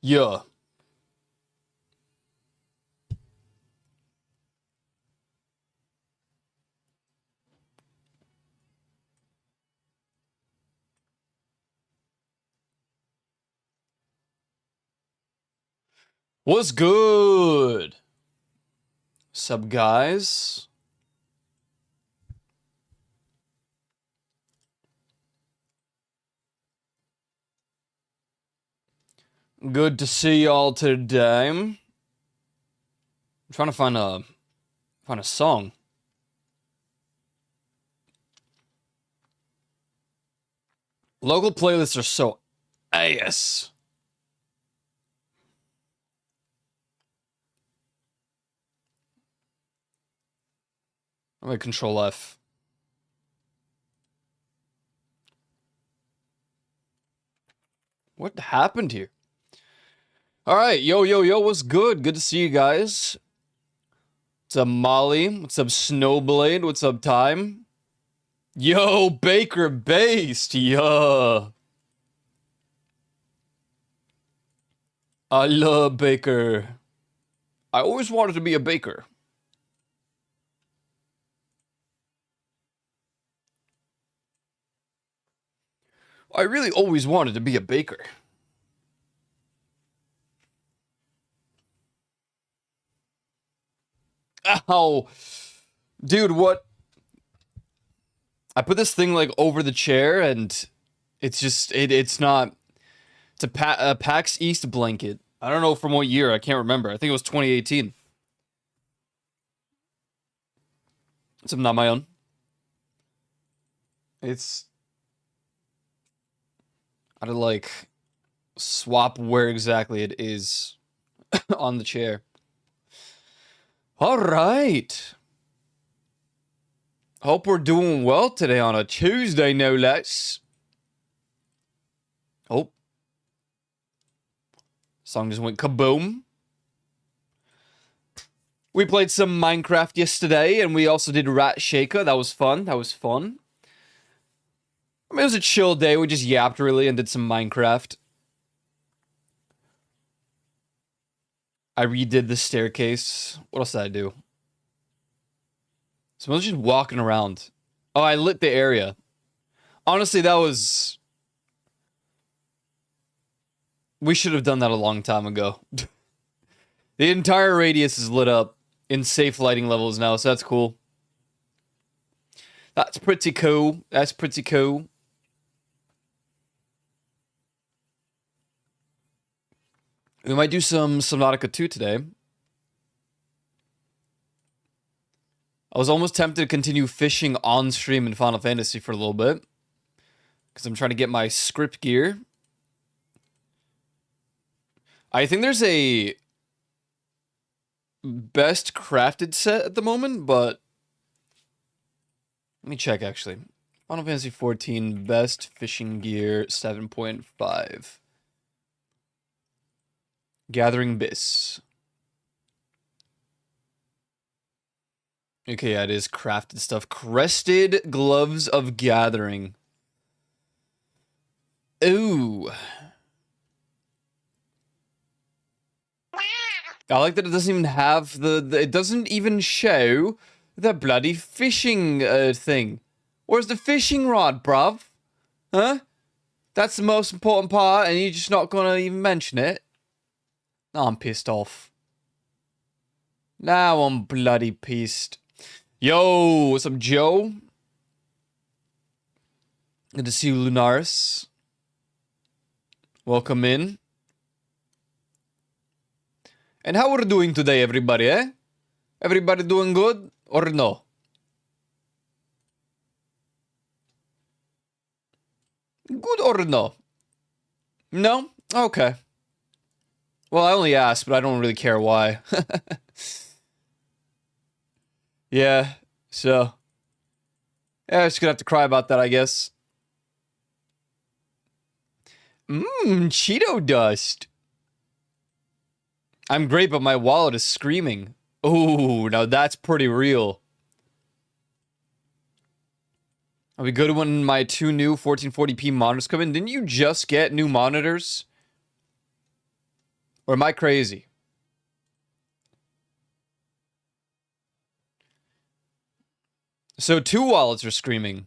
Yeah. What's good? Sup, guys? Good to see y'all today. I'm trying to find a song. Local playlists are so ass. I'm gonna Control F. What happened here? All right, yo, what's good? Good to see you guys. What's up, Molly? What's up, Snowblade? What's up, Time? Yo, Baker Based. Yeah. I love Baker. I always wanted to be a baker. I really always wanted to be a baker. Ow. Dude, what? I put this thing like over the chair and it's just, it's not, it's a PAX East blanket. I don't know from what year, I can't remember. I think it was 2018. It's not my own. It's, I had to like swap where exactly it is on the chair. All right. Hope we're doing well today on a Tuesday, no less. Oh. Song just went kaboom. We played some Minecraft yesterday, and we also did Rat Shaker. That was fun. That was fun. I mean, it was a chill day. We just yapped, really, and did some Minecraft. I redid the staircase. What else did I do? So I was just walking around. Oh, I lit the area. Honestly, that was... We should have done that a long time ago. The entire radius is lit up in safe lighting levels now, so that's cool. That's pretty cool. That's pretty cool. We might do some Subnautica 2 today. I was almost tempted to continue fishing on stream in Final Fantasy for a little bit. Because I'm trying to get my script gear. I think there's a best crafted set at the moment, but... Let me check, actually. Final Fantasy 14 best fishing gear 7.5. Gathering Bis. Okay, yeah, it is crafted stuff. Crested Gloves of Gathering. Ooh. I like that it doesn't even have it doesn't even show the bloody fishing thing. Where's the fishing rod, bruv? Huh? That's the most important part, and you're just not gonna even mention it? Now I'm pissed off. Now I'm bloody pissed. Yo, what's up, Joe? Good to see you, Lunaris. Welcome in. And how we're doing today, everybody, eh? Everybody doing good or no? Good or no? No? Okay. Well, I only asked, but I don't really care why. Yeah, so... Yeah, I'm just gonna have to cry about that, I guess. Cheeto dust. I'm great, but my wallet is screaming. Ooh, now that's pretty real. Are we good when my two new 1440p monitors come in? Didn't you just get new monitors? Or am I crazy? So 2 wallets are screaming.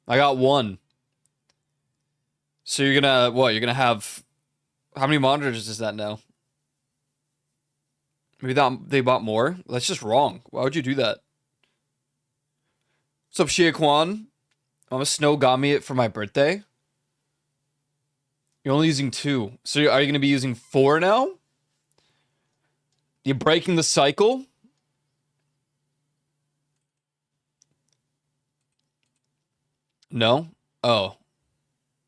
I got 1. So you're gonna, what? You're gonna have, how many monitors is that now? Maybe they bought more? That's just wrong. Why would you do that? What's up, Shia Kwan? Mama Snow got me it for my birthday. You're only using 2. So are you gonna be using 4 now? You're breaking the cycle? No? Oh.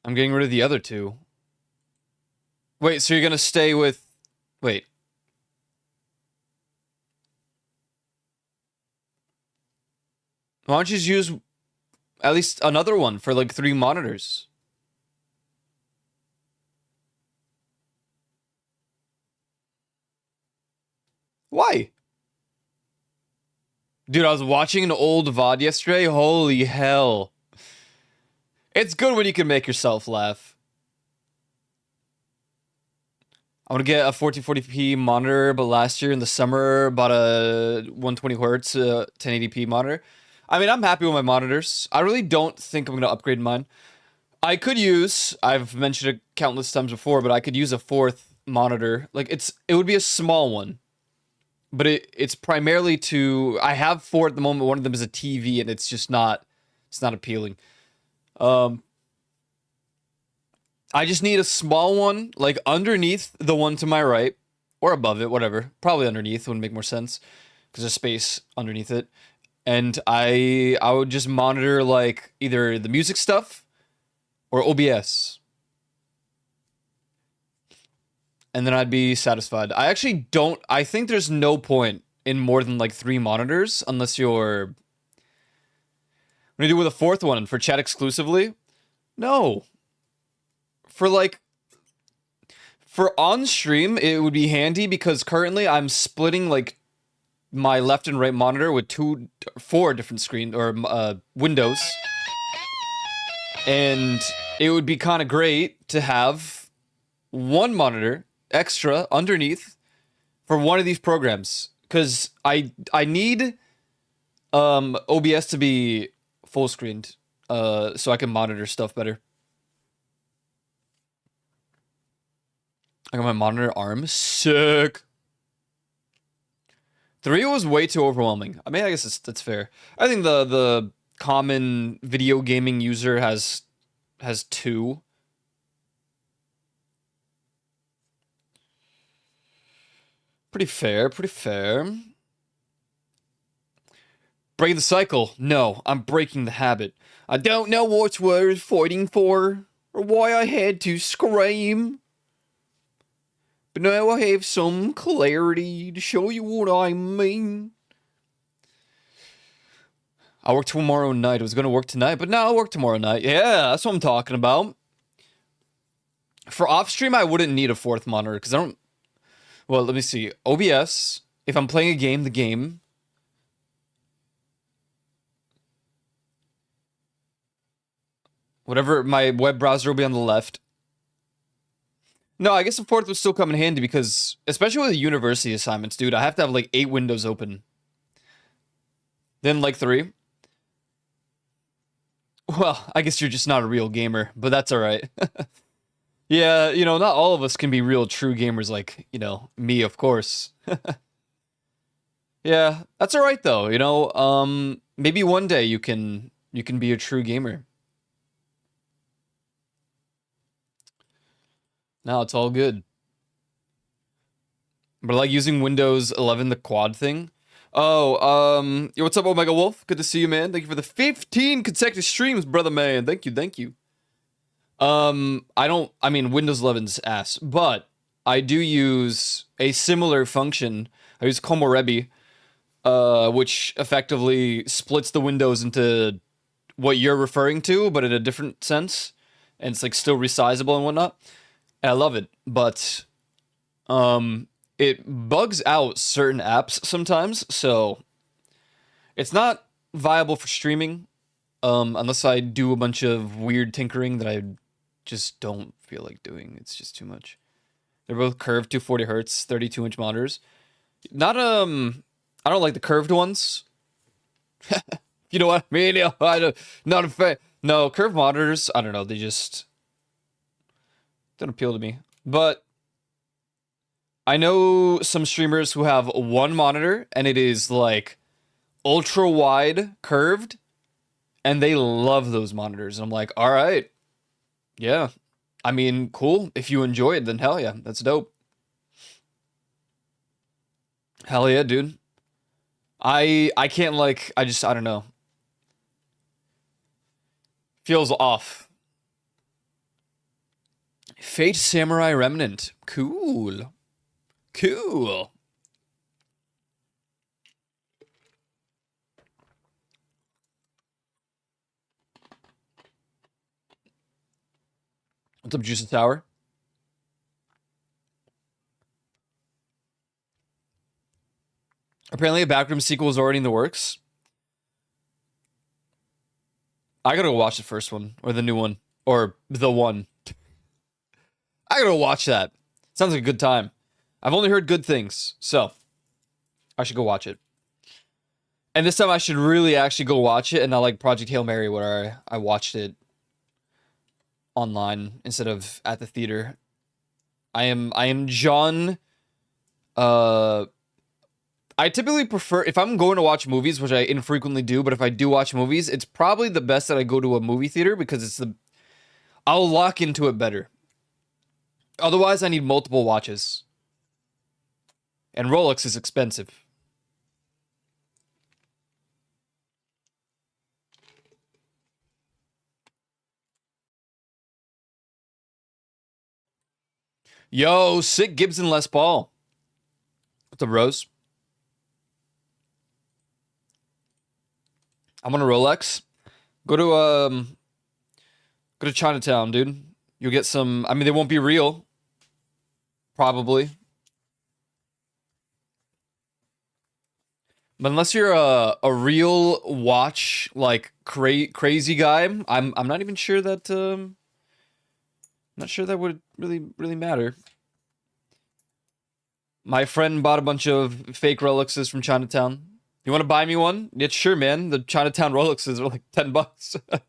I'm getting rid of the other 2. Wait, so you're gonna stay with... Wait. Why don't you just use at least another one for like 3 monitors? Why? Dude, I was watching an old VOD yesterday. Holy hell. It's good when you can make yourself laugh. I want to get a 1440p monitor, but last year in the summer, bought a 120 hertz 1080p monitor. I mean, I'm happy with my monitors. I really don't think I'm going to upgrade mine. I could use, I've mentioned it countless times before, but I could use a 4th monitor. Like, it would be a small one. But it's primarily to, I have 4 at the moment. One of them is a TV, and it's just not, it's not appealing. I just need a small one, like underneath the one to my right, or above it, whatever. Probably underneath would make more sense, because there's space underneath it. And I would just monitor like either the music stuff or OBS. And then I'd be satisfied. I actually don't, I think there's no point in more than like 3 monitors unless you're... What do you do with a 4th one? For chat exclusively? No. For like... For on stream, it would be handy because currently I'm splitting like my left and right monitor with 4 different screens or windows. And it would be kind of great to have 1 monitor extra underneath for one of these programs, because I need OBS to be full screened so I can monitor stuff better. I got my monitor arm. Sick. 3 was way too overwhelming. I mean, I guess that's fair. I think the common video gaming user has 2. Pretty fair, pretty fair. Break the cycle. No, I'm breaking the habit. I don't know what we're fighting for, or why I had to scream. But now I have some clarity to show you what I mean. I work tomorrow night. I was going to work tonight, but now I'll work tomorrow night. Yeah, that's what I'm talking about. For off-stream, I wouldn't need a 4th monitor, because I don't... Well, let me see. OBS, if I'm playing a game, the game. Whatever, my web browser will be on the left. No, I guess the 4th would still come in handy because, especially with the university assignments, dude, I have to have like 8 windows open. Then like 3. Well, I guess you're just not a real gamer, but that's alright. Yeah, you know, not all of us can be real true gamers like, you know, me, of course. Yeah, that's alright though, you know, maybe one day you can be a true gamer. No, it's all good. But I like using Windows 11, the quad thing. Oh, yo, what's up, Omega Wolf? Good to see you, man. Thank you for the 15 consecutive streams, brother, man. Thank you, thank you. I mean, Windows 11's ass, but I do use a similar function. I use Komorebi, which effectively splits the windows into what you're referring to, but in a different sense. And it's like still resizable and whatnot. And I love it, but, it bugs out certain apps sometimes, so it's not viable for streaming, unless I do a bunch of weird tinkering that I just don't feel like doing. It's just too much. They're both curved 240 hertz, 32-inch monitors. Not I don't like the curved ones. You know what I mean? Yeah, I don't, not a fan. No, curved monitors. I don't know. They just don't appeal to me. But I know some streamers who have one monitor and it is like ultra wide curved, and they love those monitors. And I'm like, all right, yeah. I mean, cool. If you enjoy it, then hell yeah, that's dope. Hell yeah, dude. I can't like I don't know. Feels off. Fate Samurai Remnant. Cool. Cool. What's up, Juice and Sour? Apparently a Backroom sequel is already in the works. I gotta go watch the first one, or the new one, or the one. I gotta go watch that. Sounds like a good time. I've only heard good things, so I should go watch it. And this time I should really actually go watch it and not like Project Hail Mary where I watched it online instead of at the theater. I am John. I typically prefer if I'm going to watch movies, which I infrequently do, but if I do watch movies, it's probably the best that I go to a movie theater because I'll lock into it better. Otherwise, I need multiple watches. And Rolex is expensive. Yo, sick Gibson Les Paul. What's up, Rose? I'm on a Rolex. Go to Chinatown, dude. You'll get some. I mean, they won't be real, probably. But unless you're a real watch like crazy guy, I'm not even sure that not sure that would really matter. My friend bought a bunch of fake Rolexes from Chinatown. You want to buy me one? Yeah, sure, man. The Chinatown Rolexes are like $10.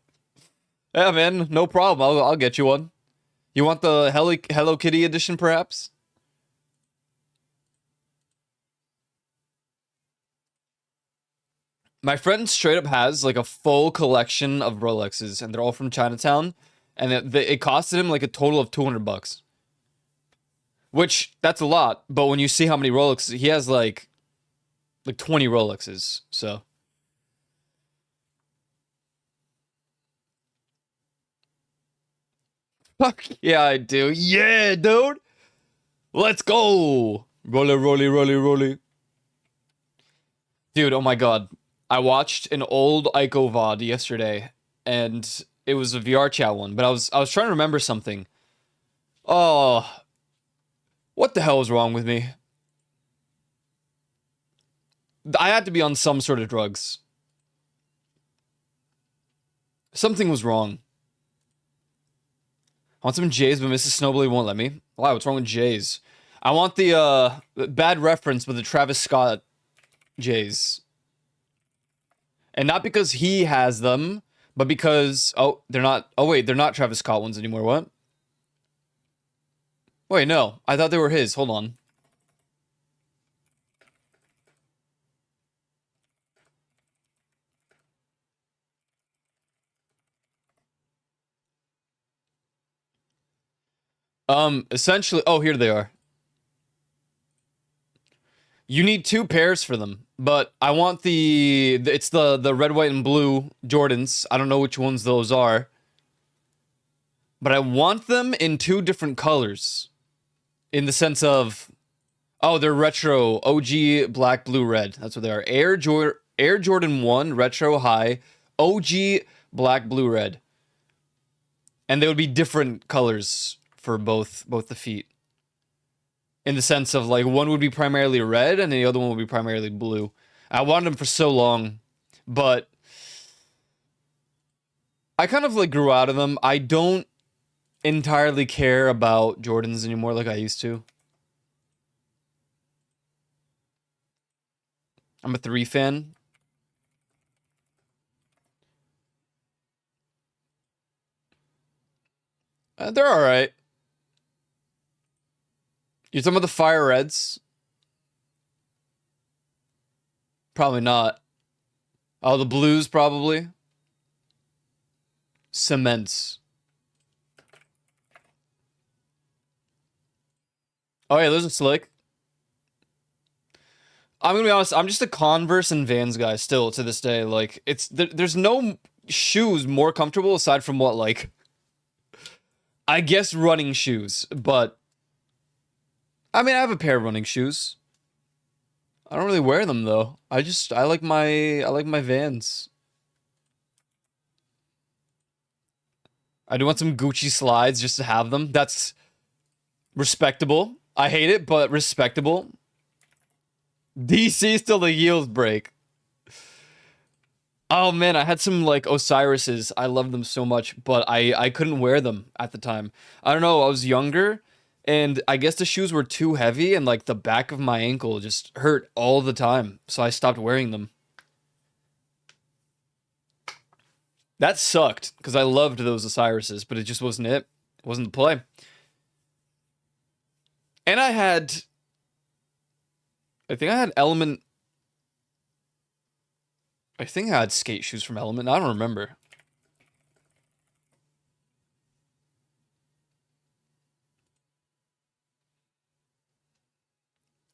Yeah, man, no problem. I'll get you one. You want the Hello Kitty edition, perhaps? My friend straight up has like a full collection of Rolexes, and they're all from Chinatown, and it costed him like a total of $200, which that's a lot. But when you see how many Rolexes he has, like 20 Rolexes, so. Fuck yeah, I do. Yeah, dude. Let's go. Rolly. Dude, oh my god. I watched an old Ico VOD yesterday, and it was a VR chat one, but I was trying to remember something. Oh, what the hell was wrong with me? I had to be on some sort of drugs. Something was wrong. I want some J's, but Mrs. Snowbly won't let me. Why? What's wrong with J's? I want the bad reference with the Travis Scott J's. And not because he has them, but because they're not. Oh wait, they're not Travis Scott ones anymore. What? Wait, no. I thought they were his. Hold on. Essentially, oh, here they are. You need two pairs for them, but I want it's the red, white, and blue Jordans. I don't know which ones those are, but I want them in two different colors, in the sense of, oh, they're retro, OG, black, blue, red. That's what they are. Air Jordan 1 retro high, OG, black, blue, red, and they would be different colors for both the feet. In the sense of like one would be primarily red and the other one would be primarily blue. I wanted them for so long, but I kind of like grew out of them. I don't entirely care about Jordans anymore like I used to. I'm a 3 fan. They're all right. You're talking about the Fire Reds? Probably not. Oh, the Blues probably. Cements. Oh yeah, those are slick. I'm gonna be honest. I'm just a Converse and Vans guy still to this day. Like there's no shoes more comfortable aside from what like I guess running shoes, but I mean I have a pair of running shoes. I don't really wear them though. I like my Vans. I do want some Gucci slides just to have them. That's respectable. I hate it, but respectable. DC still the yield break. Oh man, I had some like Osiris's. I love them so much, but I couldn't wear them at the time. I don't know, I was younger and I guess the shoes were too heavy and like the back of my ankle just hurt all the time. So I stopped wearing them. That sucked because I loved those Osiris's, but it just wasn't it. It wasn't the play. And I think I had Element. I think I had skate shoes from Element. I don't remember.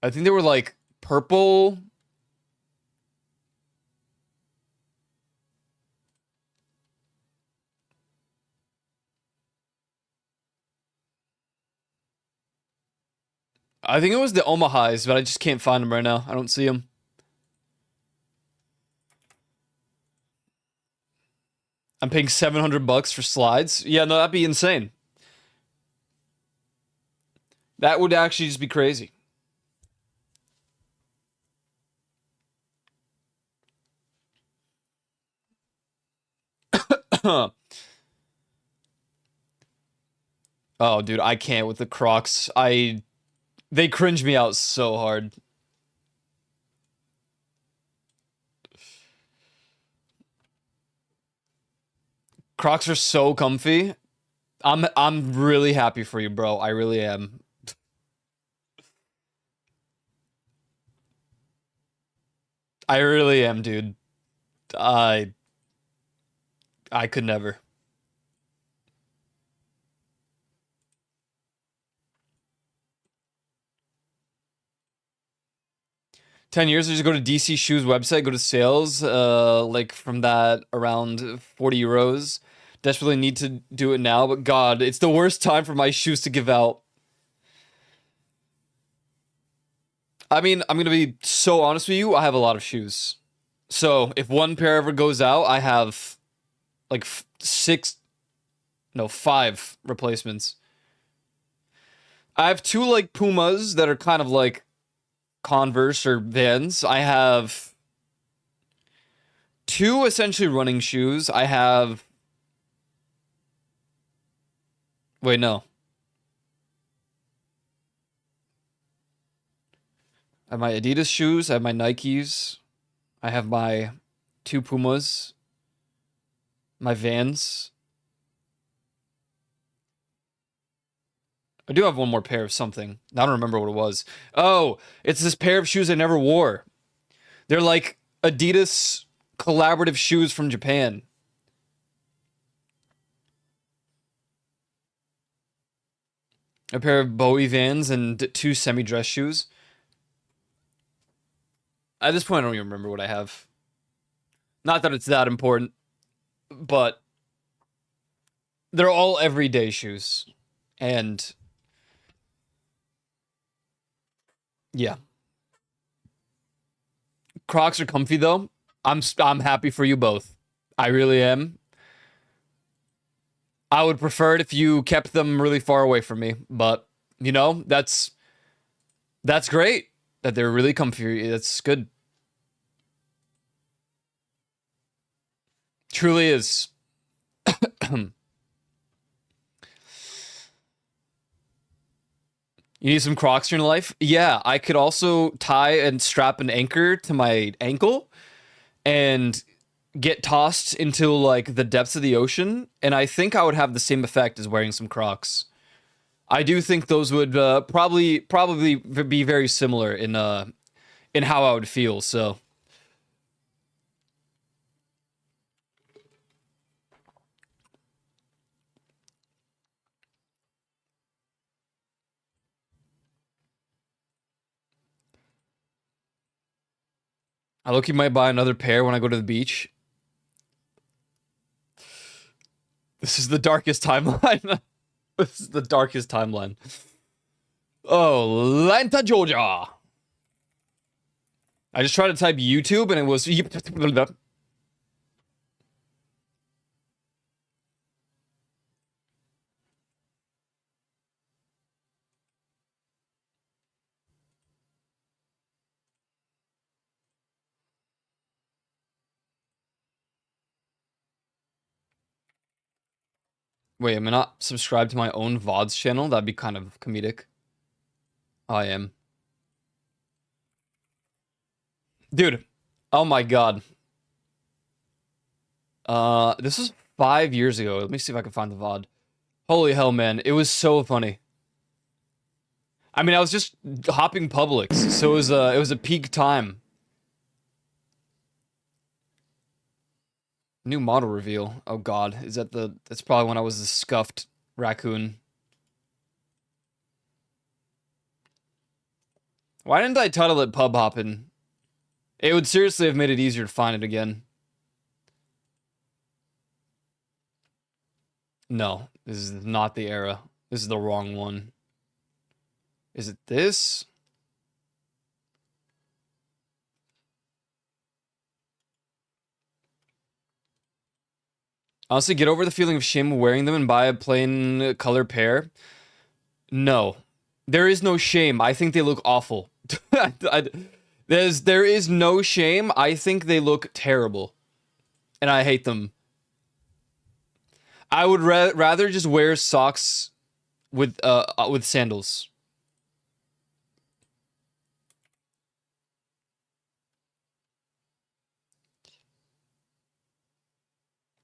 I think they were like purple. I think it was the Omahas, but I just can't find them right now. I don't see them. I'm paying $700 for slides. Yeah, no, that'd be insane. That would actually just be crazy. Oh, dude, I can't with the Crocs. They cringe me out so hard. Crocs are so comfy. I'm really happy for you, bro. I really am. I really am, dude. I I could never. 10 years, I just go to DC Shoes website, go to sales, like from that around 40 euros. Desperately need to do it now, but God, it's the worst time for my shoes to give out. I mean, I'm gonna be so honest with you, I have a lot of shoes. So if one pair ever goes out, I have like six, no, five replacements. I have two like Pumas that are kind of like Converse or Vans. I have two essentially running shoes. I have. Wait, no. I have my Adidas shoes. I have my Nikes. I have my two Pumas. My Vans. I do have one more pair of something. I don't remember what it was. Oh, it's this pair of shoes I never wore. They're like Adidas collaborative shoes from Japan. A pair of Bowie Vans and two semi-dress shoes. At this point, I don't even remember what I have. Not that it's that important, but they're all everyday shoes. And yeah, Crocs are comfy though. I'm happy for you both. I really am. I would prefer it if you kept them really far away from me, but that's great that they're really comfy. That's good. Truly is. You need some Crocs in your life? Yeah, I could also tie and strap an anchor to my ankle and get tossed into like the depths of the ocean, and I think I would have the same effect as wearing some Crocs. I do think those would probably be very similar in how I would feel. So I look, you might buy another pair when I go to the beach. This is the darkest timeline. This is the darkest timeline. Oh, Atlanta, Georgia. I just tried to type YouTube and it was. Wait, am I not subscribed to my own VODs channel? That'd be kind of comedic. I am. Dude, oh my god. This was 5 years ago. Let me see if I can find the VOD. Holy hell, man. It was so funny. I mean, I was just hopping Publix, so it was a peak time. New model reveal. Oh god, is that that's probably when I was a scuffed raccoon. Why didn't I title it Pub Hoppin'? It would seriously have made it easier to find it again. No, this is not the era. This is the wrong one. Is it this? Honestly, get over the feeling of shame of wearing them and buy a plain color pair. No. There is no shame. I think they look awful. There is no shame. I think they look terrible. And I hate them. I would rather just wear socks with sandals.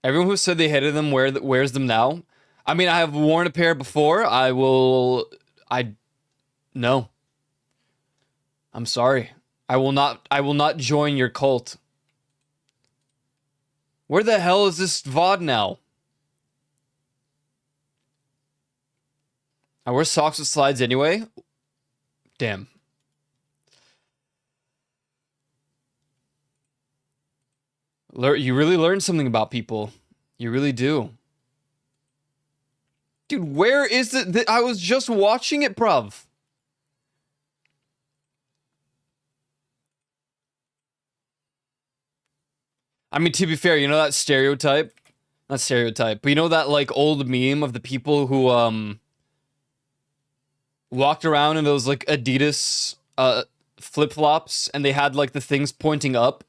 Everyone who said they hated them wears them now. I mean, I have worn a pair before. No. I'm sorry. I will not join your cult. Where the hell is this VOD now? I wear socks with slides anyway. Damn. You really learn something about people. You really do. Dude, where is it? I was just watching it, bruv. I mean, to be fair, you know that stereotype? Not stereotype, but you know that, like, old meme of the people who, walked around in those, like, Adidas, flip-flops, and they had, like, the things pointing up?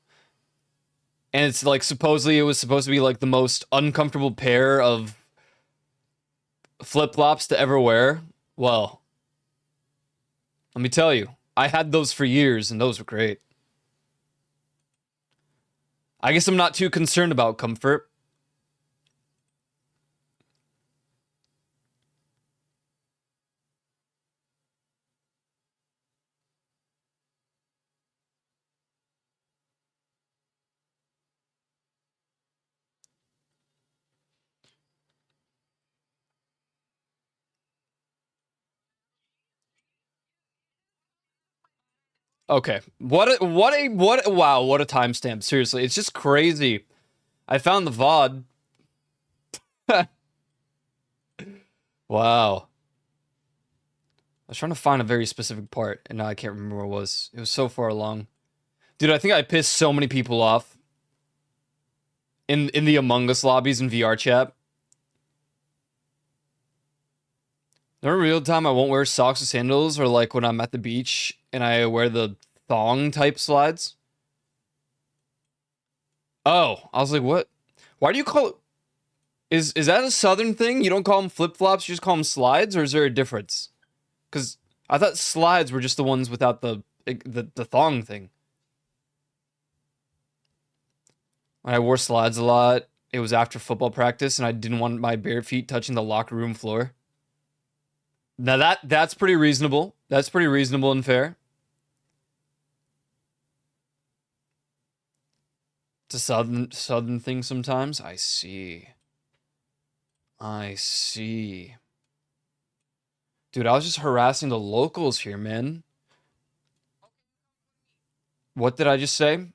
And it's, like, supposedly, it was supposed to be, like, the most uncomfortable pair of flip-flops to ever wear? Well, let me tell you, I had those for years, and those were great. I guess I'm not too concerned about comfort. Okay. Wow, what a timestamp. Seriously, it's just crazy. I found the VOD. Wow. I was trying to find a very specific part, and now I can't remember what it was. It was so far along. Dude, I think I pissed so many people off in the Among Us lobbies in VR chat. There are real time I won't wear socks or sandals, or like when I'm at the beach and I wear the thong type slides. Oh, I was like, what? Why do you call it? Is that a southern thing? You don't call them flip flops, you just call them slides, or is there a difference? Because I thought slides were just the ones without the thong thing. I wore slides a lot. It was after football practice, and I didn't want my bare feet touching the locker room floor. Now that's pretty reasonable. That's pretty reasonable and fair. It's a southern thing sometimes. I see. I see. Dude, I was just harassing the locals here, man. What did I just say?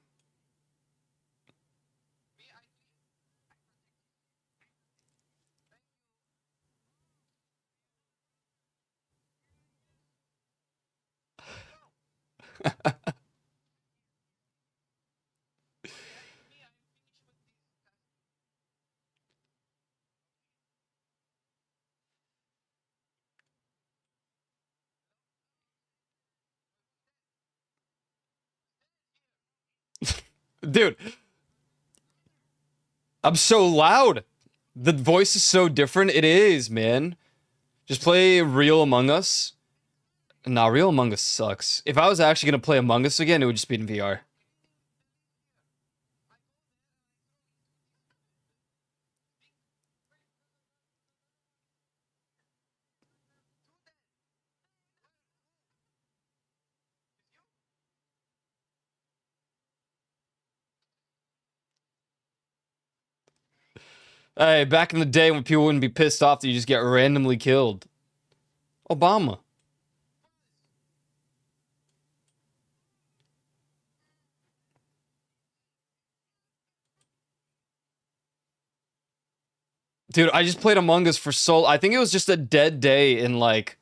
Dude, I'm so loud. The voice is so different. It is, man. Just play Real Among Us. Nah, Real Among Us sucks. If I was actually gonna play Among Us again, it would just be in VR. Hey, back in the day when people wouldn't be pissed off that you just get randomly killed. Obama. Dude, I just played Among Us for so... I think it was just a dead day in, like,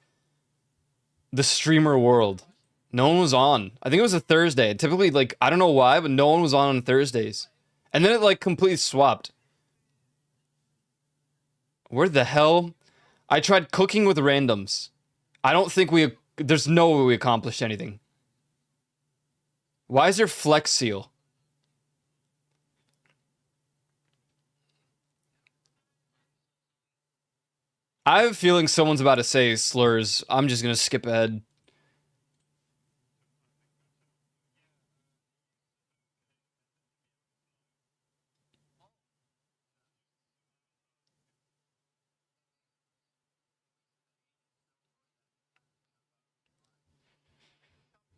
the streamer world. No one was on. I think it was a Thursday. Typically, like, I don't know why, but no one was on Thursdays. And then it, like, completely swapped. Where the hell? I tried cooking with randoms. I don't think we... There's no way we accomplished anything. Why is there Flex Seal? I have a feeling someone's about to say slurs. I'm just gonna skip ahead.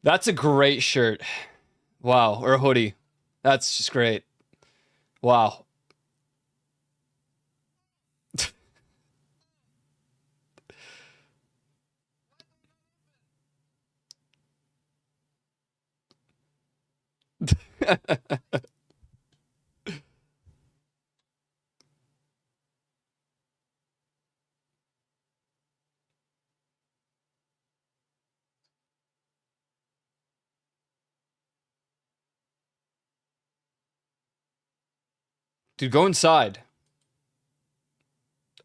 That's a great shirt. Wow. Or a hoodie. That's just great. Wow. Dude, go inside.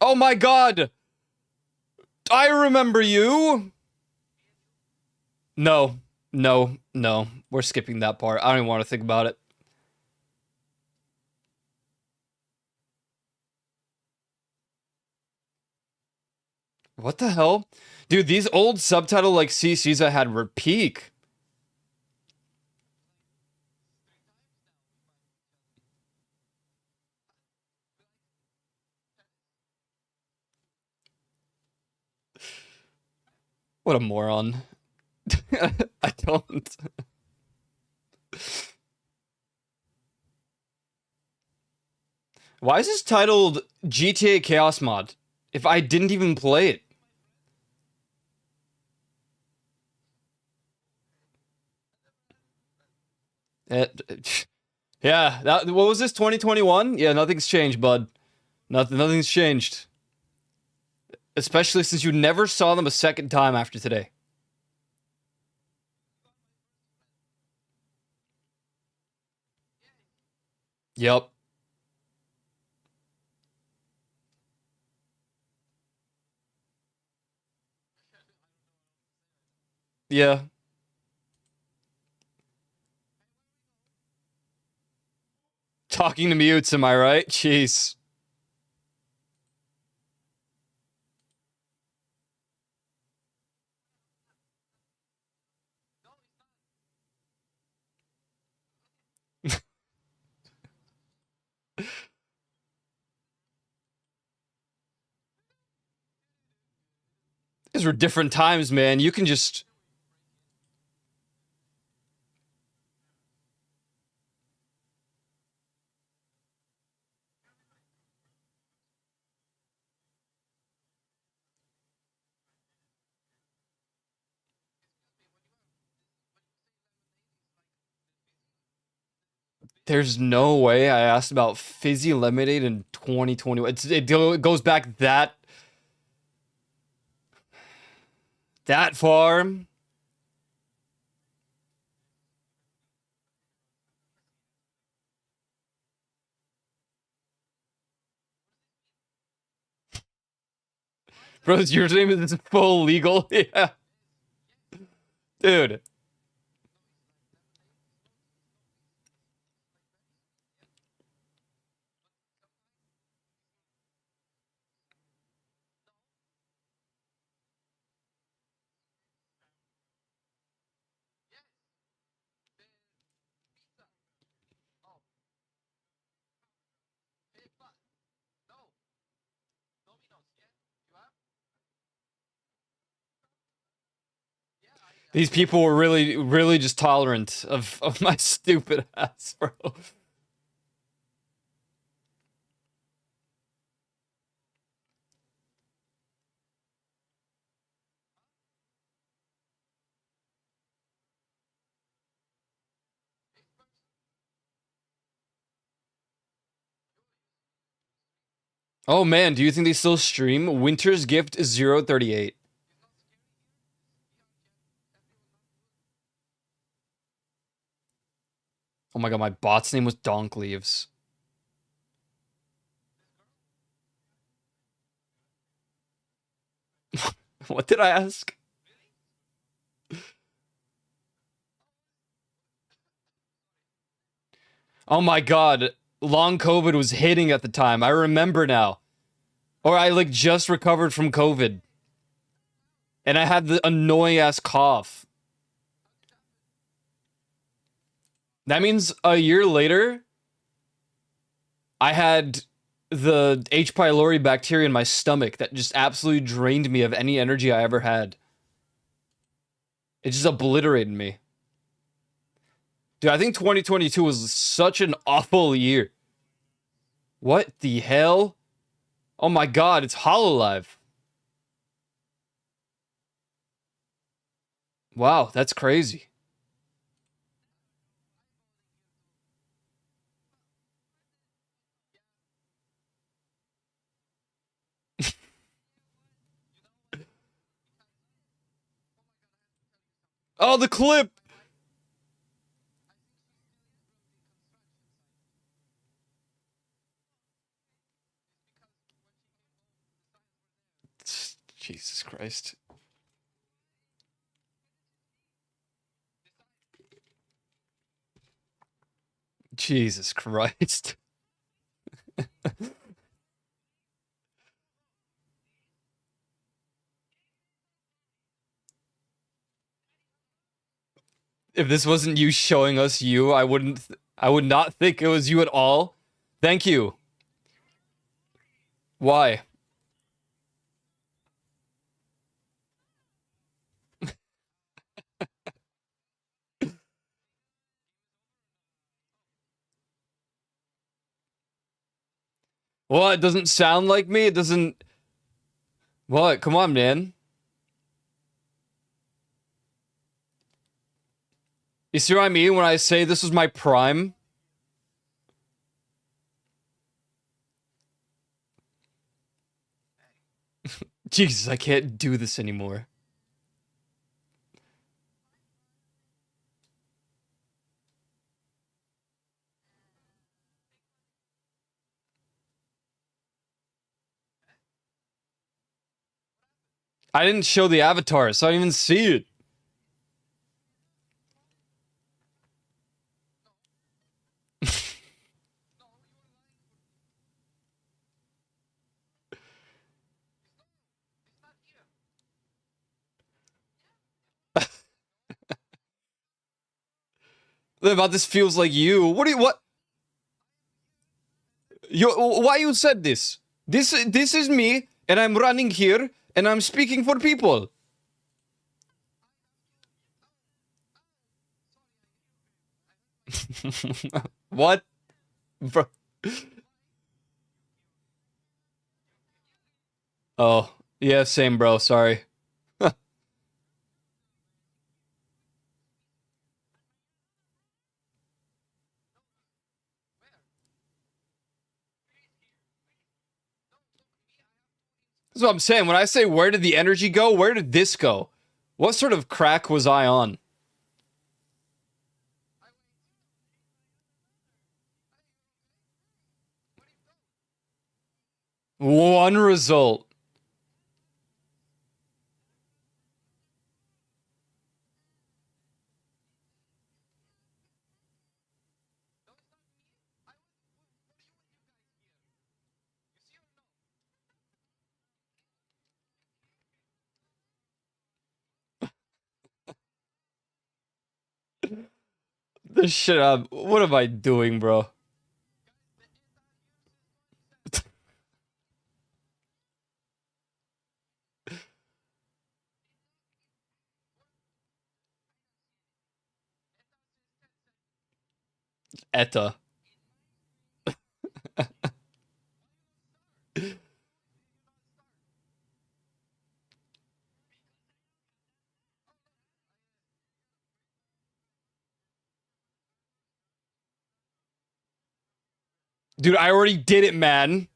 Oh my god! I remember you! No. No. No. We're skipping that part. I don't even want to think about it. What the hell? Dude, these old subtitle like CCs I had were peak. What a moron. I don't. Why is this titled GTA Chaos Mod? If I didn't even play it. Yeah, what was this, 2021? Yeah, nothing's changed, bud. Nothing's changed. Especially since you never saw them a second time after today. Yep. Yeah. Talking to mutes, am I right? Jeez. These were different times, man. You can just... There's no way I asked about fizzy lemonade in 2020. It goes back that far. Bro, your name is full legal. Yeah. Dude. These people were really, really just tolerant of my stupid ass, bro. Oh man, do you think they still stream? Winter's Gift 038. Oh my god, my bot's name was Donk Leaves. What did I ask? Oh my god, long COVID was hitting at the time. I remember now. Or I like just recovered from COVID. And I had the annoying ass cough. That means a year later, I had the H. pylori bacteria in my stomach that just absolutely drained me of any energy I ever had. It just obliterated me. Dude, I think 2022 was such an awful year. What the hell? Oh my god, it's Hololive. Wow, that's crazy. Oh, the clip! Jesus Christ. Jesus Christ. If this wasn't you showing us you, I would not think it was you at all. Thank you. Why? What? It doesn't sound like me? It doesn't. What? Come on, man. You see what I mean when I say this was my prime? Jesus, I can't do this anymore. I didn't show the avatar, so I didn't even see it. About this feels like you. What do you what? You why you said this? This is me, and I'm running here, and I'm speaking for people. What? Bro. Oh, yeah, same, bro. Sorry. That's what I'm saying. When I say where did the energy go, where did this go? What sort of crack was I on? One result. This shit up. What am I doing, bro? Etta. Dude, I already did it, man.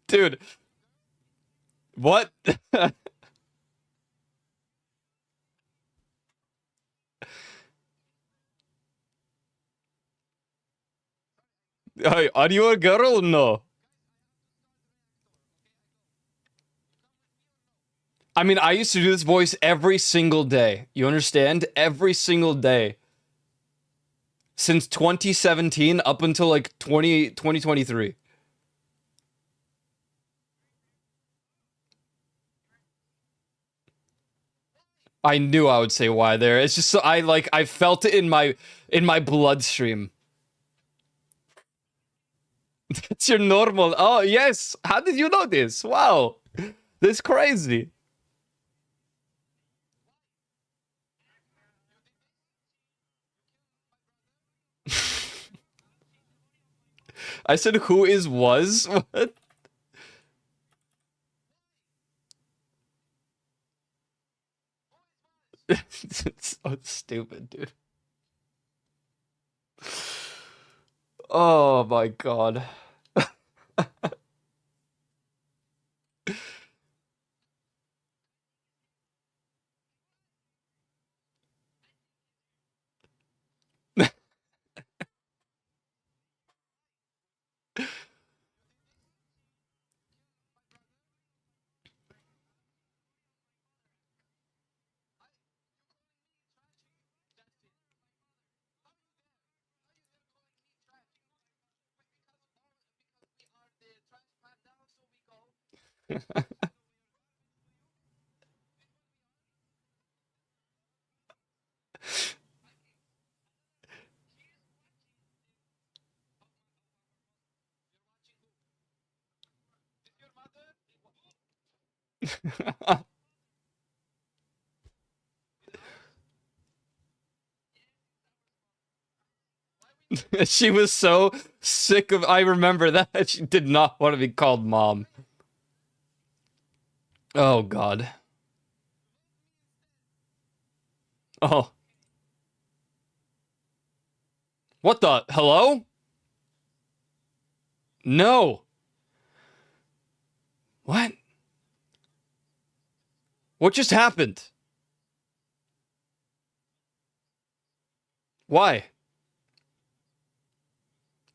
Dude, what? Hey, are you a girl? No. I mean, I used to do this voice every single day. You understand? Every single day. Since 2017 up until like 2023. I knew I would say why there. It's just so I felt it in my bloodstream. It's your normal. Oh, yes. How did you know this? Wow. This is crazy. I said who is was? What? It's so stupid, dude. Oh my god. She was so sick of. I remember that she did not want to be called mom. Oh god. Oh, what the? Hello? No. What? What just happened? Why?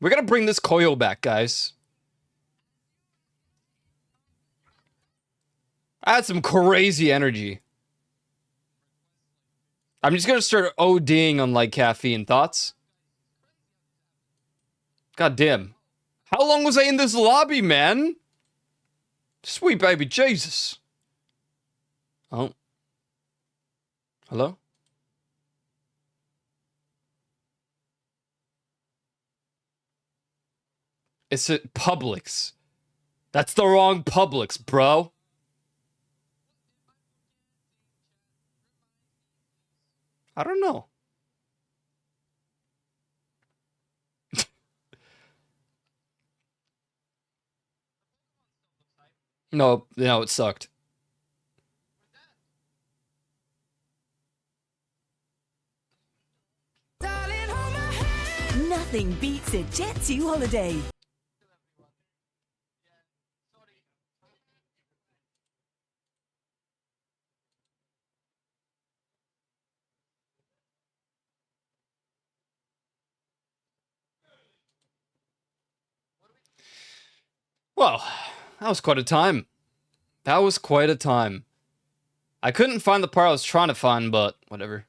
We gotta bring this coil back, guys. I had some crazy energy. I'm just gonna start ODing on like caffeine. Thoughts? God damn. How long was I in this lobby, man? Sweet baby Jesus. Oh. Hello? It's a Publix. That's the wrong Publix, bro. I don't know. No, it sucked. Nothing beats a Jet2 holiday. Well, that was quite a time. That was quite a time. I couldn't find the part I was trying to find, but whatever.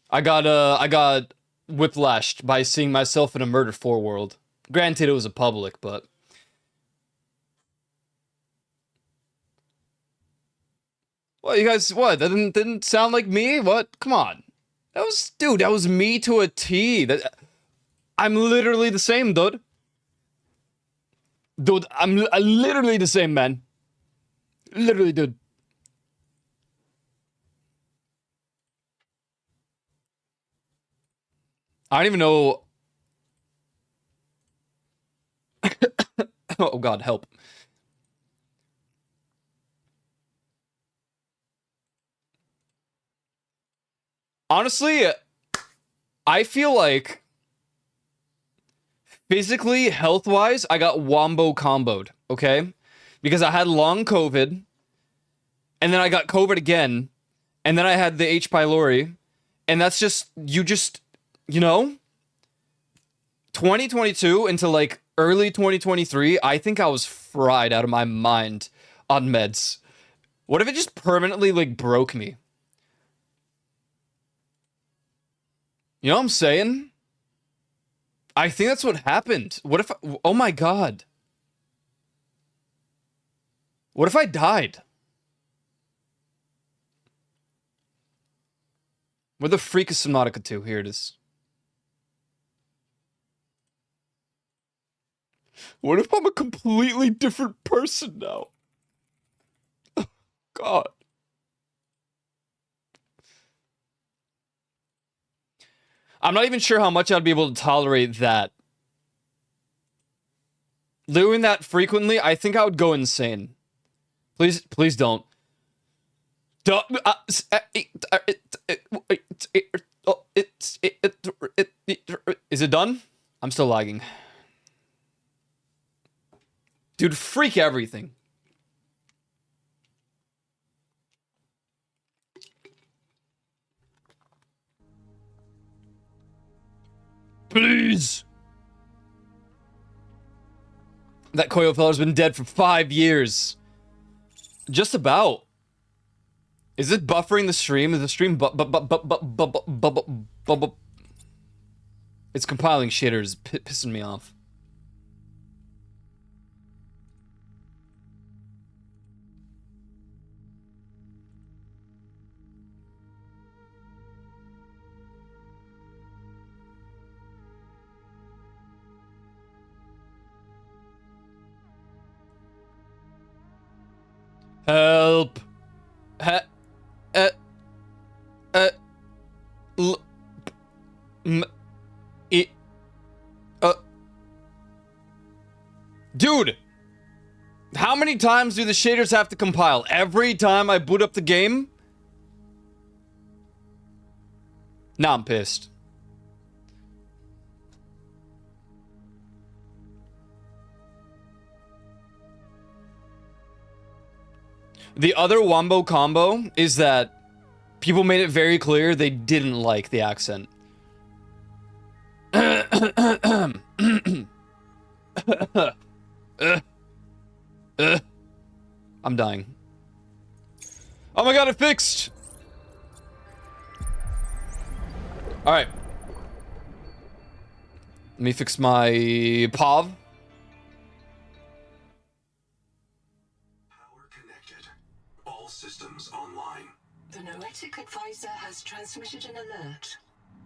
I got whiplashed by seeing myself in a Murder 4 world. Granted, it was a public, but... What, you guys, what? That didn't sound like me? What? Come on. That was, dude, that was me to a T. I'm literally the same, dude. Dude, I'm literally the same, man. Literally, dude. I don't even know... Oh god, help. Honestly, I feel like physically, health-wise, I got wombo comboed, okay? Because I had long COVID, and then I got COVID again, and then I had the H. pylori, and that's just, you know? 2022 into, like, early 2023, I think I was fried out of my mind on meds. What if it just permanently, like, broke me? You know what I'm saying? I think that's what happened. What if... Oh my god. What if I died? Where the freak is Subnautica 2? Here it is. What if I'm a completely different person now? God. I'm not even sure how much I'd be able to tolerate that. Doing that frequently, I think I would go insane. Please don't. Is it done? I'm still lagging. Dude, freak everything. Please. That Koyo fella's been dead for 5 years. Just about. Is it buffering the stream? Is the stream It's compiling shaders, pissing me off. Help. Dude! How many times do the shaders have to compile? Every time I boot up the game? Now I'm pissed. The other wombo combo is that people made it very clear they didn't like the accent. I'm dying. Oh my god, it fixed! Alright. Let me fix my POV. Power connected. All systems online. The Noetic advisor has transmitted an alert.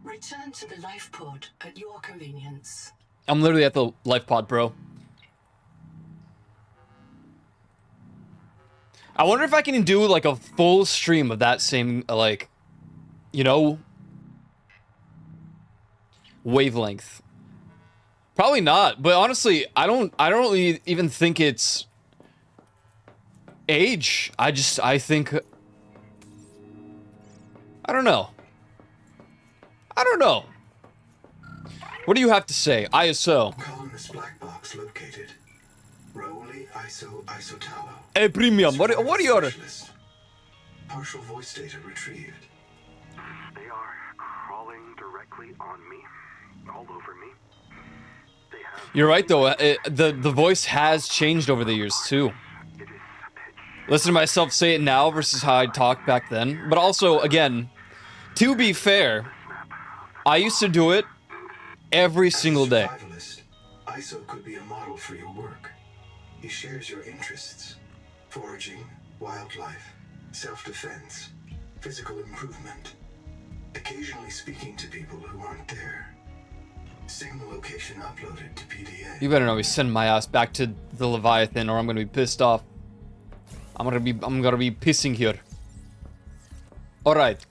Return to the life pod at your convenience. I'm literally at the life pod, bro. I wonder if I can do, like, a full stream of that same, like, you know, wavelength. Probably not, but honestly, I don't really even think it's age. I think, I don't know. What do you have to say, ISO? Columnist black box located. Rowley Isotower. Hey, premium, what are you order? Partial voice data retrieved. They are crawling directly on me, all over me. They have. You're right though. The voice has changed over the years too. It is pitch. Listen to myself say it now versus how I talked back then. But also, again, to be fair, I used to do it every single day. Survivalist, ISO could be a model for your work. He shares your interests: foraging, wildlife, self-defense, physical improvement, occasionally speaking to people who aren't there. Signal location uploaded to PDA. You better not be sending my ass back to the Leviathan, or I'm gonna be pissed off. I'm gonna be pissing here. All right.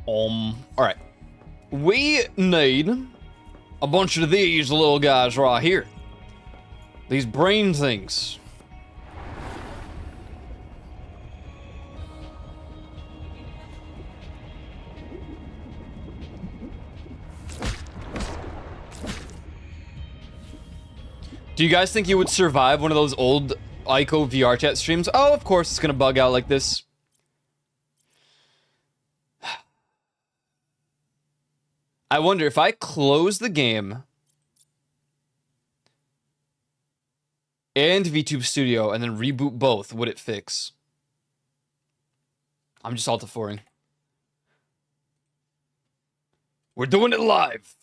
All right. We need a bunch of these little guys right here. These brain things. Do you guys think you would survive one of those old Ico VR chat streams? Oh, of course it's gonna bug out like this. I wonder if I close the game and VTube Studio and then reboot both, would it fix? I'm just alt-F4ing. We're doing it live.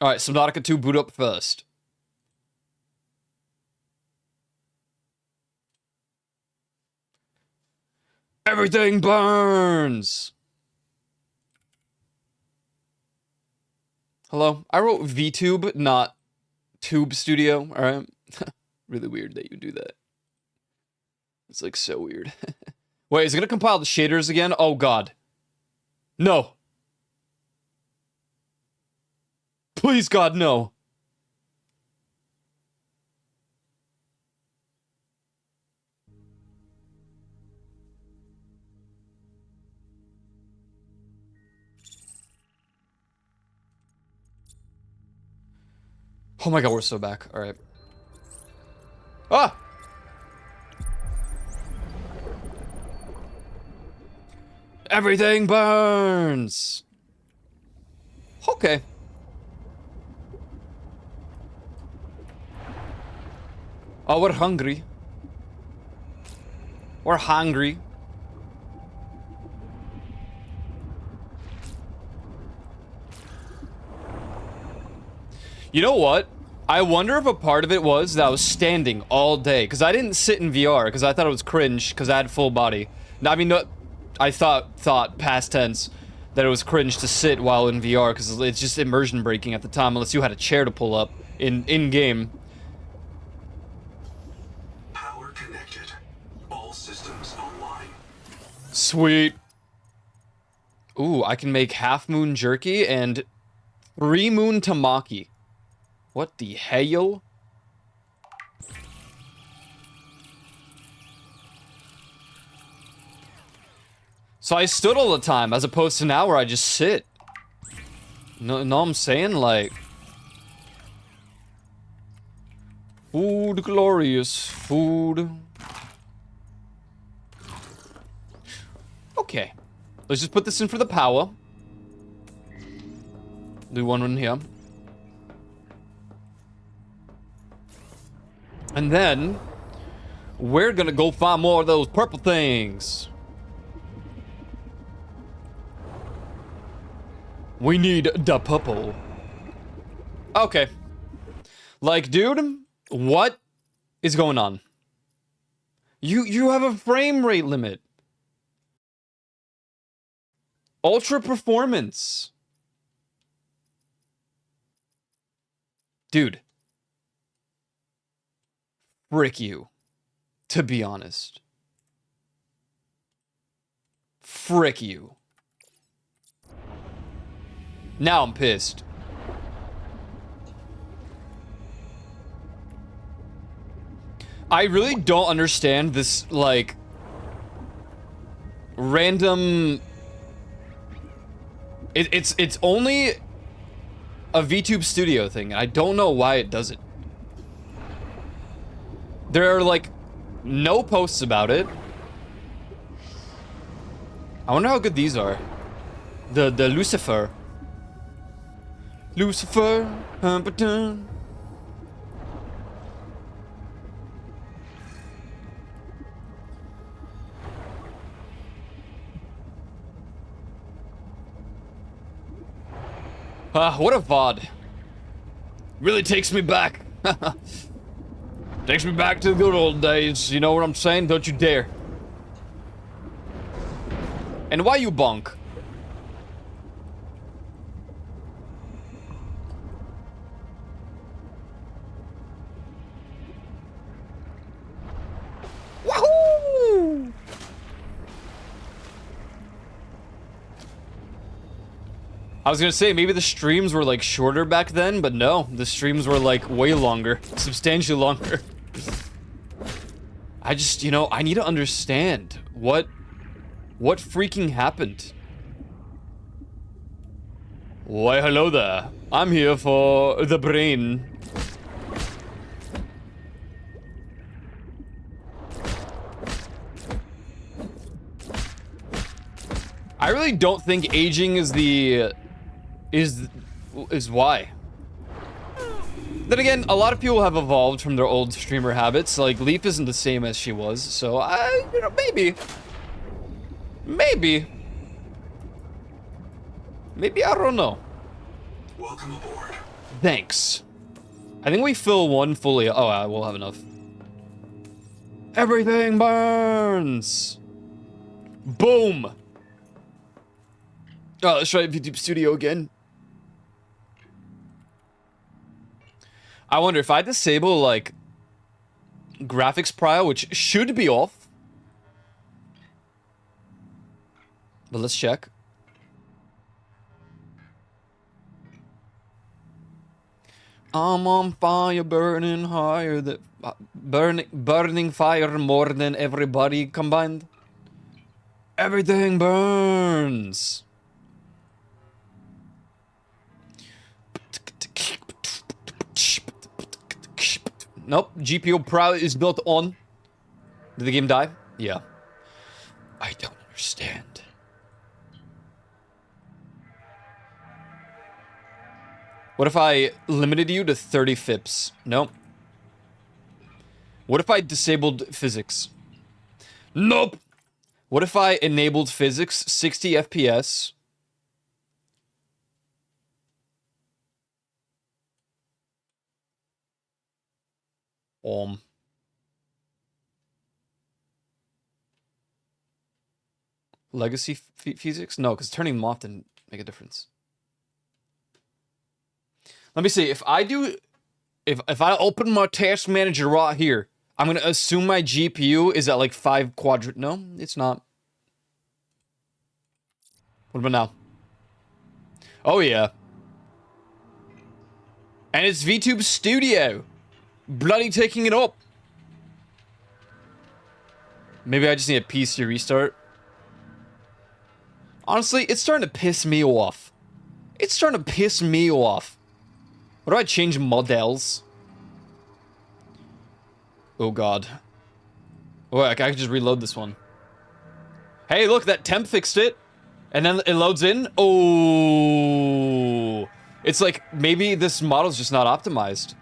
All right, Subnautica 2 boot up first. Everything burns. Hello, I wrote VTube, not Tube Studio. All right, really weird that you do that. It's like so weird. Wait, is it gonna compile the shaders again? Oh God, no. Please, God, no. Oh my God, we're so back. All right. Ah! Everything burns. Okay. Oh, we're hungry. We're hungry. You know what? I wonder if a part of it was that I was standing all day. Because I didn't sit in VR, because I thought it was cringe, because I had full body. I mean, no, I thought, past tense, that it was cringe to sit while in VR, because it's just immersion breaking at the time, unless you had a chair to pull up in-game. Sweet. Ooh, I can make half moon jerky and 3 moon tamaki. What the hell? So I stood all the time, as opposed to now where I just sit. No, know what I'm saying? Like... Food, glorious food. Okay. Let's just put this in for the power. Do one in here. And then, we're gonna go find more of those purple things. We need the purple. Okay. Like, dude, what is going on? You have a frame rate limit. Ultra performance. Dude. Frick you. To be honest. Frick you. Now I'm pissed. I really don't understand this, like, random... It's only a VTube Studio thing. I don't know why it does it. There are, like, no posts about it. I wonder how good these are. The Lucifer. Lucifer. What a VOD. Really takes me back. Takes me back to the good old days. You know what I'm saying? Don't you dare. And why you bonk? Wahoo! I was gonna say, maybe the streams were, like, shorter back then, but no. The streams were, like, way longer. Substantially longer. I just, you know, I need to understand what freaking happened. Why, hello there. I'm here for the brain. I really don't think aging is the... is why. Then again, a lot of people have evolved from their old streamer habits. Like, Leaf isn't the same as she was, so you know, maybe. Maybe, I don't know. Welcome aboard. Thanks. I think we fill one fully. Oh, we'll have enough. Everything burns. Boom. Oh, let's try VTube Studio again. I wonder if I disable, like, graphics prio, which should be off. But let's check. I'm on fire, burning higher than... burning fire more than everybody combined. Everything burns. Nope, GPU Pro is built on. Did the game die? Yeah. I don't understand. What if I limited you to 30 FIPS? Nope. What if I disabled physics? Nope. What if I enabled physics 60 FPS? Legacy physics? No, because turning them off didn't make a difference. Let me see. If I do... If I open my task manager right here, I'm going to assume my GPU is at like 5 quadrant... No, it's not. What about now? Oh, yeah. And it's VTube Studio. Bloody taking it up. Maybe I just need a PC restart. Honestly, it's starting to piss me off. It's starting to piss me off. What do I change models? Oh god. Oh, I can just reload this one. Hey, look, that temp fixed it. And then it loads in. Oh. It's like, maybe this model's just not optimized.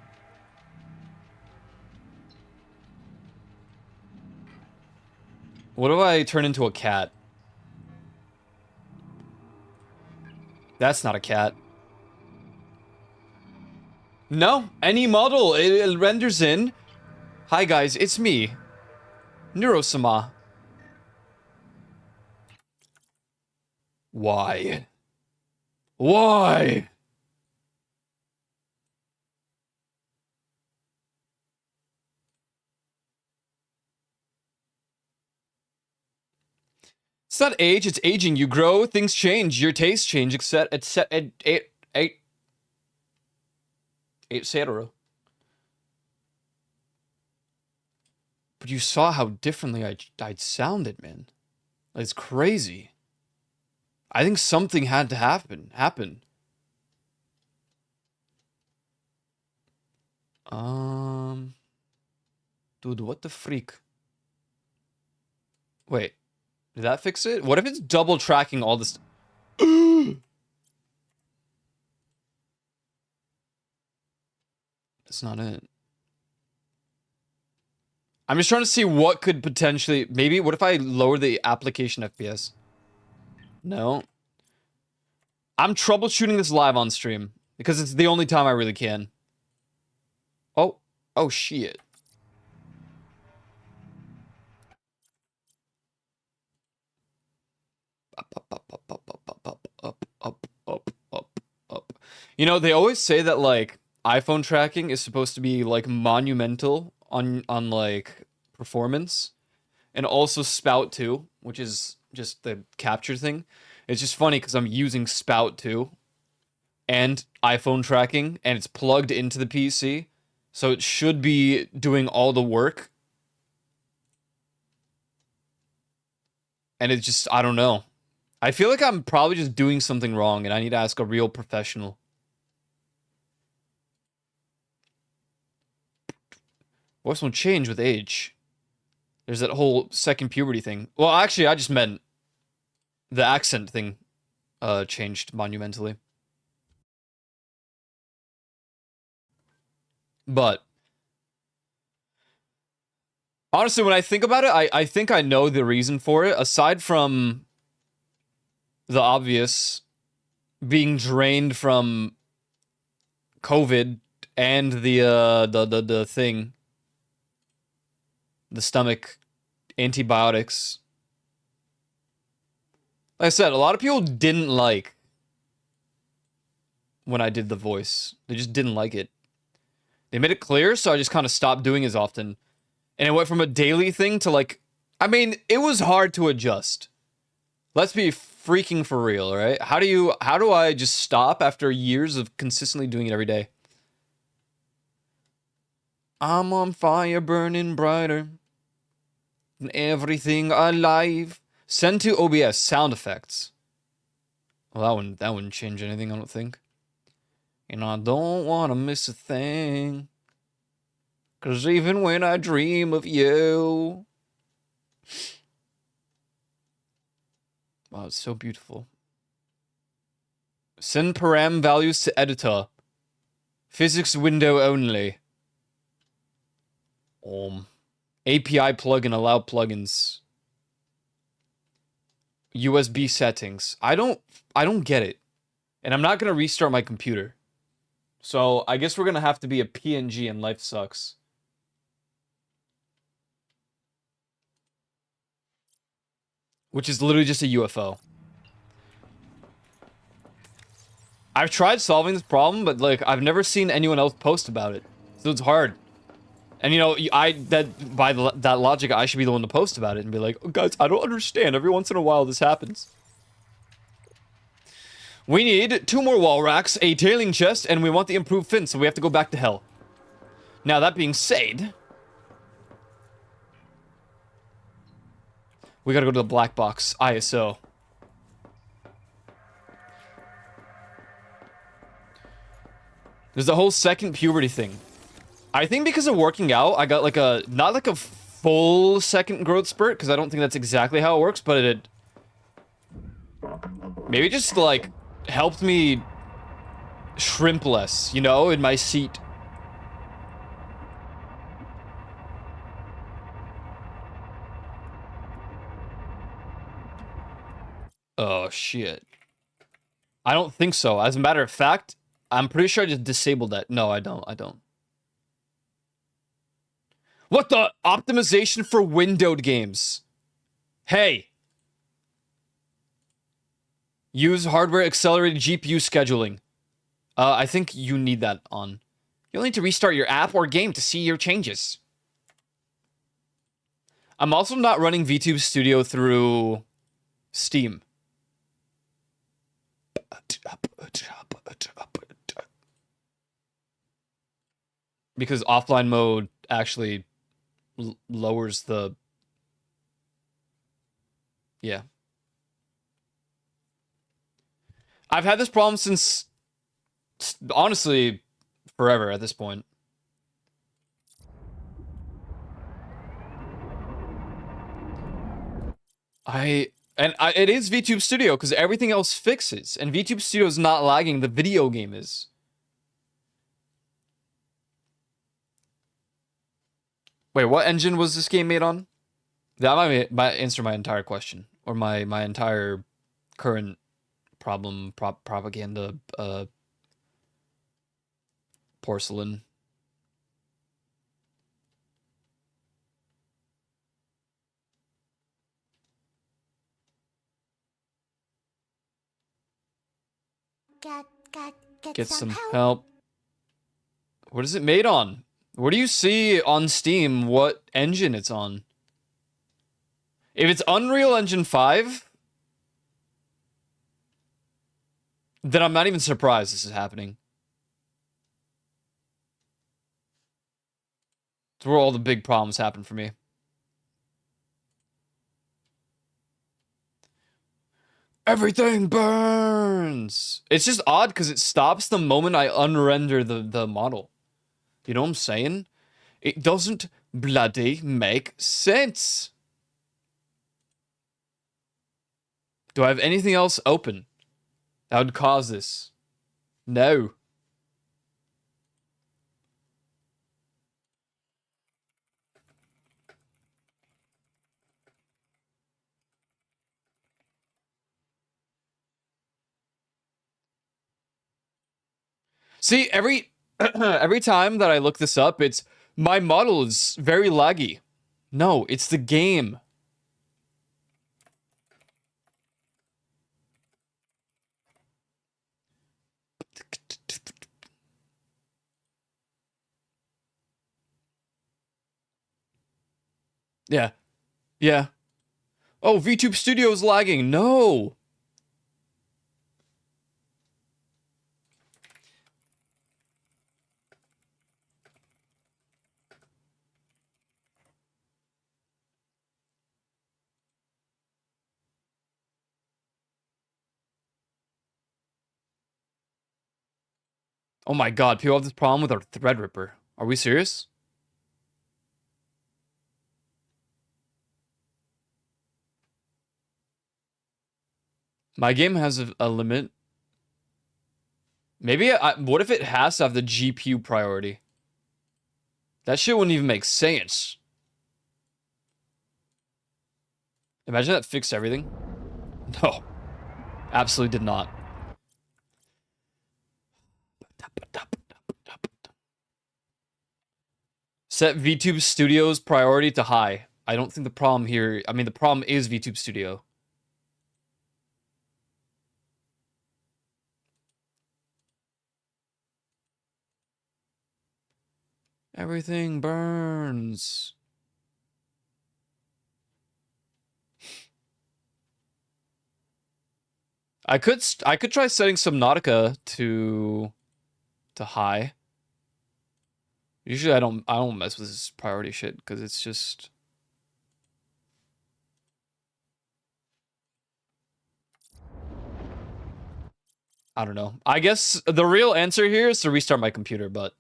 What if I turn into a cat? That's not a cat. No, any model, it renders in. Hi guys, it's me. Neurosama. Why? Why? It's not age, it's aging. You grow, things change, your tastes change, etc. Etc. But you saw how differently I'd sounded, man. It's crazy. I think something had to happen. Dude, what the freak? Wait, did that fix it? What if it's double tracking all this? That's not it. I'm just trying to see what could potentially... Maybe, what if I lower the application FPS? No. I'm troubleshooting this live on stream. Because it's the only time I really can. Oh. Oh, shit. Up. You know, they always say that, like, iPhone tracking is supposed to be, like, monumental on like, performance. And also Spout 2, which is just the capture thing. It's just funny because I'm using Spout 2 and iPhone tracking, and it's plugged into the PC. So it should be doing all the work. And it's just, I don't know. I feel like I'm probably just doing something wrong, and I need to ask a real professional. Voice won't change with age. There's that whole second puberty thing. Well, actually, I just meant the accent thing changed monumentally. But honestly, when I think about it, I think I know the reason for it. Aside from the obvious, being drained from COVID and the thing, the stomach antibiotics. Like I said, a lot of people didn't like when I did the voice. They just didn't like it. They made it clear, so I just kind of stopped doing as often. And it went from a daily thing to like, I mean, it was hard to adjust. Let's be freaking for real, right? How do I just stop after years of consistently doing it every day? I'm on fire, burning brighter than everything alive. Send to OBS sound effects. Well, that wouldn't change anything, I don't think. And I don't want to miss a thing. 'Cause even when I dream of you. Wow, it's so beautiful. Send param values to editor. Physics window only. API plugin allow plugins. USB settings. I don't get it. And I'm not going to restart my computer. So I guess we're going to have to be a PNG and life sucks. Which is literally just a UFO. I've tried solving this problem, but like I've never seen anyone else post about it. So it's hard. And you know, by that logic, I should be the one to post about it and be like, oh, guys, I don't understand. Every once in a while this happens. We need 2 more wall racks, a tailing chest, and we want the improved fin, so we have to go back to hell. Now, that being said, we gotta go to the black box, ISO. There's the whole second puberty thing. I think because of working out, I got like not like a full second growth spurt, because I don't think that's exactly how it works, but it maybe just like helped me shrimp less, you know, in my seat. Oh, shit. I don't think so. As a matter of fact, I'm pretty sure I just disabled that. No, I don't. What the? Optimization for windowed games. Hey. Use hardware accelerated GPU scheduling. I think you need that on. You'll need to restart your app or game to see your changes. I'm also not running VTube Studio through Steam. Because offline mode actually lowers the... Yeah. I've had this problem since, honestly, forever at this point. It is VTube Studio because everything else fixes, and VTube Studio is not lagging. The video game is. Wait, what engine was this game made on? That might answer my entire question, or my entire current problem propaganda porcelain. Get some help. What is it made on? Where do you see on Steam what engine it's on? If it's Unreal Engine 5, then I'm not even surprised this is happening. It's where all the big problems happen for me. Everything burns! It's just odd because it stops the moment I unrender the model. You know what I'm saying? It doesn't bloody make sense. Do I have anything else open that would cause this? No. See, every time that I look this up, it's my model is very laggy. No, it's the game. Yeah. Yeah. Oh, VTube Studio is lagging. No. Oh my god, people have this problem with our Threadripper. Are we serious? My game has a limit. Maybe, what if it has to have the GPU priority? That shit wouldn't even make sense. Imagine that fixed everything. No. Absolutely did not. Set VTube Studio's priority to high. I don't think the problem here... I mean, the problem is VTube Studio. Everything burns. I could try setting Subnautica to high. Usually I don't mess with this priority shit because it's just... I don't know. I guess the real answer here is to restart my computer, but...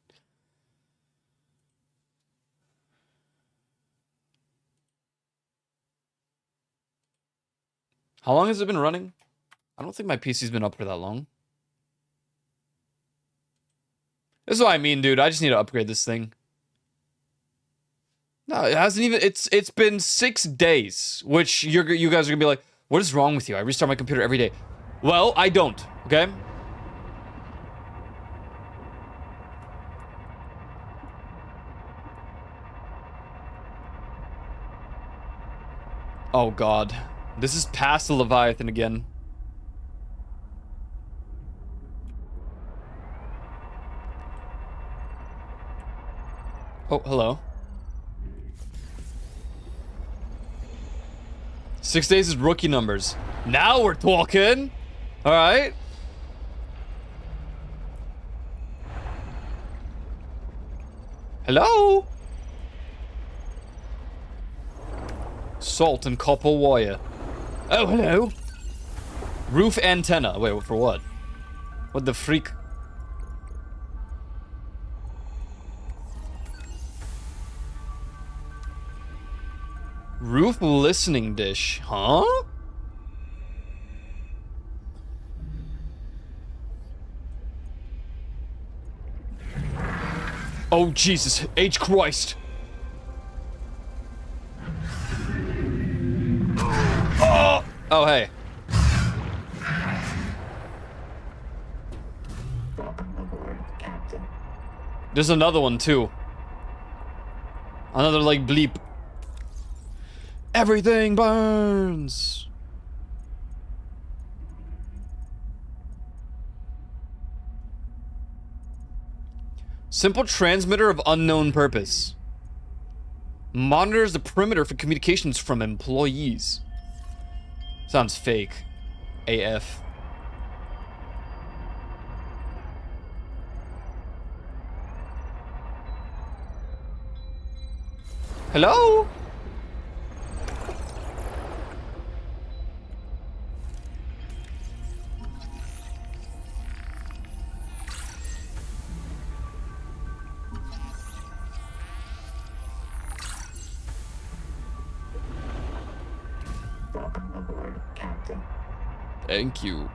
How long has it been running? I don't think my PC's been up for that long. This is what I mean, dude. I just need to upgrade this thing. No, it hasn't even... It's been 6 days, which you guys are gonna be like, what is wrong with you? I restart my computer every day. Well, I don't, okay? Oh god. This is past the Leviathan again. Oh, hello. 6 days is rookie numbers. Now we're talking. All right. Hello. Salt and copper wire. Oh, hello. Roof antenna. Wait, for what? What the freak? Roof listening dish. Huh? Oh, Jesus. H. Christ. Oh, oh hey. There's another one, too. Another, like, bleep. Everything burns. Simple transmitter of unknown purpose. Monitors the perimeter for communications from employees. Sounds fake. AF. Hello? Thank you.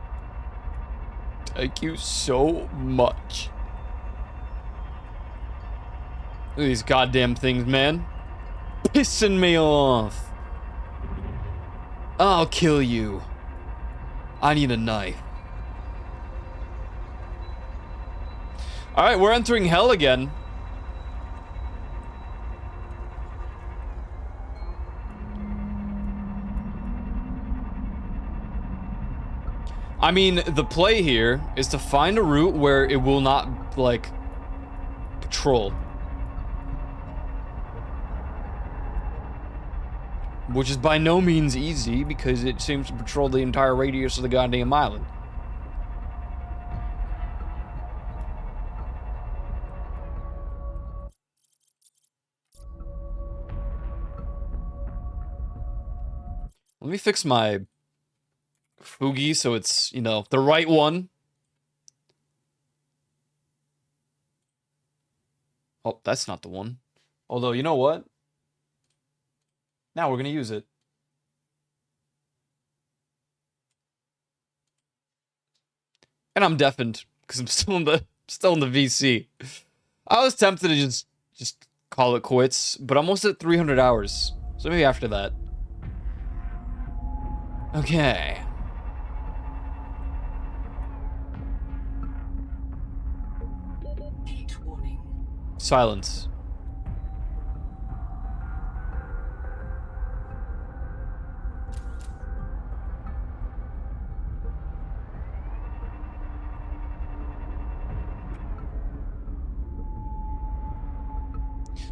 Thank you so much. Look at these goddamn things, man. Pissing me off. I'll kill you. I need a knife. Alright, we're entering hell again. I mean, the play here is to find a route where it will not, like, patrol. Which is by no means easy, because it seems to patrol the entire radius of the goddamn island. Let me fix my Fugi so it's, you know, the right one. Oh, that's not the one. Although, you know what? Now we're gonna use it. And I'm deafened because I'm still in the VC. I was tempted to just call it quits, but I'm almost at 300 hours. So maybe after that. Okay. Heat warning. Silence.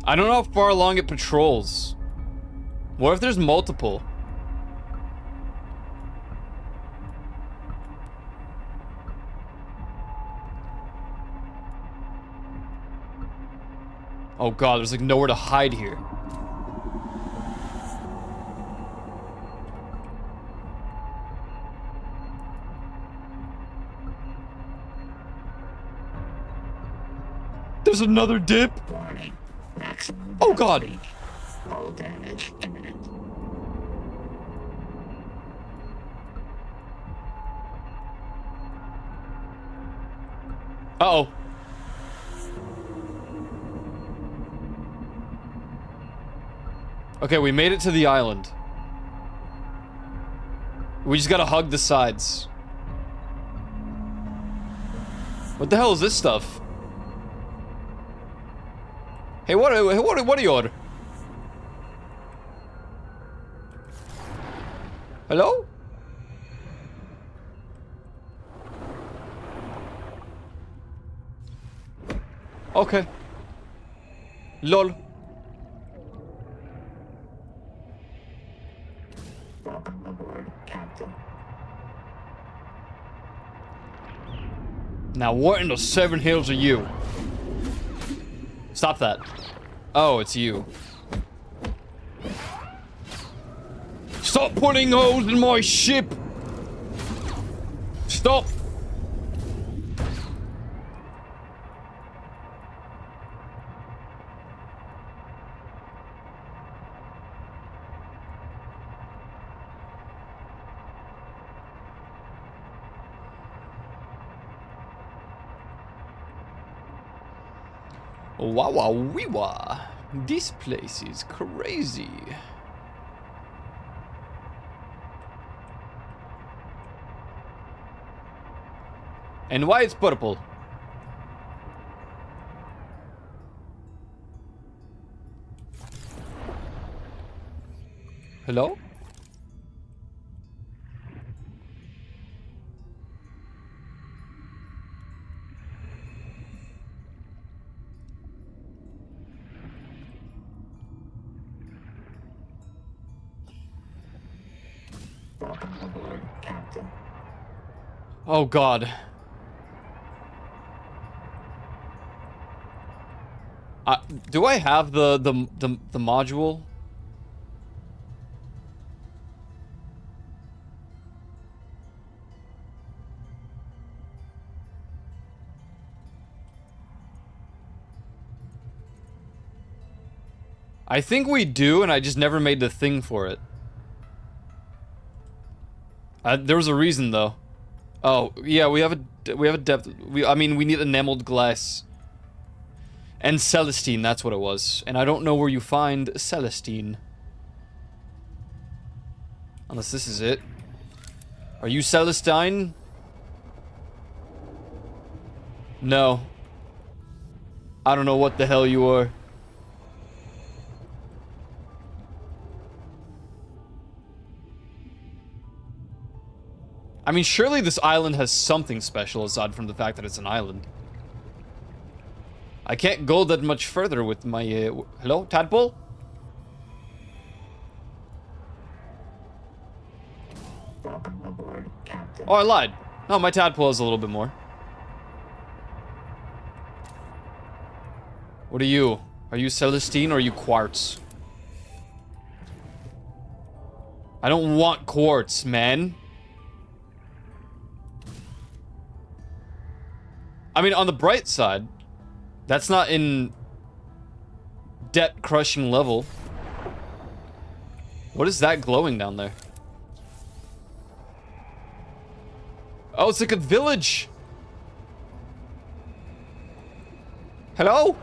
I don't know how far along it patrols. What if there's multiple? Oh god, there's like nowhere to hide here. There's another dip. Oh god. Uh-oh. Okay, we made it to the island. We just gotta hug the sides. What the hell is this stuff? Hey, what are you on? Hello? Okay. LOL. Now what in the seven hills are you? Stop that. Oh, it's you. Stop putting holes in my ship! Stop! Wow, wow, wee wah. This place is crazy. And why it's purple? Hello? Oh God. Do I have the module? I think we do, and I just never made the thing for it. There was a reason though. Oh yeah, we have a depth. I mean, we need enameled glass. And Celestine, that's what it was. And I don't know where you find Celestine. Unless this is it. Are you Celestine? No. I don't know what the hell you are. I mean, surely this island has something special aside from the fact that it's an island. I can't go that much further with my, hello, tadpole? Oh, I lied. No, my tadpole is a little bit more. What are you? Are you Celestine or are you Quartz? I don't want Quartz, man. I mean, on the bright side, that's not in debt crushing level. What is that glowing down there? Oh, it's like a village. Hello?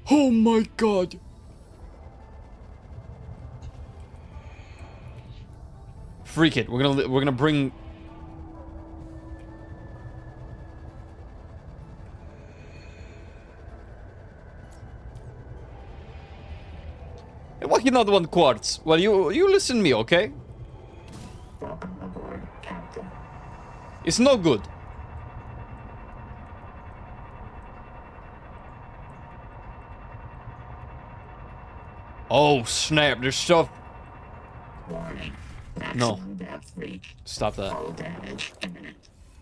Oh my God. Freak it. We're gonna bring. Why you not want quartz? Well, you listen to me, okay? It's no good. Oh snap! There's stuff. No. Stop that.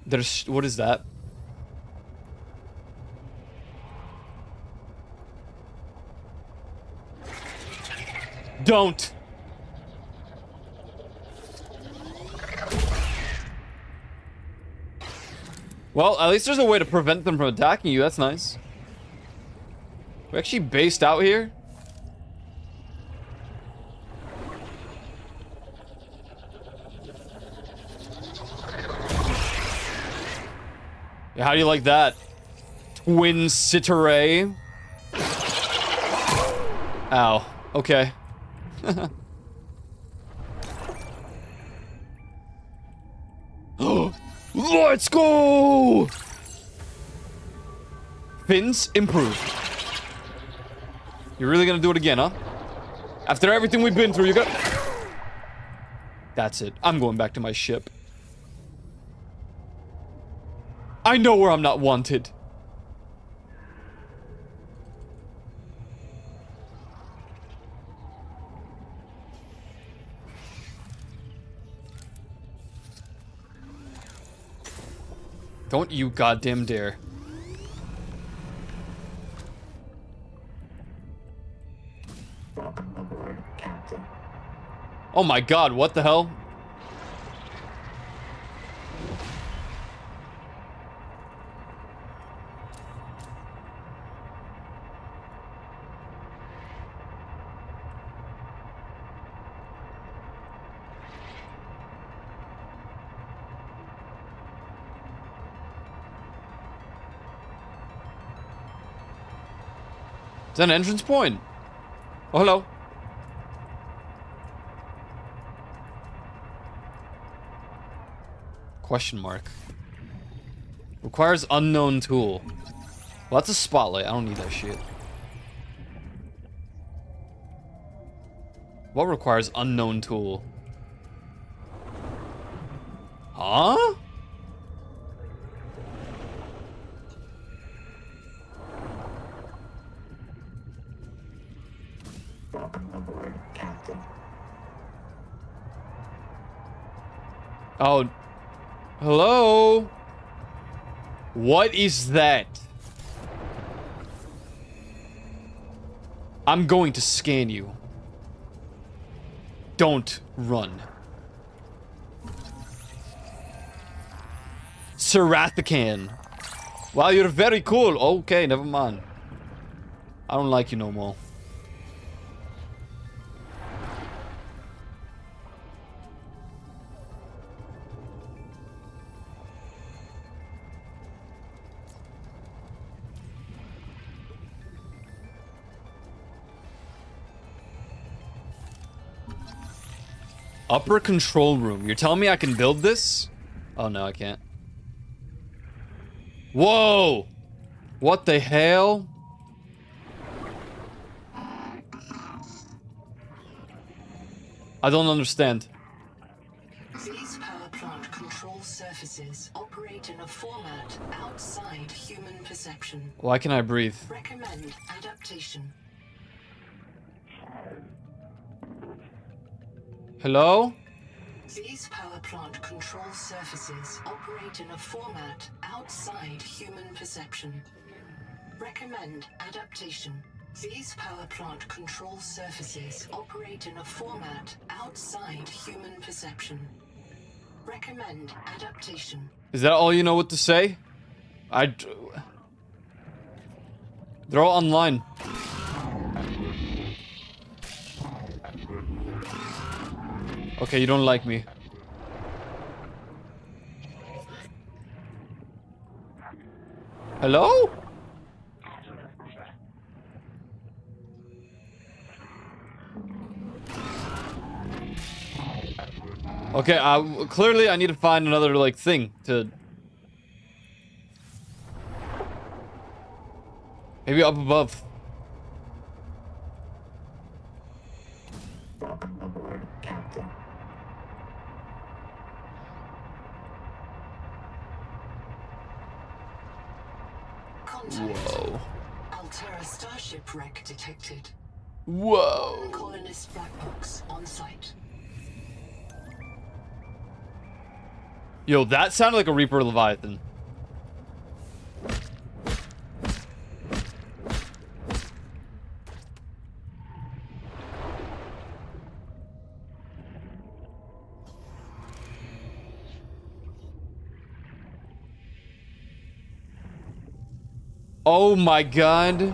There's what is that? Don't. Well, at least there's a way to prevent them from attacking you. That's nice. We actually based out here? Yeah, how do you like that? Twin Citare? Ow. Okay. Let's go! Fins improved. You're really gonna do it again, huh? After everything we've been through, you got... That's it. I'm going back to my ship. I know where I'm not wanted. Don't you goddamn dare. Oh my god, what the hell? Is that an entrance point? Oh, hello. Question mark. Requires unknown tool. Well, that's a spotlight. I don't need that shit. What requires unknown tool? Huh? Oh. Hello? What is that? I'm going to scan you. Don't run. Sarathican. Wow, you're very cool. Okay, never mind. I don't like you no more. Upper control room. You're telling me I can build this? Oh, no, I can't. Whoa! What the hell? I don't understand. These power plant control surfaces operate in a format outside human perception. Why can I breathe? Recommend adaptation. Hello? These power plant control surfaces operate in a format outside human perception. Recommend adaptation. These power plant control surfaces operate in a format outside human perception. Recommend adaptation. Is that all you know what to say? They're all online. Okay, you don't like me. Hello? Okay, clearly I need to find another, like, thing to... Maybe up above. Contact. Whoa. Altera starship wreck detected. Whoa. Colonist black box on site. Yo, that sounded like a Reaper Leviathan. Oh my god.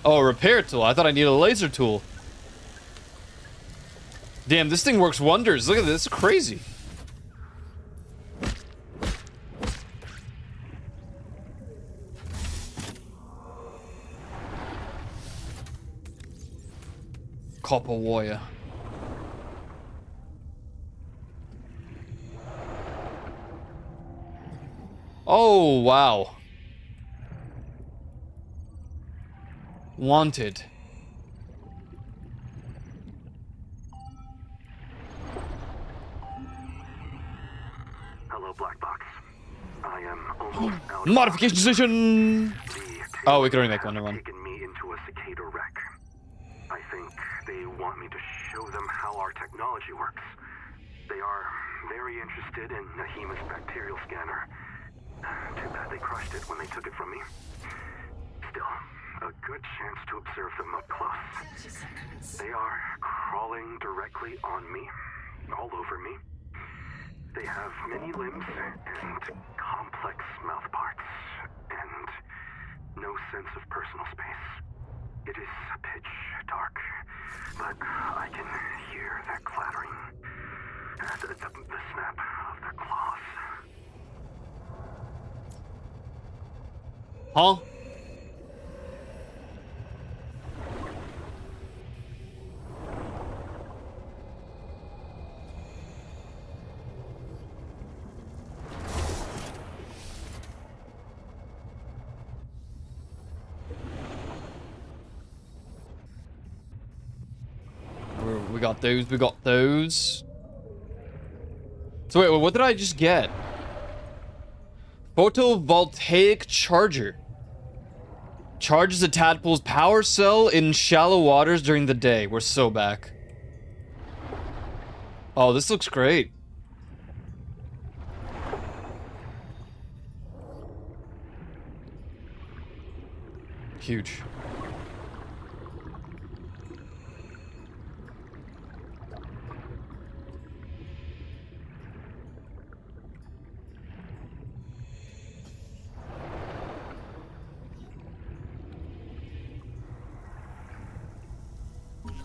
Oh, a repair tool. I thought I needed a laser tool. Damn, this thing works wonders. Look at this. It's crazy. Copper wire. Oh, wow. Wanted. Modification station! Oh, we can only make one, never mind. Taken me into a cicada wreck. I think they want me to show them how our technology works. They are very interested in Nahima's bacterial scanner. Too bad they crushed it when they took it from me. Still, a good chance to observe them up close. 30 seconds. They are crawling directly on me, all over me. They have many limbs and complex mouth parts, and no sense of personal space. It is pitch dark, but I can hear their clattering, the snap of their claws. Huh? We got those, we got those. So wait, what did I just get? Photovoltaic charger. Charges a tadpole's power cell in shallow waters during the day. We're so back. Oh, this looks great. Huge.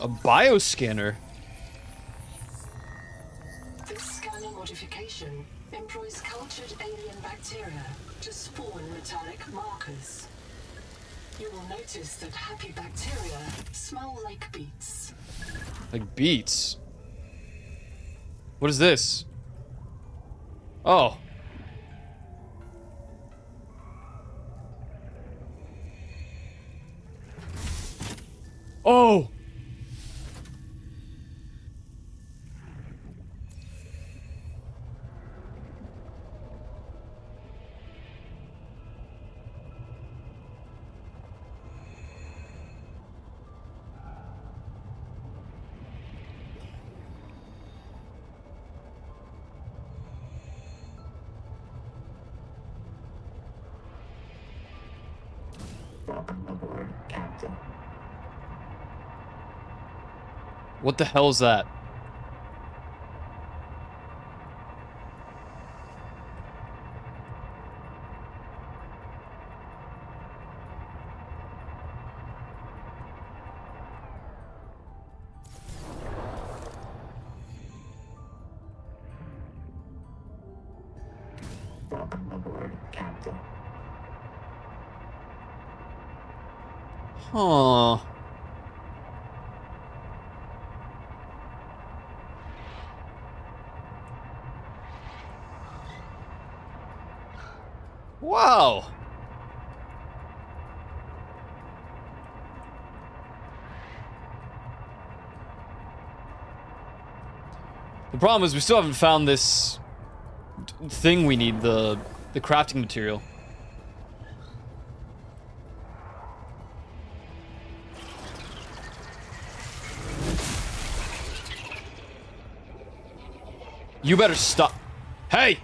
A bioscanner? This scanner modification employs cultured alien bacteria to spawn metallic markers. You will notice that happy bacteria smell like beets. Like beets? What is this? Oh. Oh! What the hell is that? Huh. Wow. The problem is we still haven't found this thing we need, the crafting material. You better stop. Hey!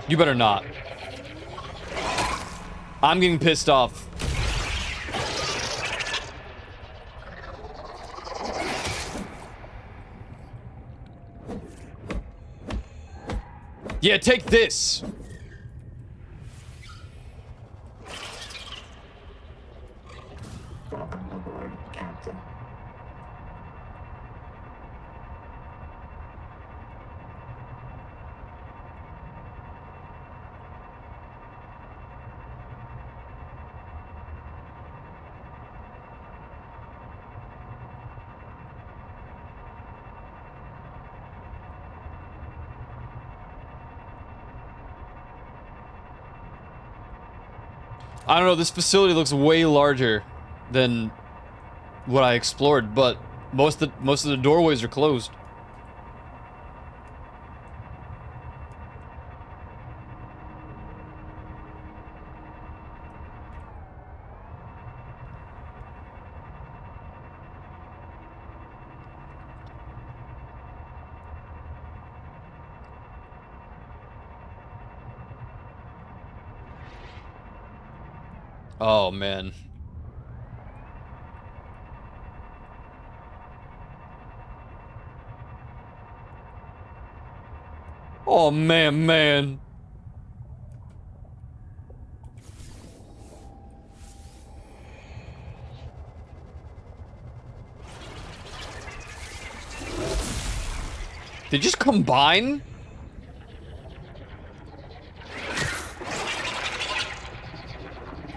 You better not. I'm getting pissed off. Yeah, take this. I don't know, this facility looks way larger than what I explored, but most of the doorways are closed. Oh, man. Oh, man. They just combine?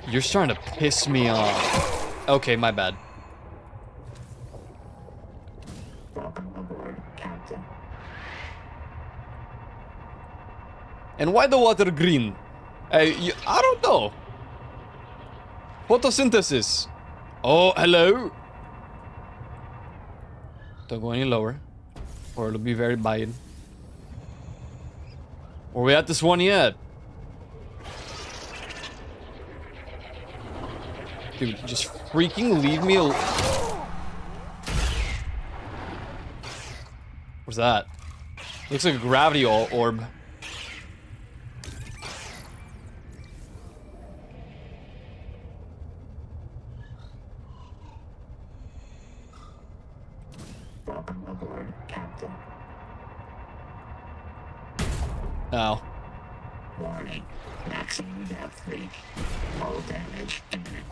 You're starting to piss me off. Okay, my bad. And why the water green? I don't know. Photosynthesis. Oh, hello. Don't go any lower, or it'll be very bad. Are we at this one yet? Dude, just freaking leave me alone. What's that? Looks like a gravity orb. Oh. Warning. Maximum depth leak. Hull damage imminent.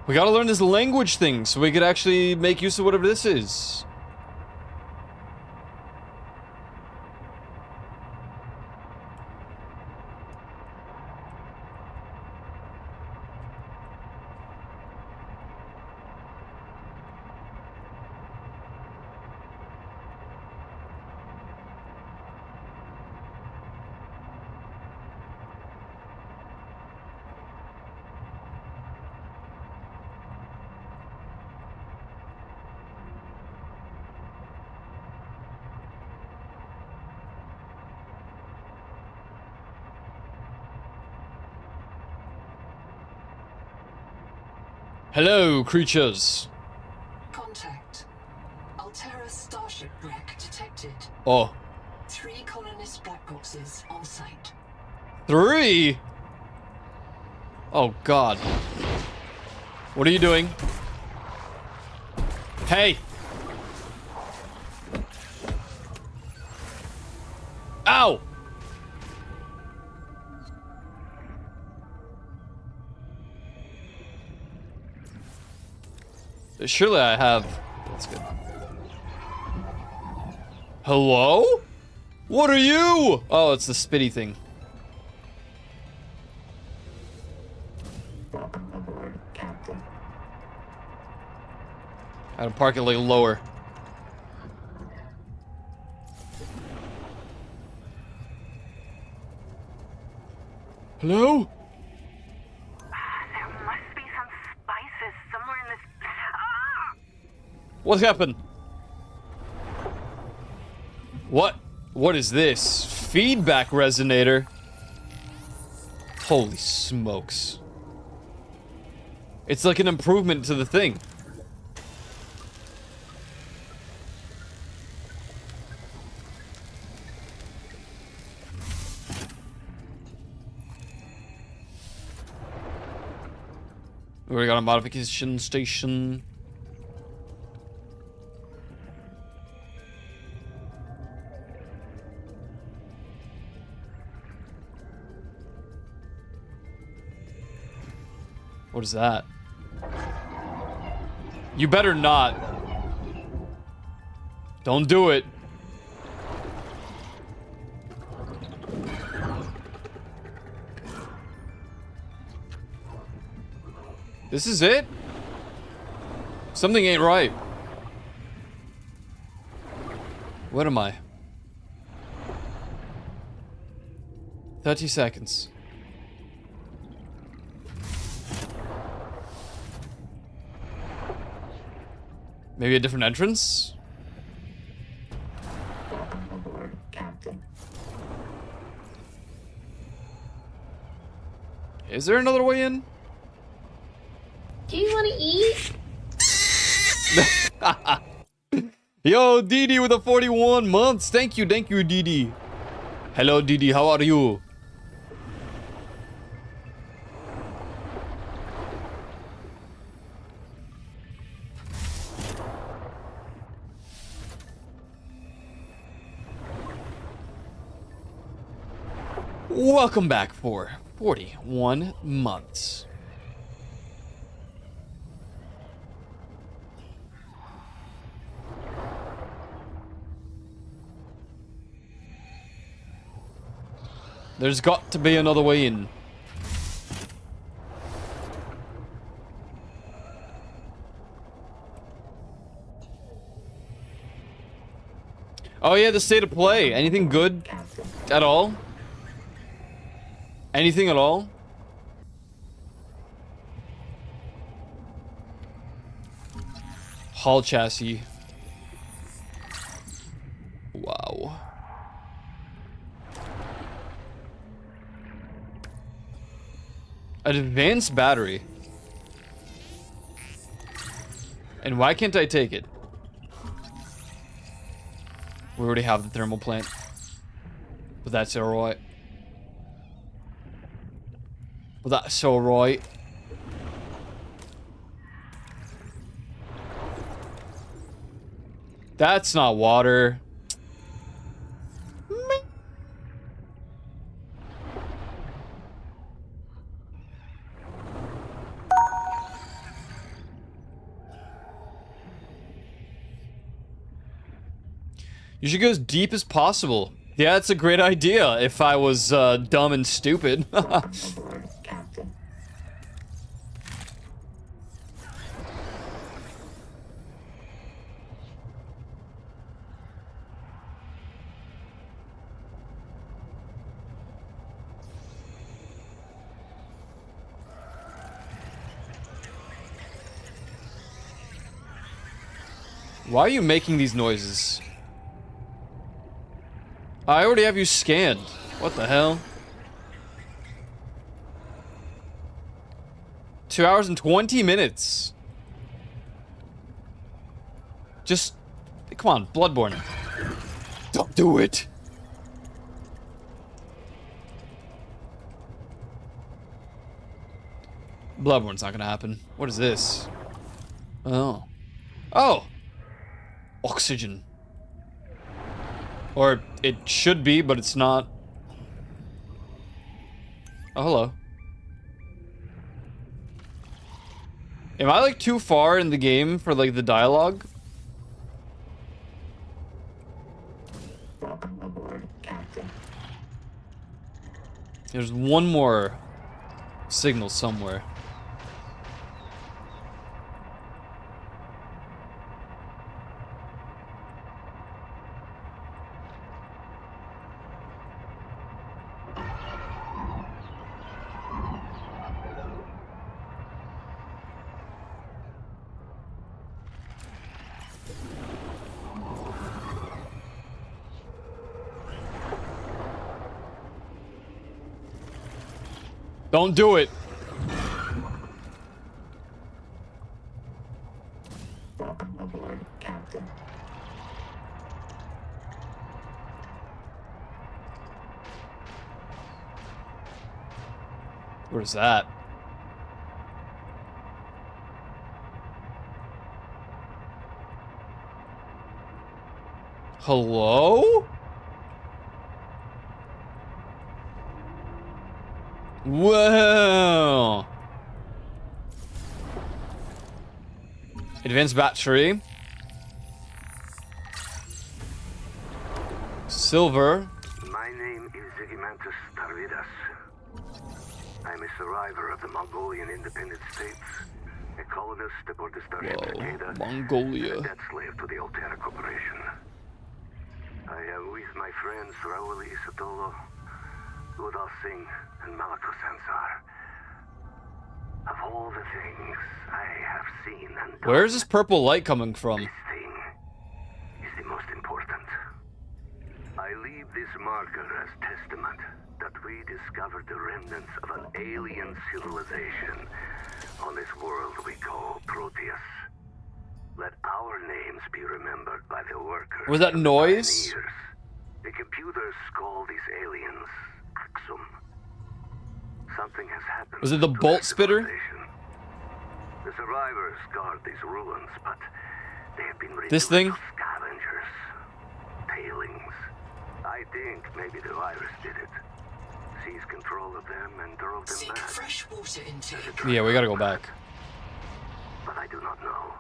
We gotta learn this language thing so we could actually make use of whatever this is. Hello, creatures. Contact. Altera starship wreck detected. Oh. 3 colonist black boxes on site. 3? Oh, God. What are you doing? Hey! Ow! Surely I have. That's good. Hello? What are you? Oh, it's the spitty thing. Welcome aboard, Captain. I gotta park it like lower. Hello? There must be some spices somewhere in this. Ah! What's happened? What? What is this? Feedback resonator? Holy smokes. It's like an improvement to the thing. We already got a modification station. What is that? You better not. Don't do it. This is it? Something ain't right. What am I? 30 seconds. Maybe a different entrance? Welcome aboard, Captain. Is there another way in? Do you want to eat? Yo, Didi with the 41 months. Thank you, Didi. Hello, Didi. How are you? Welcome back for 41 months. There's got to be another way in. Oh yeah, the state of play. Anything good at all? Anything at all? Hull chassis. Wow. An advanced battery. And why can't I take it? We already have the thermal plant. But that's alright. But that's alright. That's not water. You should go as deep as possible. Yeah, that's a great idea if I was dumb and stupid. Aboard, Captain. Why are you making these noises? I already have you scanned. What the hell? 2 hours and 20 minutes. Just... Come on, Bloodborne. Don't do it. Bloodborne's not gonna happen. What is this? Oh. Oh! Oxygen. Or it should be, but it's not. Oh, hello. Am I like too far in the game for like the dialogue? Welcome aboard, Captain. There's one more signal somewhere. Don't do it. Welcome aboard, Captain. Where's that? Hello? Whoa! Advanced battery. Silver. My name is Zigimantus Tarvidas. I'm a survivor of the Mongolian Independent States, a colonist aboard the Starship Whoa, Cicada, and Mongolia. a debt slave to the Altera Corporation. I am with my friends Raul Isatolo, Udal Singh, and Malako Sansar. Of all the things I have seen and done, Where is this purple light coming from? this thing is the most important. I leave this marker as testament that we discovered the remnants of an alien civilization on this world we call Proteus. Let our names be remembered by the workers. Was that and the noise? pioneers. The computers call these aliens Axum. Something has happened. Was it the to bolt this spitter? civilization. The survivors guard these ruins, but they have been reduced This thing? to scavengers, tailings. I think maybe the virus did it. Seized control of them and drove them Seek back. fresh water intake. Yeah, we gotta go back. But I do not know.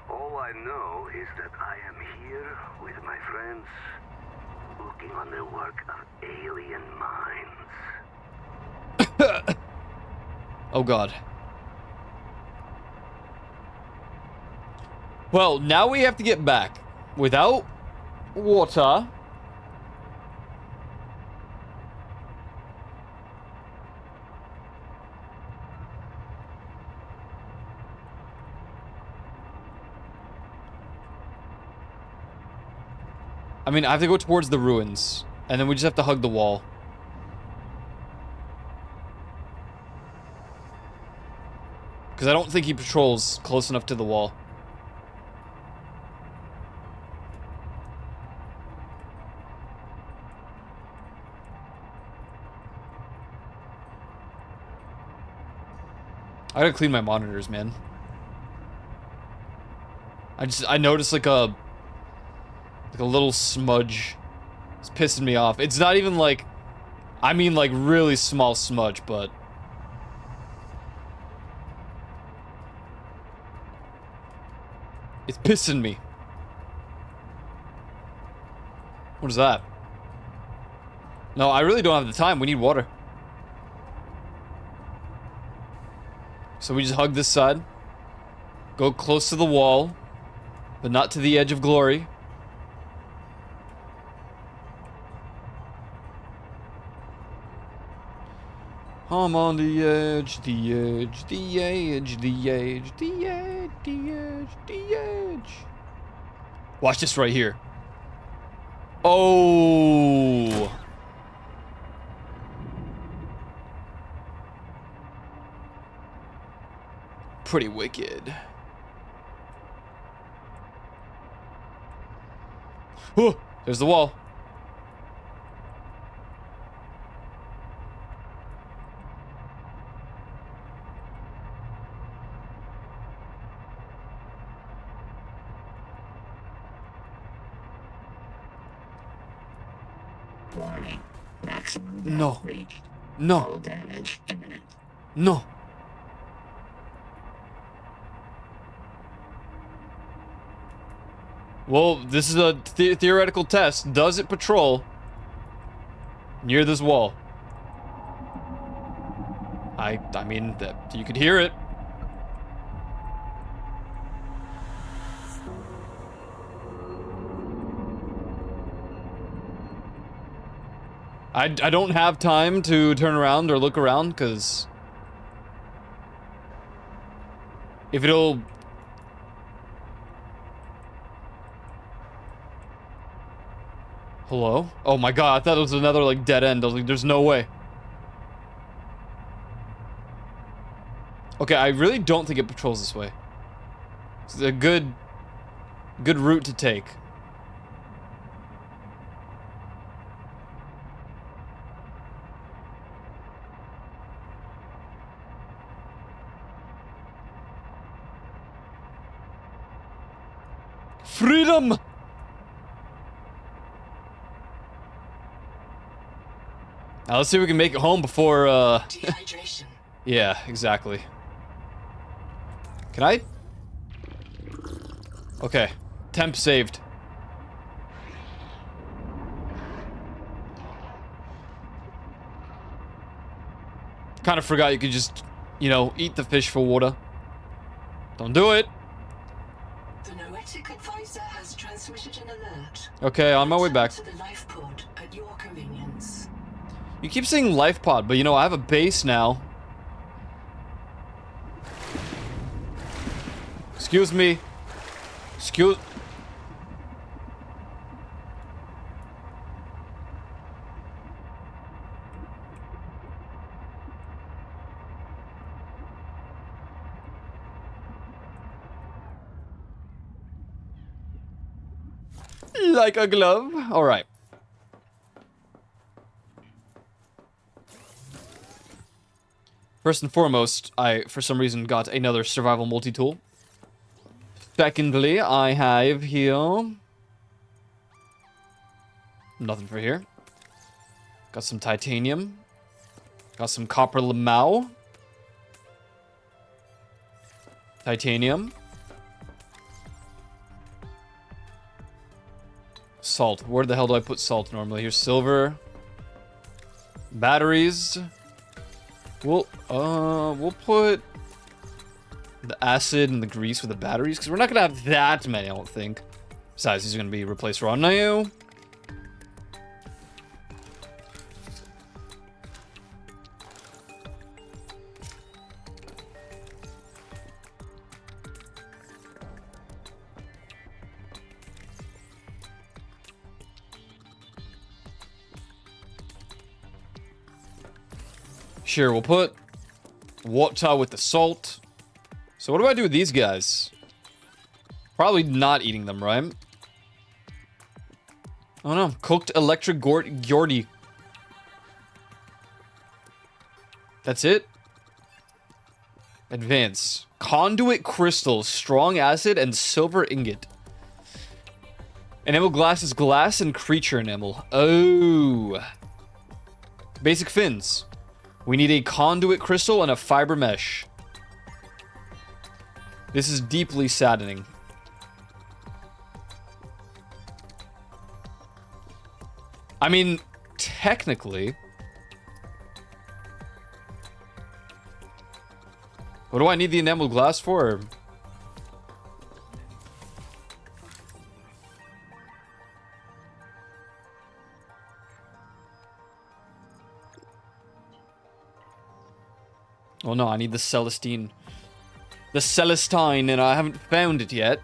All I know is that I am here with my friends, looking on the work of alien minds. Oh god. Well, now we have to get back. Without water. I mean, I have to go towards the ruins. And then we just have to hug the wall. Because I don't think he patrols close enough to the wall. I gotta clean my monitors, man. I noticed like a little smudge. It's pissing me off. It's not even like, I mean like really small smudge, but it's pissing me. What is that? No, I really don't have the time. We need water. So we just hug this side. Go close to the wall, but not to the edge of glory. I'm on the edge, the edge, the edge, the edge, the edge, the edge, the edge. Watch this right here. Oh. Pretty wicked. Whoa, there's the wall. Warning. Maximum No. health reached. No. Hull damage imminent. No. Well, this is a theoretical test. Does it patrol near this wall? I mean, that you could hear it. I don't have time to turn around or look around, because if it'll... Hello? Oh my god, I thought it was another, like, dead end. I was like, there's no way. Okay, I really don't think it patrols this way. It's a good route to take. Freedom! Now let's see if we can make it home before, Dehydration. Yeah, exactly. Can I? Okay. Temp saved. Kind of forgot you could just, eat the fish for water. Don't do it. The noetic Supervisor has transmitted an alert. Okay, on my way back. To the life pod at your convenience. You keep saying life pod, but you know, I have a base now. Excuse me. Excuse... Like a glove. Alright. First and foremost, I, for some reason, got another survival multi-tool. Secondly, I have here... Nothing for here. Got some titanium. Got some copper lamau. Titanium. Salt. Where the hell do I put salt normally? Here's silver. Batteries. We'll put the acid and the grease with the batteries, because we're not gonna have that many, I don't think. Besides, these are gonna be replaced raw now. Sure, we'll put water with the salt. So what do I do with these guys? Probably not eating them, right? Oh no, cooked electric Gordy. That's it? Advance. Conduit crystals, strong acid, and silver ingot. Enamel glass is glass and creature enamel. Oh. Basic fins. We need a conduit crystal and a fiber mesh. This is deeply saddening. I mean, technically... What do I need the enamel glass for? Oh no, I need the Celestine. The Celestine, and I haven't found it yet.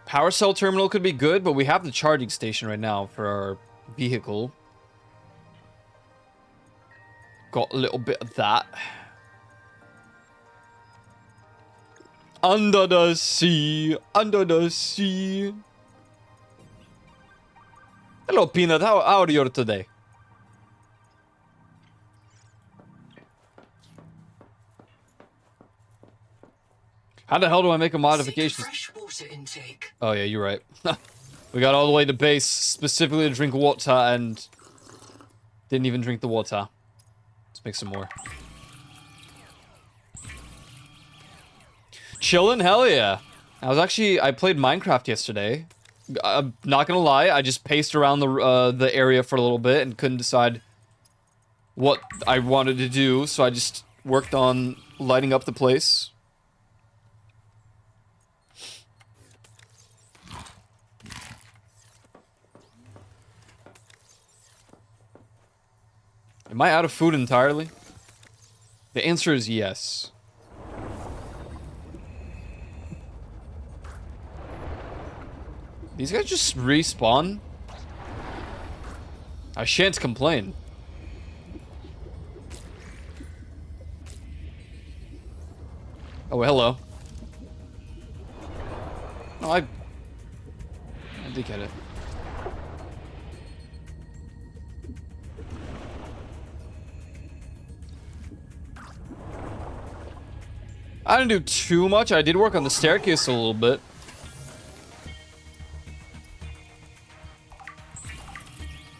Power cell terminal could be good, but we have the charging station right now for our vehicle. Got a little bit of that. Under the sea, under the sea. Hello, Peanut. How are you today? How the hell do I make a modification? Fresh water intake. Oh yeah, you're right. We got all the way to base specifically to drink water and didn't even drink the water. Let's make some more. Chillin'? Hell yeah. I played Minecraft yesterday. I'm not gonna lie, I just paced around the area for a little bit and couldn't decide what I wanted to do, so I just worked on lighting up the place. Am I out of food entirely? The answer is yes. These guys just respawn? I shan't complain. Oh, hello. Oh, I did get it. I didn't do too much. I did work on the staircase a little bit.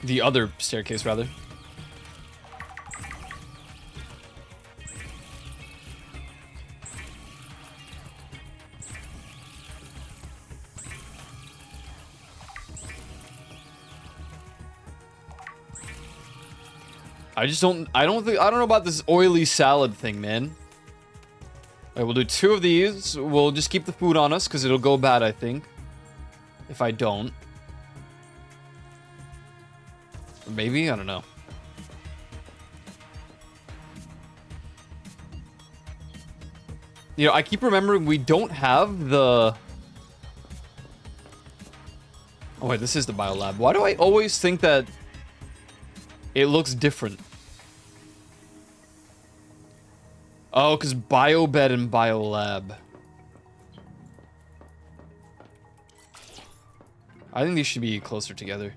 The other staircase, rather. I don't know about this oily salad thing, man. Alright, we'll do 2 of these. We'll just keep the food on us, because it'll go bad, I think. If I don't. Or maybe? I don't know. You know, I keep remembering we don't have the... Oh wait, this is the biolab. Why do I always think that it looks different? Oh, because biobed and biolab. I think these should be closer together.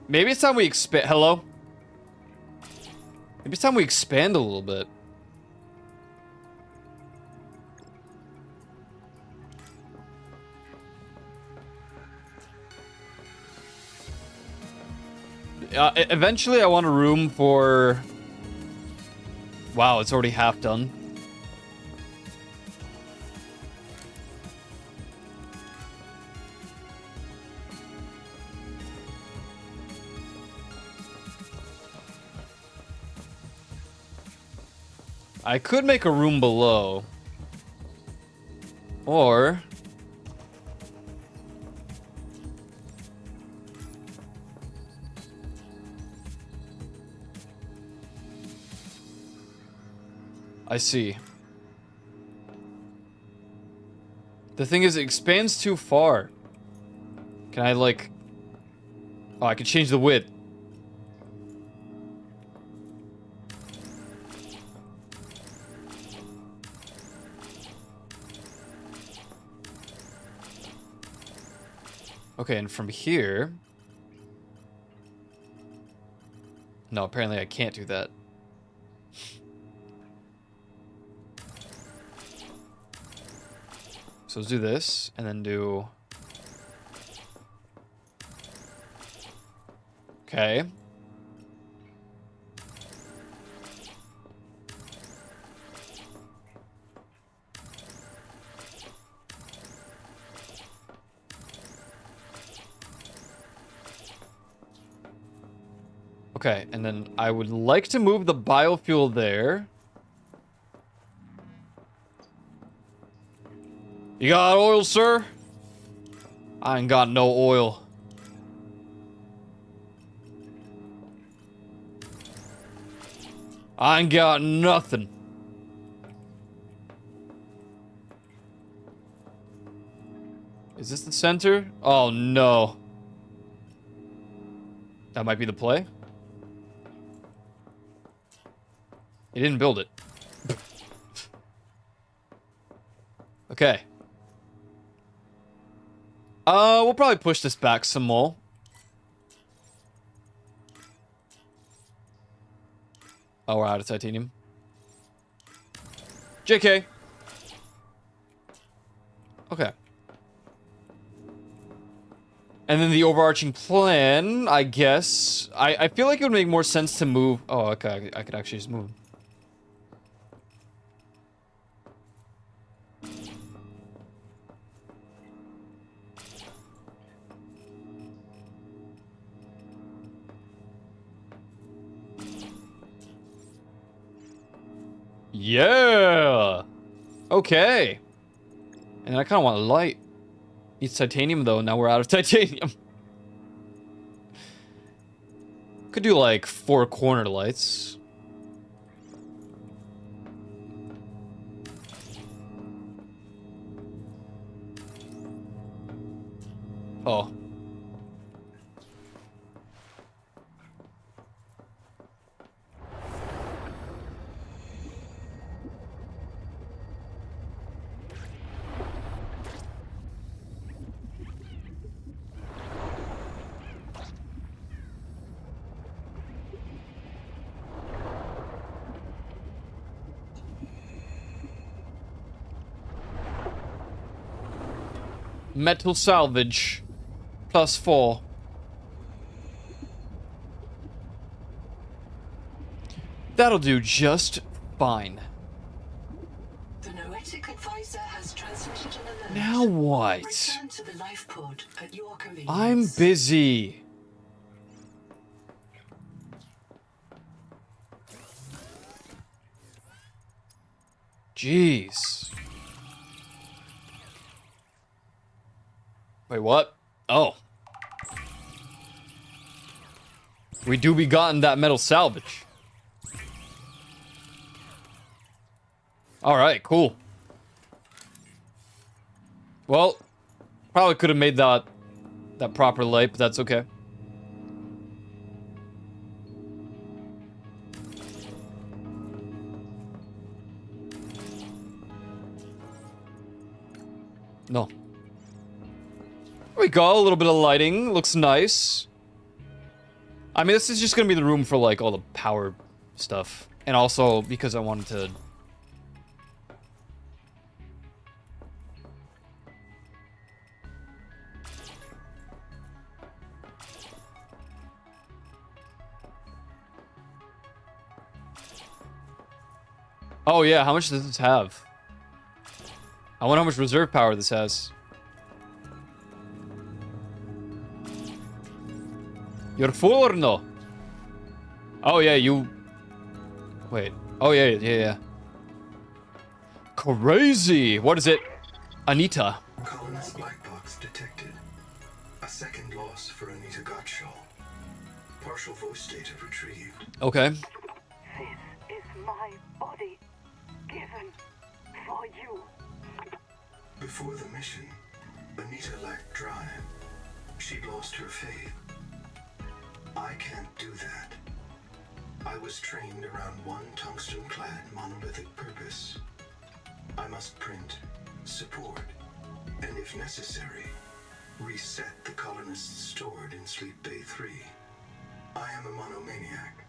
Maybe it's time we expand. Hello? Maybe it's time we expand a little bit. Eventually, I want a room for... Wow, it's already half done. I could make a room below. Or... I see. The thing is, it expands too far. Can I, like... Oh, I can change the width. Okay, and from here... No, apparently I can't do that. So let's do this, and then do... Okay. Okay, and then I would like to move the biofuel there. You got oil, sir? I ain't got no oil. I ain't got nothing. Is this the center? Oh, no. That might be the play. He didn't build it. Okay. We'll probably push this back some more. Oh, we're out of titanium. JK. Okay. And then the overarching plan, I guess. I feel like it would make more sense to move. Oh, okay. I could actually just move. Yeah. Okay. And I kind of want light. Needs titanium though. Now we're out of titanium. Could do like 4 corner lights. Oh. Metal salvage. +4. That'll do just fine. The noetic advisory Kaiser has transmitted an alert. Now what? Return to the life pod at your convenience. I'm busy. Jeez. Wait, what? Oh. We do be gotten that metal salvage. Alright, cool. Well, probably could have made that proper light, but that's okay. No. There we go, a little bit of lighting. Looks nice. I mean, this is just gonna be the room for, like, all the power stuff. And also, because I wanted to... Oh, yeah, how much does this have? I wonder how much reserve power this has. You're full or no? Oh, yeah, you... Wait. Oh, yeah. Crazy! What is it? Anita. Colonist black box detected. A second loss for Anita Gottschall. Partial voice data retrieved. Okay. This is my body given for you. Before the mission, Anita lacked drive. She'd lost her faith. I can't do that. I was trained around one tungsten-clad monolithic purpose. I must print, support, and if necessary, reset the colonists stored in Sleep Bay 3. I am a monomaniac.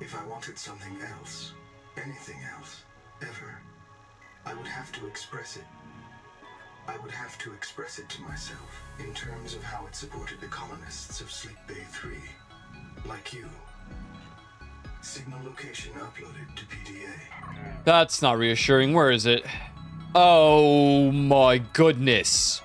If I wanted something else, anything else, ever, I would have to express it. I would have to express it to myself in terms of how it supported the colonists of Sleep Bay 3. Like you. Signal location uploaded to PDA. That's not reassuring. Where is it? Oh my goodness.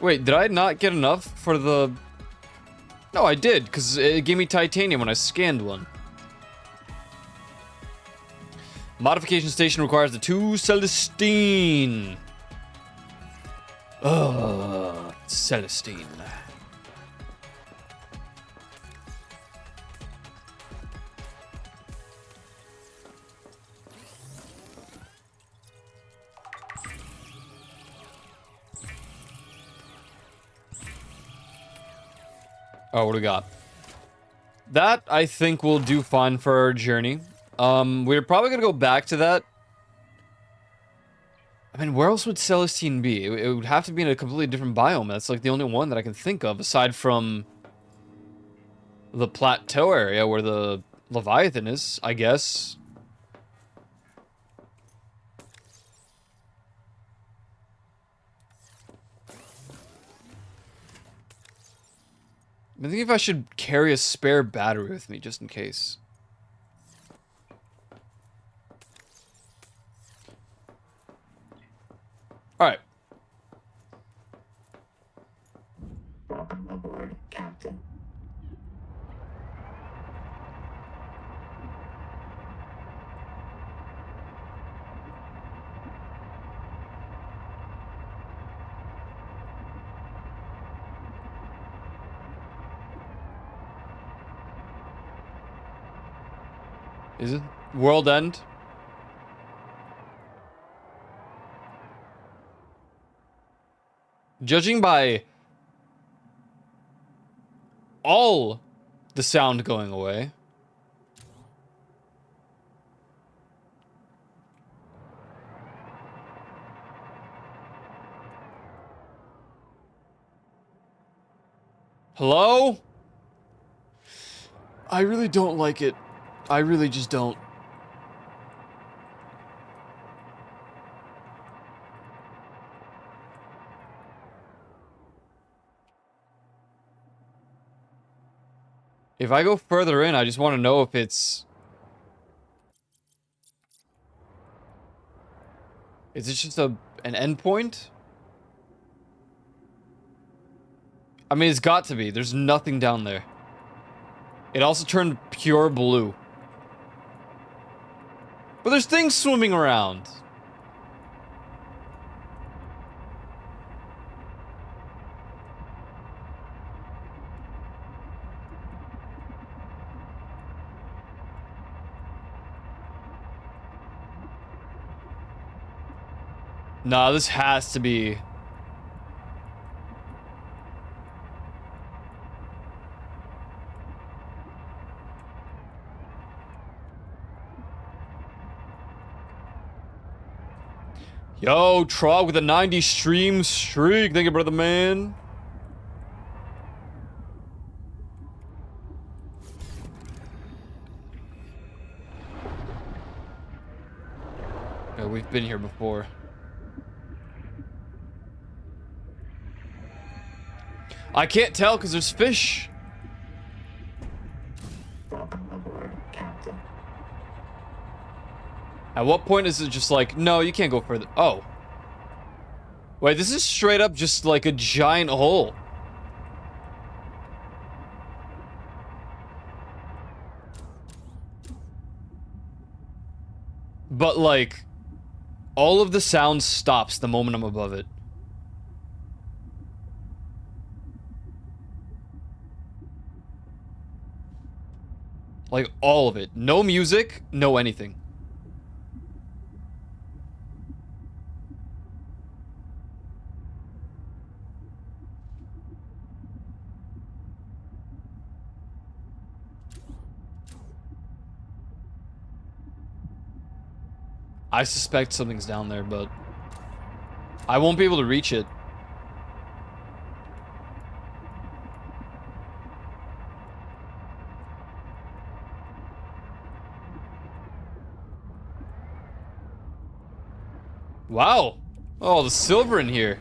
Wait, did I not get enough for the... No, I did, because it gave me titanium when I scanned one. Modification station requires the 2 Celestine. Ugh, Celestine. Oh, what do we got? That, I think, will do fine for our journey. We're probably gonna go back to that. I mean, where else would Celestine be? It would have to be in a completely different biome. That's, like, the only one that I can think of, aside from the plateau area where the Leviathan is, I guess. I think if I should carry a spare battery with me, just in case. Alright. Welcome aboard, Captain. Is it world end? Judging by all the sound going away. Hello? I really don't like it. I really just don't. If I go further in, I just want to know if it's... Is it just an endpoint? I mean, it's got to be. There's nothing down there. It also turned pure blue. But there's things swimming around. Nah, this has to be... Yo, Trog with a 90 stream streak. Thank you, brother man. Yeah, we've been here before. I can't tell because there's fish. At what point is it just like, no, you can't go further? Oh. Wait, this is straight up just like a giant hole. But like, all of the sound stops the moment I'm above it. Like, all of it. No music, no anything. I suspect something's down there, but I won't be able to reach it. Wow. Oh, the silver in here.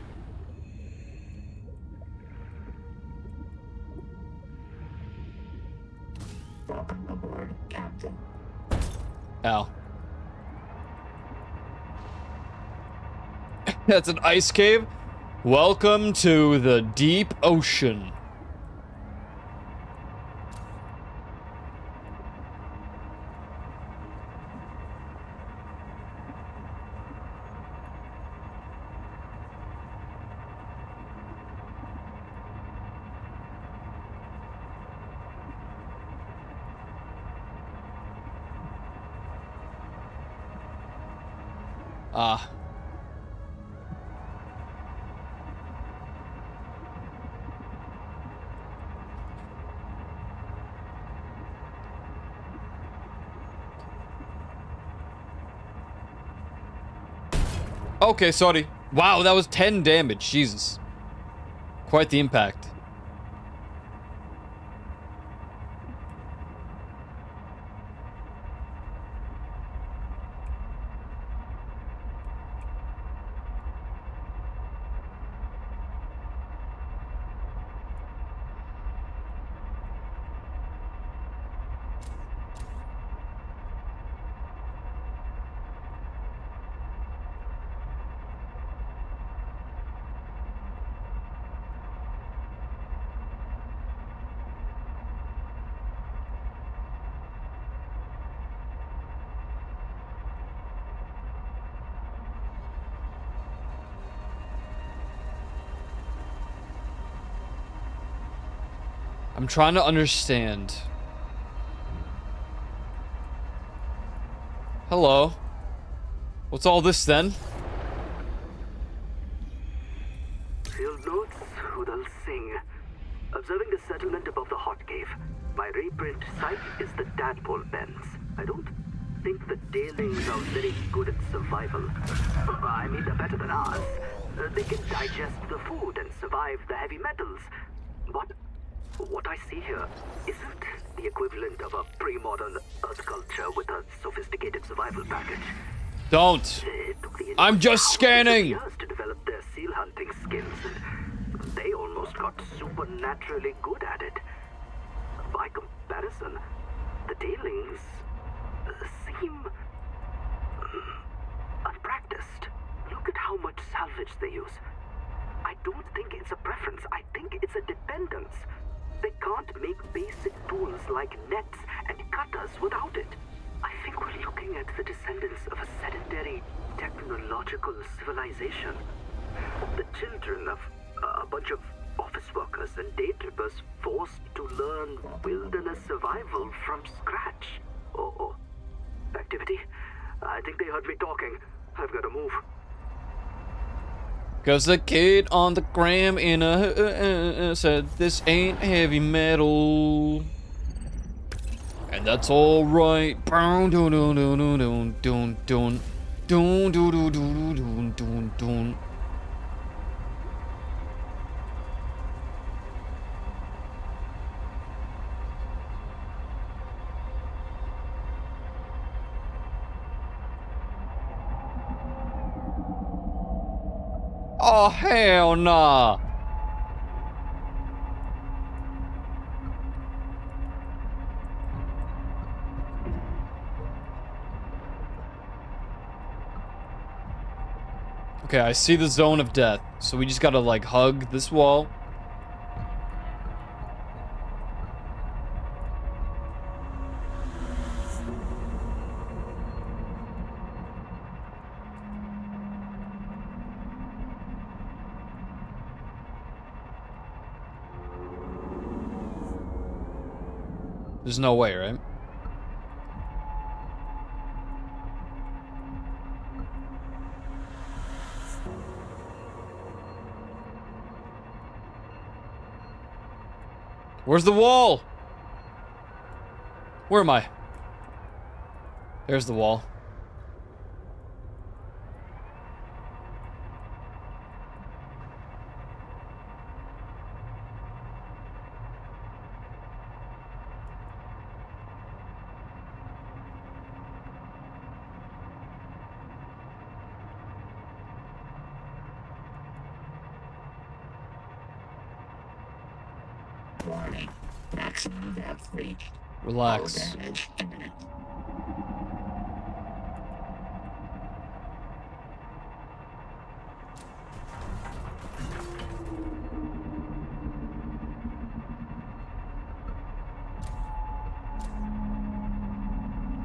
Ow. That's an ice cave. Welcome to the deep ocean. Ah. Okay, sorry. Wow, that was 10 damage. Jesus. Quite the impact. I'm trying to understand. Hello. What's all this then? Field notes, who they'll sing. Observing the settlement above the hot cave. My reprint site is the tadpole bends. I don't think the tailings are very good at survival. I mean, they're better than us. They can digest the food and survive the heavy metals. But What I see here isn't the equivalent of a pre-modern Earth culture with a sophisticated survival package. Don't. I'm just scanning. Years to develop their seal hunting skills, and they almost got supernaturally good at it. By comparison, the tailings seem unpracticed. Look at how much salvage they use. I don't think it's a preference. I think it's a dependence. They can't make basic tools like nets and cutters without it. I think we're looking at the descendants of a sedentary technological civilization. The children of a bunch of office workers and day trippers forced to learn wilderness survival from scratch. Oh, activity? I think they heard me talking. I've got to move. Cause the kid on the gram in a said this ain't heavy metal. And that's alright. Dun dun dun dun dun dun dun dun dun dun dun dun dun. Oh hell nah. Okay, I see the zone of death. So we just gotta like hug this wall. There's no way, right? Where's the wall? Where am I? There's the wall. Warning. Maximum depth reached. Relax. Hull damage imminent.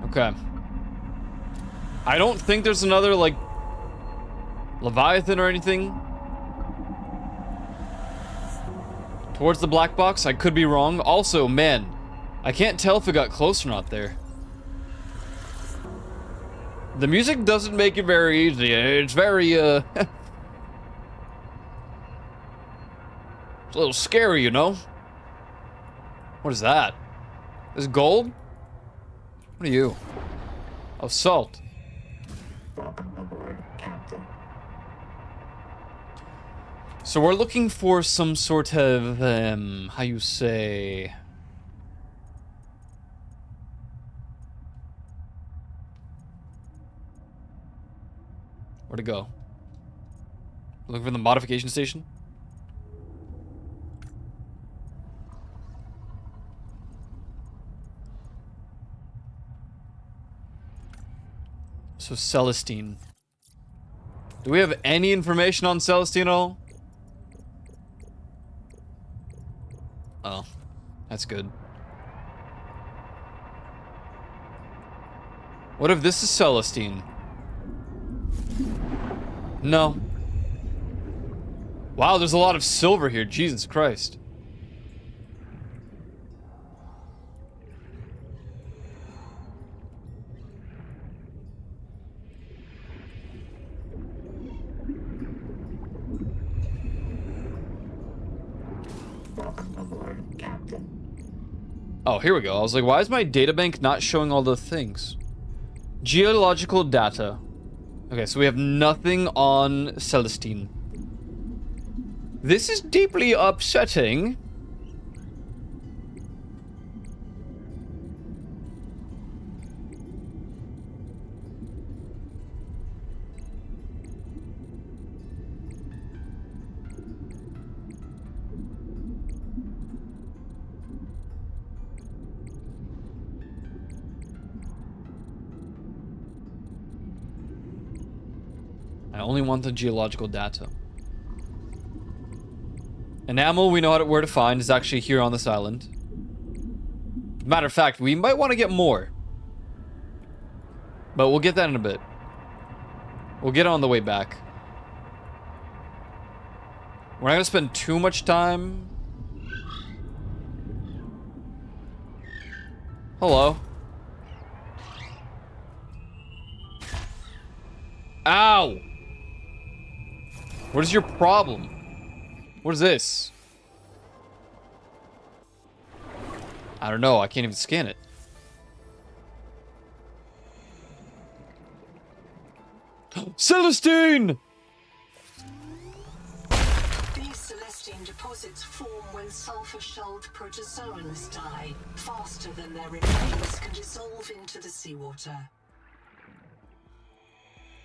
Okay. I don't think there's another, like, Leviathan or anything towards the black box. I could be wrong. Also, man, I can't tell if it got close or not there. The music doesn't make it very easy. It's very, it's a little scary, you know? What is that? Is gold? What are you? Oh, salt. Welcome aboard, Captain. So we're looking for some sort of, how you say... Where'd it go? Looking for the modification station? So Celestine. Do we have any information on Celestine at all? Oh, that's good. What if this is Celestine? No. Wow, there's a lot of silver here. Jesus Christ. Welcome aboard, Captain. Oh, here we go. I was like, why is my databank not showing all the things? Geological data. Okay, so we have nothing on Celestine. This is deeply upsetting. I only want the geological data. Enamel we know where to find. Is actually here on this island. Matter of fact, we might want to get more. But we'll get that in a bit. We'll get it on the way back. We're not going to spend too much time. Hello. Ow! What is your problem? What is this? I don't know. I can't even scan it. Celestine! These Celestine deposits form when sulfur-shelled protozoans die, faster than their remains can dissolve into the seawater.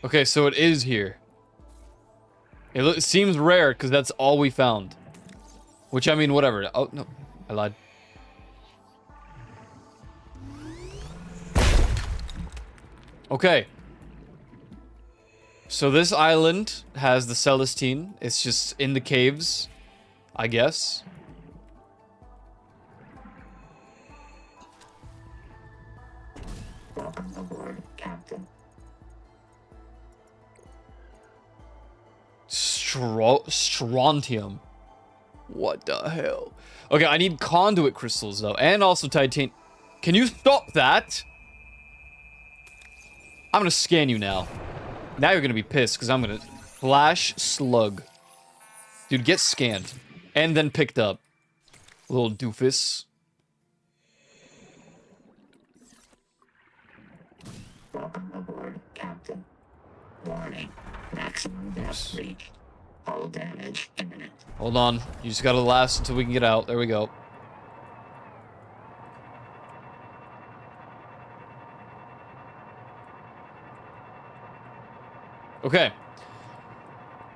Okay, so it is here. It seems rare because that's all we found. Which, I mean, whatever. Oh, no. I lied. Okay. So this island has the Celestine. It's just in the caves, I guess. Welcome aboard, Captain. Strontium. What the hell? Okay, I need conduit crystals, though. And also titanium. Can you stop that? I'm gonna scan you now. Now you're gonna be pissed, because I'm gonna... Flash slug. Dude, get scanned. And then picked up. Little doofus. Welcome aboard, Captain. Warning. Maximum depth reached. Hull damage imminent. Hold on. You just gotta last until we can get out. There we go. Okay.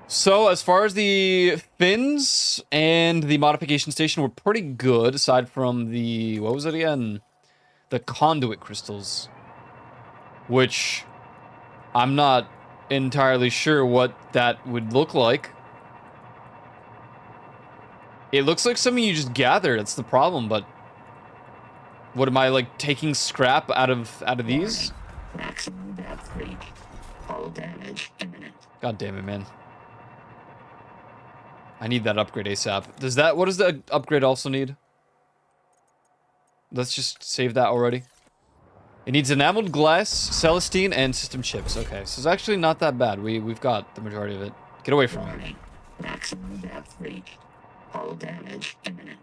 So, as far as the fins and the modification station, we're pretty good, aside from the... What was it again? The conduit crystals. Which... I'm not entirely sure what that would look like. It looks like something you just gather. That's the problem, but... What am I, like, taking scrap out of these? Maximum depth reached. Hull damage imminent. God damn it, man. I need that upgrade ASAP. What does the upgrade also need? Let's just save that already. It needs enameled glass, Celestine, and system chips. Okay, so it's actually not that bad. We've got the majority of it. Get away from me. Warning. Maximum depth reached. Hull damage imminent.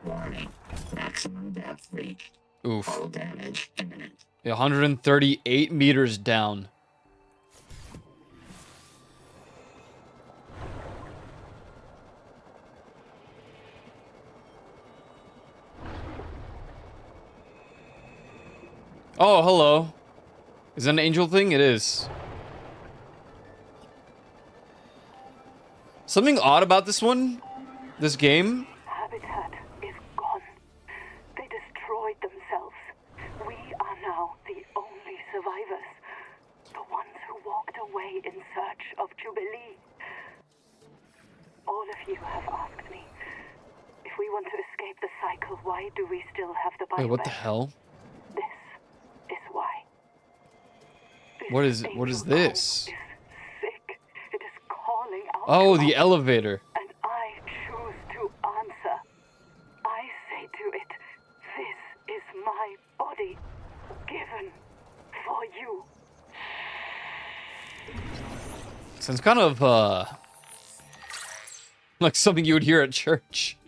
Warning. Maximum depth reached. Oof. Hull damage imminent. 138 meters down. Oh, hello. Is that an angel thing? It is. Something odd about this game. Habitat is gone. They destroyed themselves. We are now the only survivors. The ones who walked away in search of Jubilee. All of you have asked me, if we want to escape the cycle, why do we still have the Bible? Wait, what the hell? This is why. What is Angel this? is sick. It is calling out Oh, to the us. elevator. And I choose to answer. I say to it, this is my body, given for you. Sounds kind of, like something you would hear at church.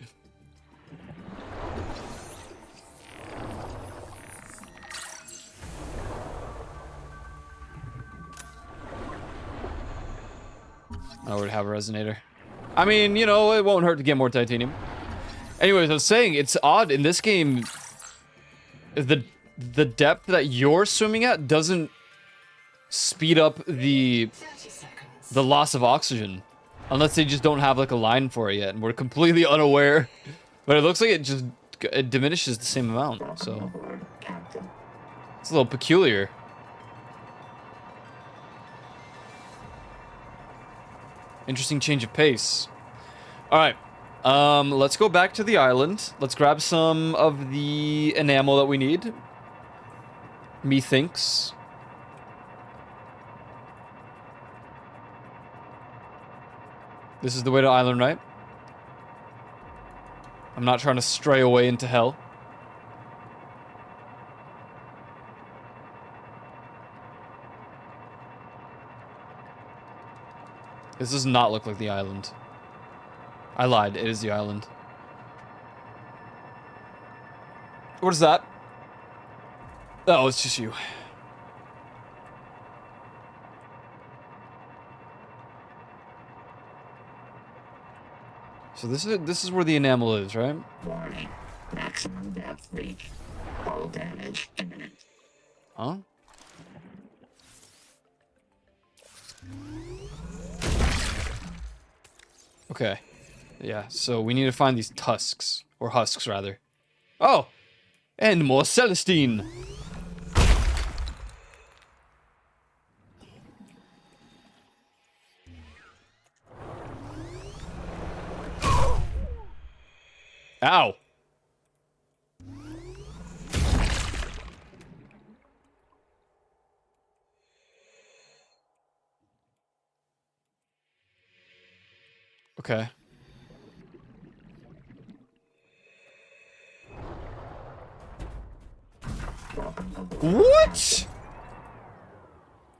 I would have a resonator. I mean, you know, it won't hurt to get more titanium. Anyways, I was saying, it's odd in this game, the the depth that you're swimming at doesn't speed up the 30 seconds. loss of oxygen. Unless they just don't have like a line for it yet and we're completely unaware. But it looks like it diminishes the same amount, so it's a little peculiar. Interesting change of pace. Alright. Let's go back to the island. Let's grab some of the enamel that we need. Methinks. This is the way to island, right? I'm not trying to stray away into hell. This does not look like the island. I lied, it is the island. What is that? Oh, it's just you. So this is where the enamel is, right? Warning. Maximum depth reached. Hull damage imminent. Huh? Okay. Yeah, so we need to find these tusks. Or husks, rather. Oh! And more Celestine! Ow! Okay. What?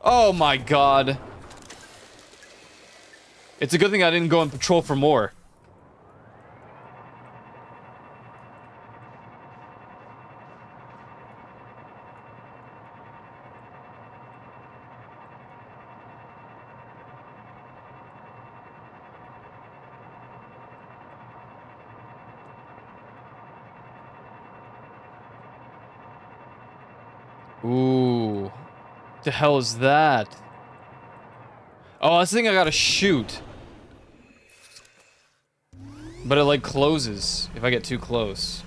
Oh my god. It's a good thing I didn't go and patrol for more. Ooh. The hell is that? Oh, I think I gotta shoot. But it like closes if I get too close.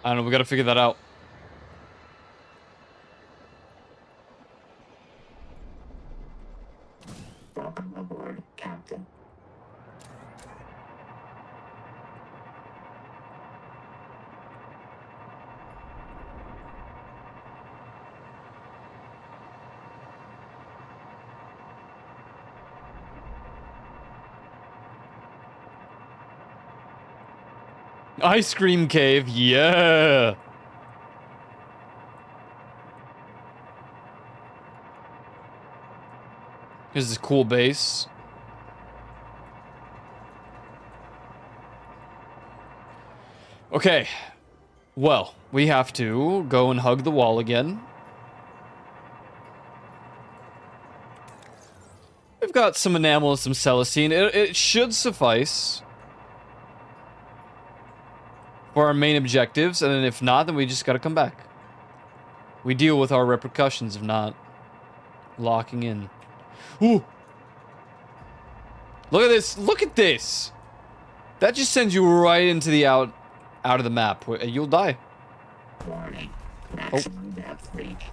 I don't know, we gotta figure that out. Welcome aboard, Captain. Ice cream cave, yeah! Here's this cool base. Okay. Well, we have to go and hug the wall again. We've got some enamel and some Celestine. It should suffice for our main objectives, and then if not, then we just gotta come back. We deal with our repercussions of not locking in. Ooh! Look at this! Look at this! That just sends you right into the out of the map. You'll die. Warning. Maximum depth reached.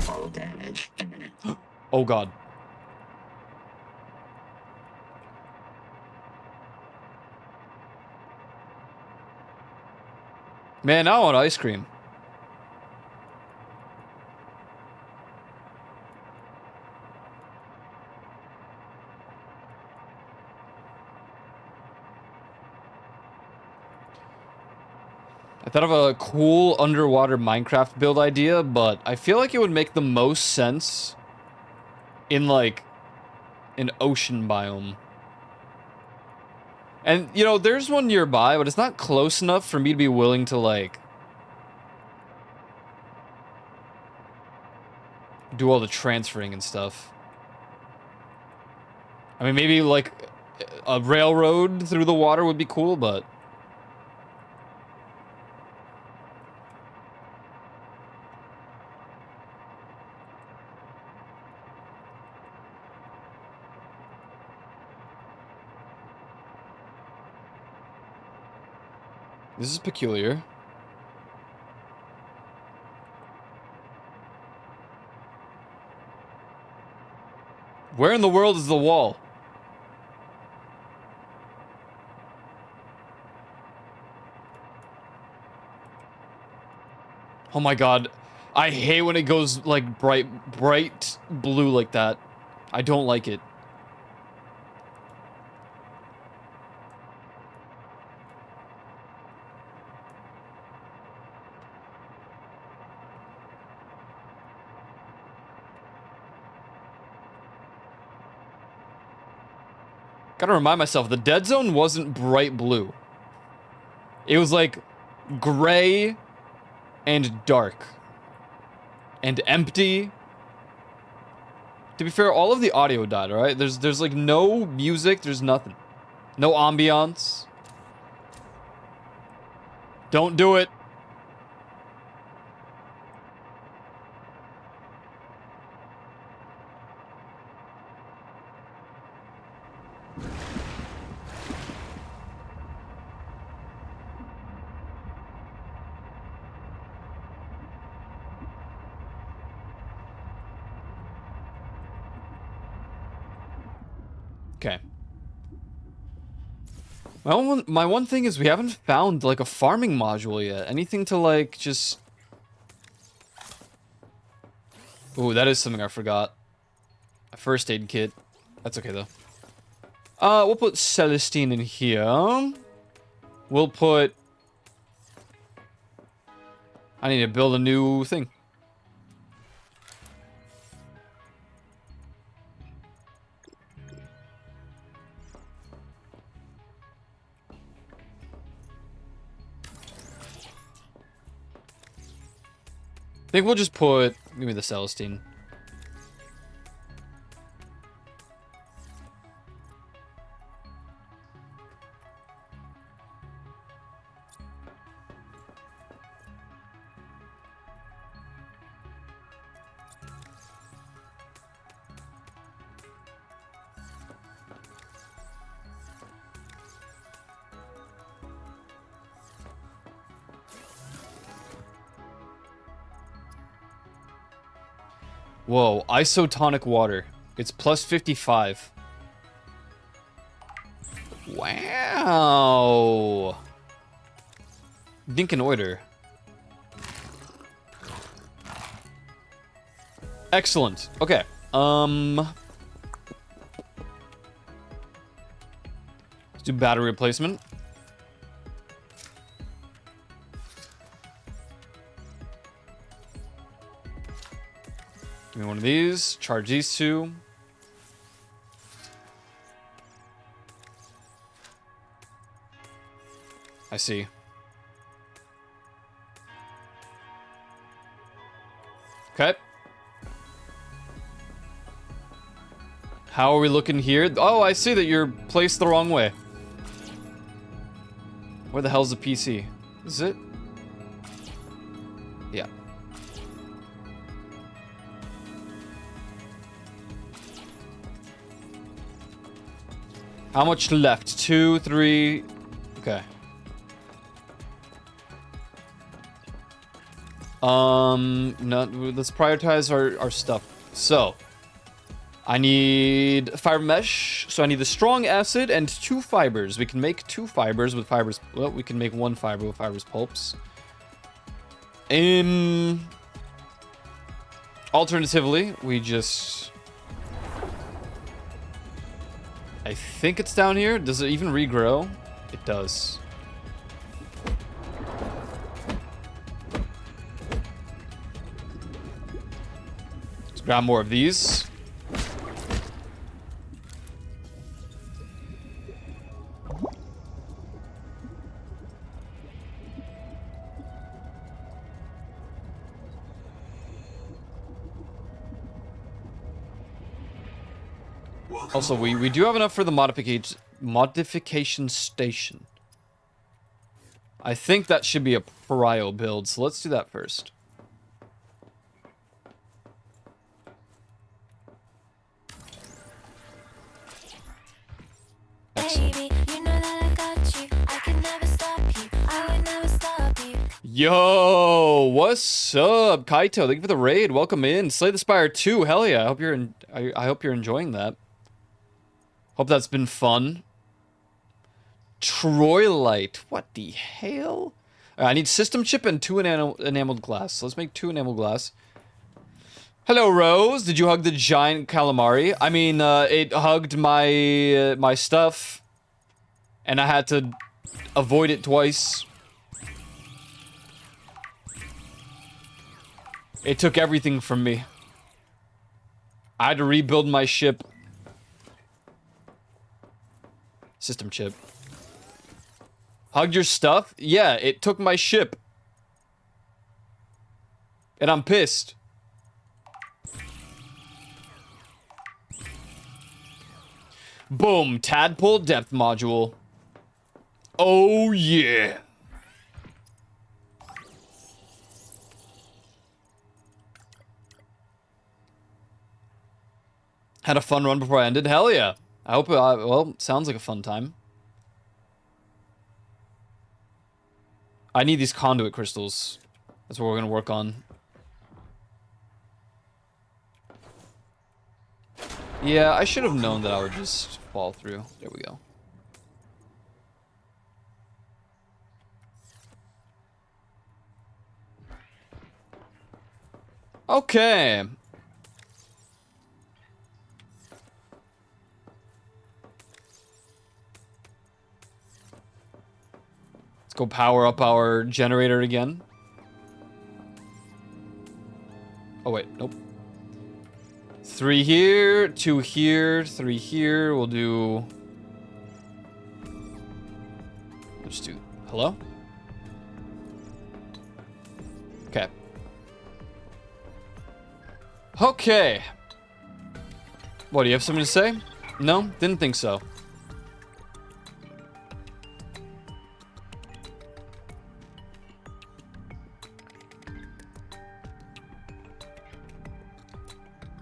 Hull damage imminent. Oh god. Man, I want ice cream. thought of a cool underwater Minecraft build idea, but I feel like it would make the most sense in, like, an ocean biome. And, you know, there's one nearby, but it's not close enough for me to be willing to, like, do all the transferring and stuff. I mean, maybe, like, a railroad through the water would be cool, but... This is peculiar. Where in the world is the wall? Oh my god. I hate when it goes like bright blue like that. I don't like it. Gotta remind myself, the dead zone wasn't bright blue. It was like gray and dark and empty. To be fair, all of the audio died, alright? There's like no music, there's nothing. No ambiance. Don't do it. Okay. My one thing is we haven't found, like, a farming module yet. Anything to, like, just... Ooh, that is something I forgot. A first aid kit. That's okay, though. We'll put Celestine in here. We'll put... I need to build a new thing. I think we'll just put... Give me the Celestine. Whoa, isotonic water. It's plus 55. Wow. Dinkenoider. Excellent. Okay. Let's do battery replacement. Give me one of these. Charge these two. I see. Okay. How are we looking here? Oh, I see that you're placed the wrong way. Where the hell's the PC? Is it? Yeah. How much left? 2, 3... Okay. No, let's prioritize our stuff. So, I need fiber mesh. So I need the strong acid and 2 fibers. We can make 2 fibers with fibers. Well, we can make 1 fiber with fibers pulps. Alternatively, we just... I think it's down here. Does it even regrow? It does. Grab more of these. Also, we do have enough for the modification station. I think that should be a prio build, so let's do that first. Baby, you know that I got you. I can never stop you. I would never stop you. Yo, what's up, Kaito? Thank you for the raid. Welcome in. Slay the Spire 2. Hell yeah. I hope you're enjoying that. Hope that's been fun. Troilite. What the hell? I need system chip and 2 enameled glass. So let's make 2 enameled glass. Hello, Rose. Did you hug the giant calamari? I mean, it hugged my my stuff, and I had to avoid it twice. It took everything from me. I had to rebuild my ship. System chip. Hugged your stuff? Yeah, it took my ship. And I'm pissed. Boom, tadpole depth module. Oh yeah. Had a fun run before I ended? Hell yeah. I hope it, well, sounds like a fun time. I need these conduit crystals. That's what we're gonna work on. Yeah, I should have known that I would just fall through. There we go. Okay. Let's go power up our generator again. Oh wait, nope. 3 here, 2 here, 3 here. We'll do... We'll just do... Hello? Okay. Okay. What, do you have something to say? No? Didn't think so.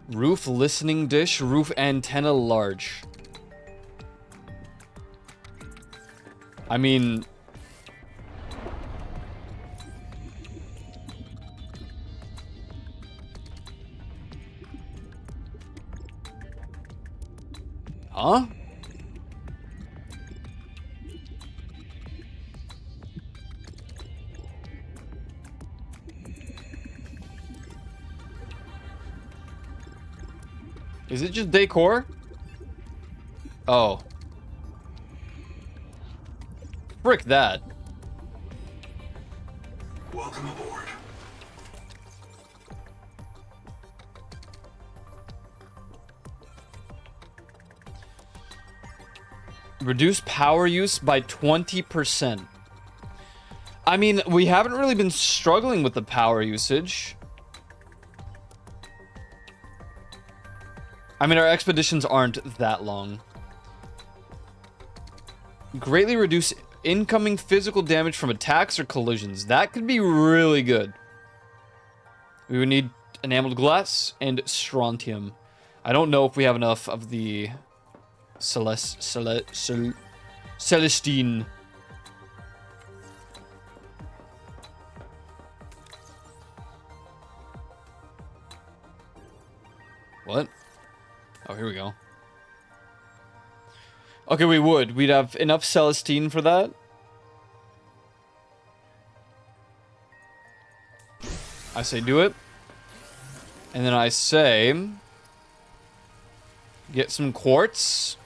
Roof listening dish, roof antenna large. I mean... Huh? Is it just decor? Oh. Frick that. Welcome aboard. Reduce power use by 20%. I mean, we haven't really been struggling with the power usage. I mean, our expeditions aren't that long. Greatly reduce incoming physical damage from attacks or collisions. That could be really good. We would need enameled glass and strontium. I don't know if we have enough of the Celestine. What? Oh, here we go. Okay, we would. We'd have enough Celestine for that. I say do it. And then I say... Get some quartz.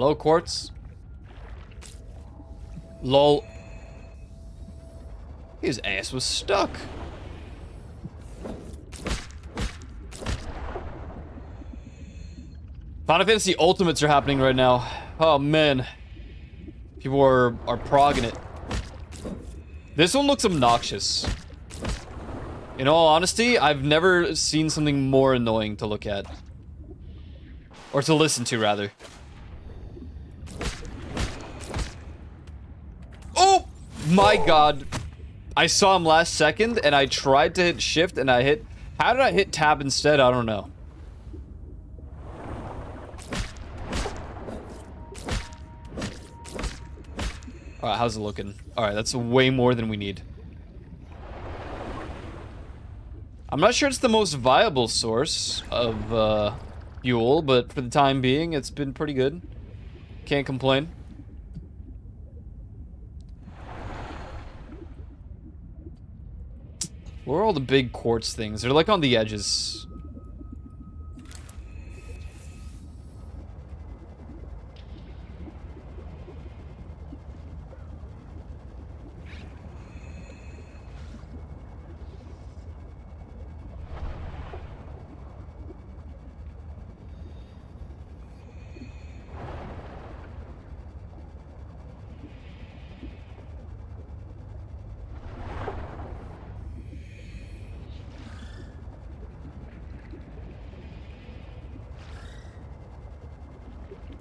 Hello, quartz. Lol. His ass was stuck. Final Fantasy Ultimates are happening right now. Oh man. People are progging it. This one looks obnoxious. In all honesty, I've never seen something more annoying to look at. Or to listen to, rather. Oh my god. I saw him last second, and I tried to hit shift, and I hit... How did I hit tab instead? I don't know. Alright, how's it looking? Alright, that's way more than we need. I'm not sure it's the most viable source of, fuel, but for the time being, it's been pretty good. Can't complain. Where are all the big quartz things? They're like on the edges.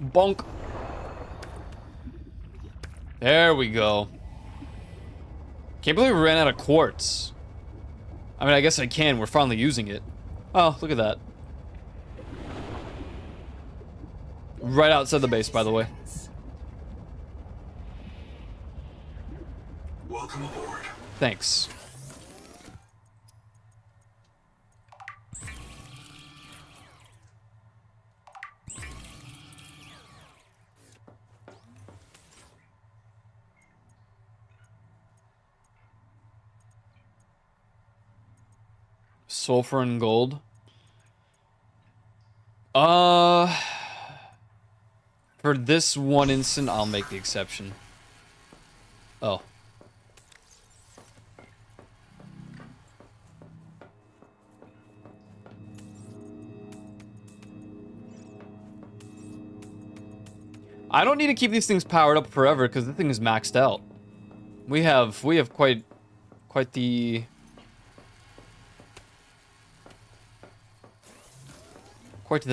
Bonk. There we go. Can't believe we ran out of quartz. I mean, I guess I can. We're finally using it. Oh, look at that. Right outside the base, by the way. Welcome aboard. Thanks. Sulfur and gold. For this one instant, I'll make the exception. Oh. I don't need to keep these things powered up forever because the thing is maxed out. We have quite the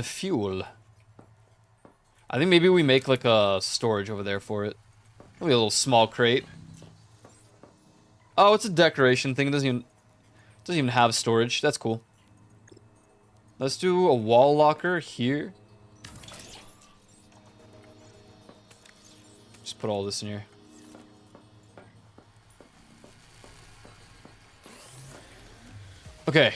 fuel. I think maybe we make like a storage over there for it. Maybe a little small crate. Oh, it's a decoration thing. It doesn't even have storage. That's cool. Let's do a wall locker here. Just put all this in here. Okay.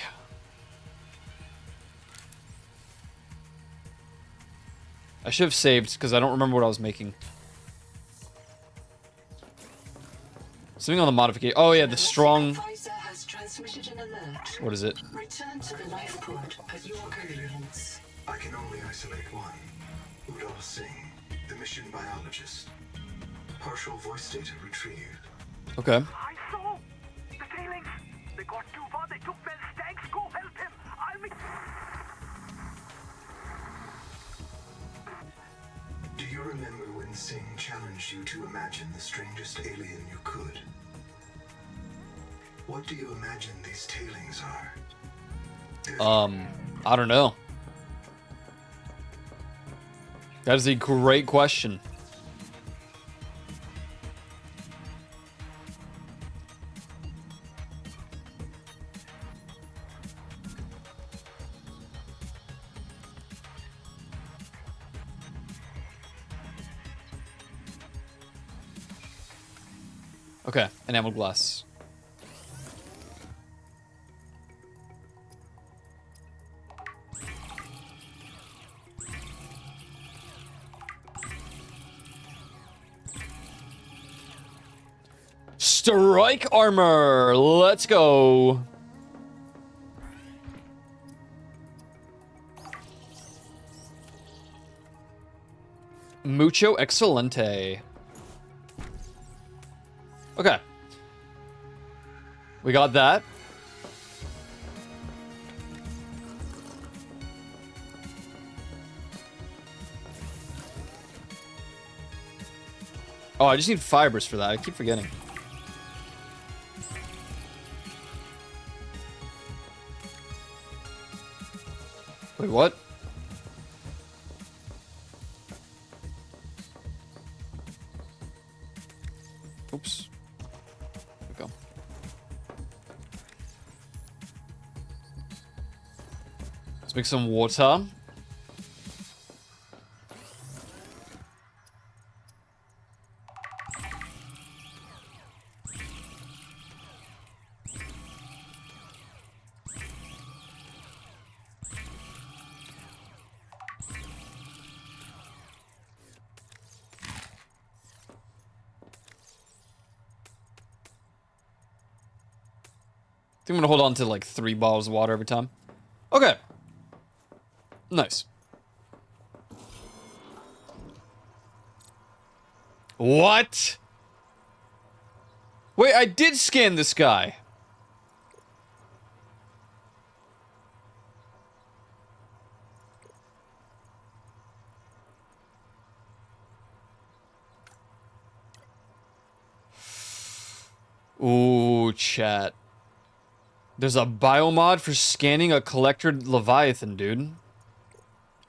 I should have saved because I don't remember what I was making. Something on the modification. Oh yeah, the strong. What is it? Return to the life pod at your convenience. I can only isolate one. Udall Singh, the mission biologist. Partial voice data retrieved. Okay. I saw the tailings. They got too far. They took Bell's tanks. Go help him. I'll make. Do you remember when Singh challenged you to imagine the strangest alien you could? What do you imagine these tailings are? I don't know. That is a great question. Okay, enameled glass. Strike armor. Let's go. Mucho excelente. Okay. We got that. Oh, I just need fibers for that. I keep forgetting. Wait, what? Oops. There we go. Let's make some water. I think I'm gonna hold on to like 3 bottles of water every time. Okay. Nice. What? Wait, I did scan this guy. Ooh, chat. There's a biomod for scanning a collector Leviathan, dude.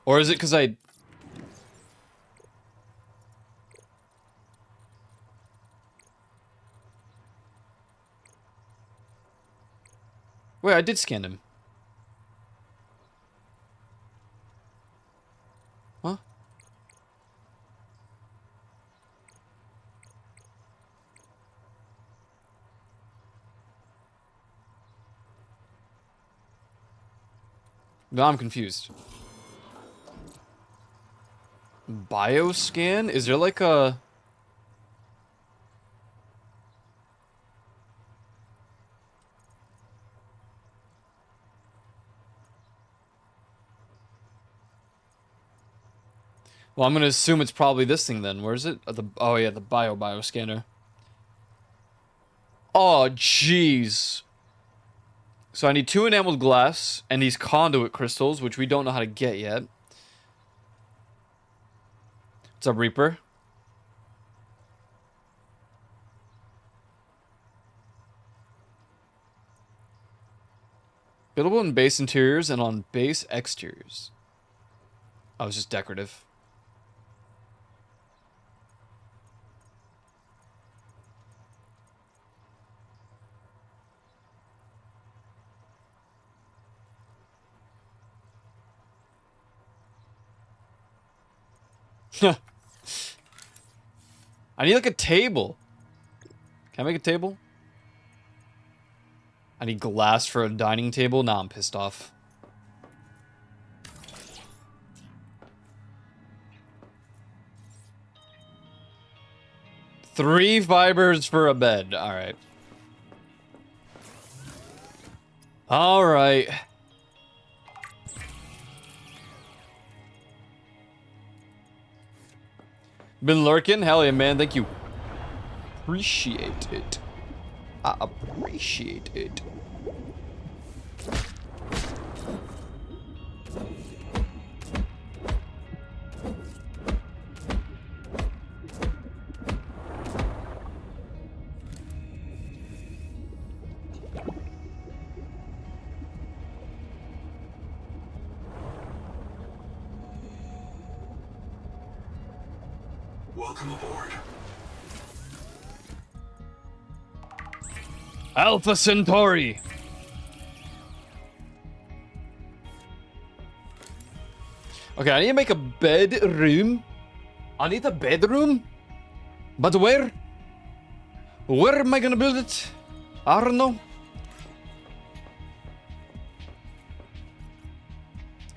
Or is it because I... Wait, I did scan him. Huh? No, I'm confused. Bioscan? Is there like a... Well, I'm gonna assume it's probably this thing then. Where is it? Oh yeah, the bioscanner. Oh, jeez. So I need 2 enameled glass and these conduit crystals, which we don't know how to get yet. What's up, Reaper? Buildable in base interiors and on base exteriors. Oh, it's just decorative. I need like a table. Can I make a table? I need glass for a dining table. Nah, I'm pissed off. Three fibers for a bed. All right. All right. Been lurking? Hell yeah, man. Thank you. Appreciate it. I appreciate it. Welcome aboard. Alpha Centauri. Okay, I need to make a bedroom. I need a bedroom? But where? Where am I gonna build it? I don't know.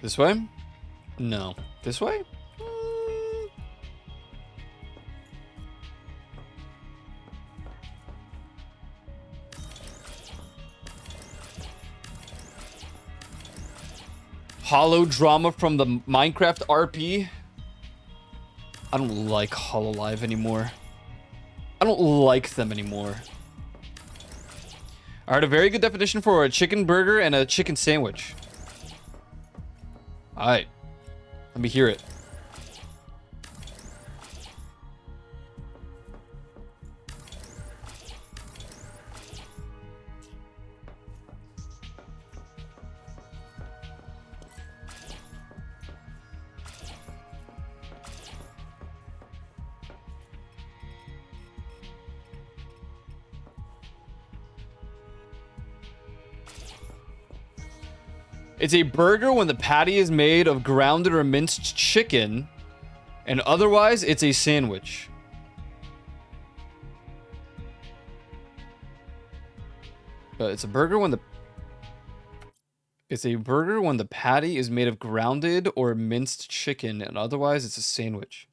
This way? No. This way? Hollow drama from the Minecraft RP. I don't like Hololive anymore. I don't like them anymore. I heard a very good definition for a chicken burger and a chicken sandwich. Alright. Let me hear it. It's a burger when the patty is made of grounded or minced chicken, and otherwise it's a sandwich. It's a burger when the patty is made of grounded or minced chicken, and otherwise it's a sandwich.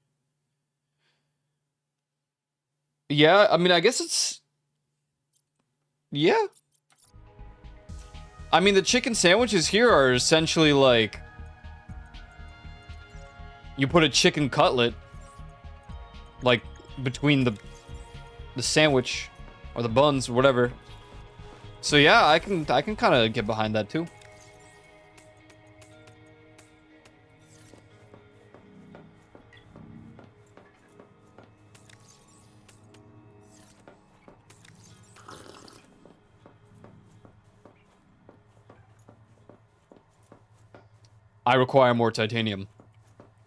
Yeah, I mean, I guess it's... Yeah. I mean, the chicken sandwiches here are essentially like... You put a chicken cutlet, like, between the sandwich, or the buns, or whatever. So yeah, I can kind of get behind that too. I require more titanium.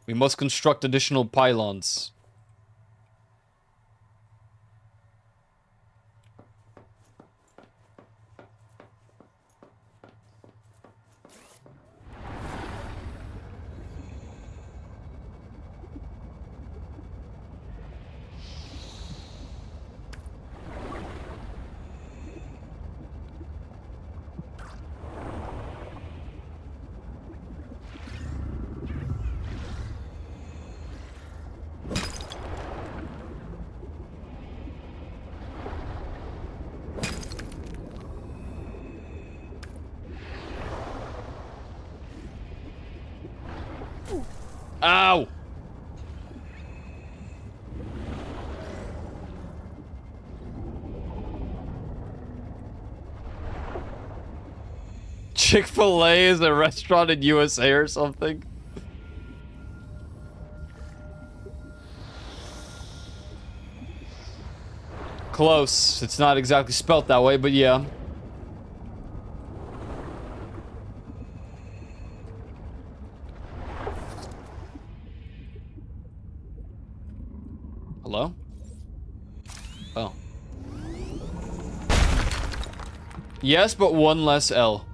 We must construct additional pylons. Ow! Chick-fil-A is a restaurant in USA or something? Close. It's not exactly spelt that way, but yeah. Hello? Oh. Yes, but one less L.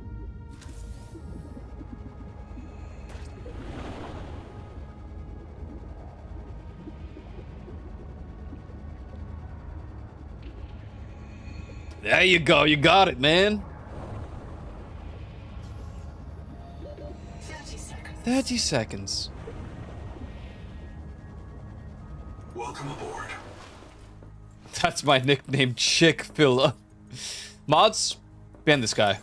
There you go, you got it, man. 30 seconds. 30 seconds. Welcome aboard. That's my nickname, Chick-fil-A. Mods, ban this guy.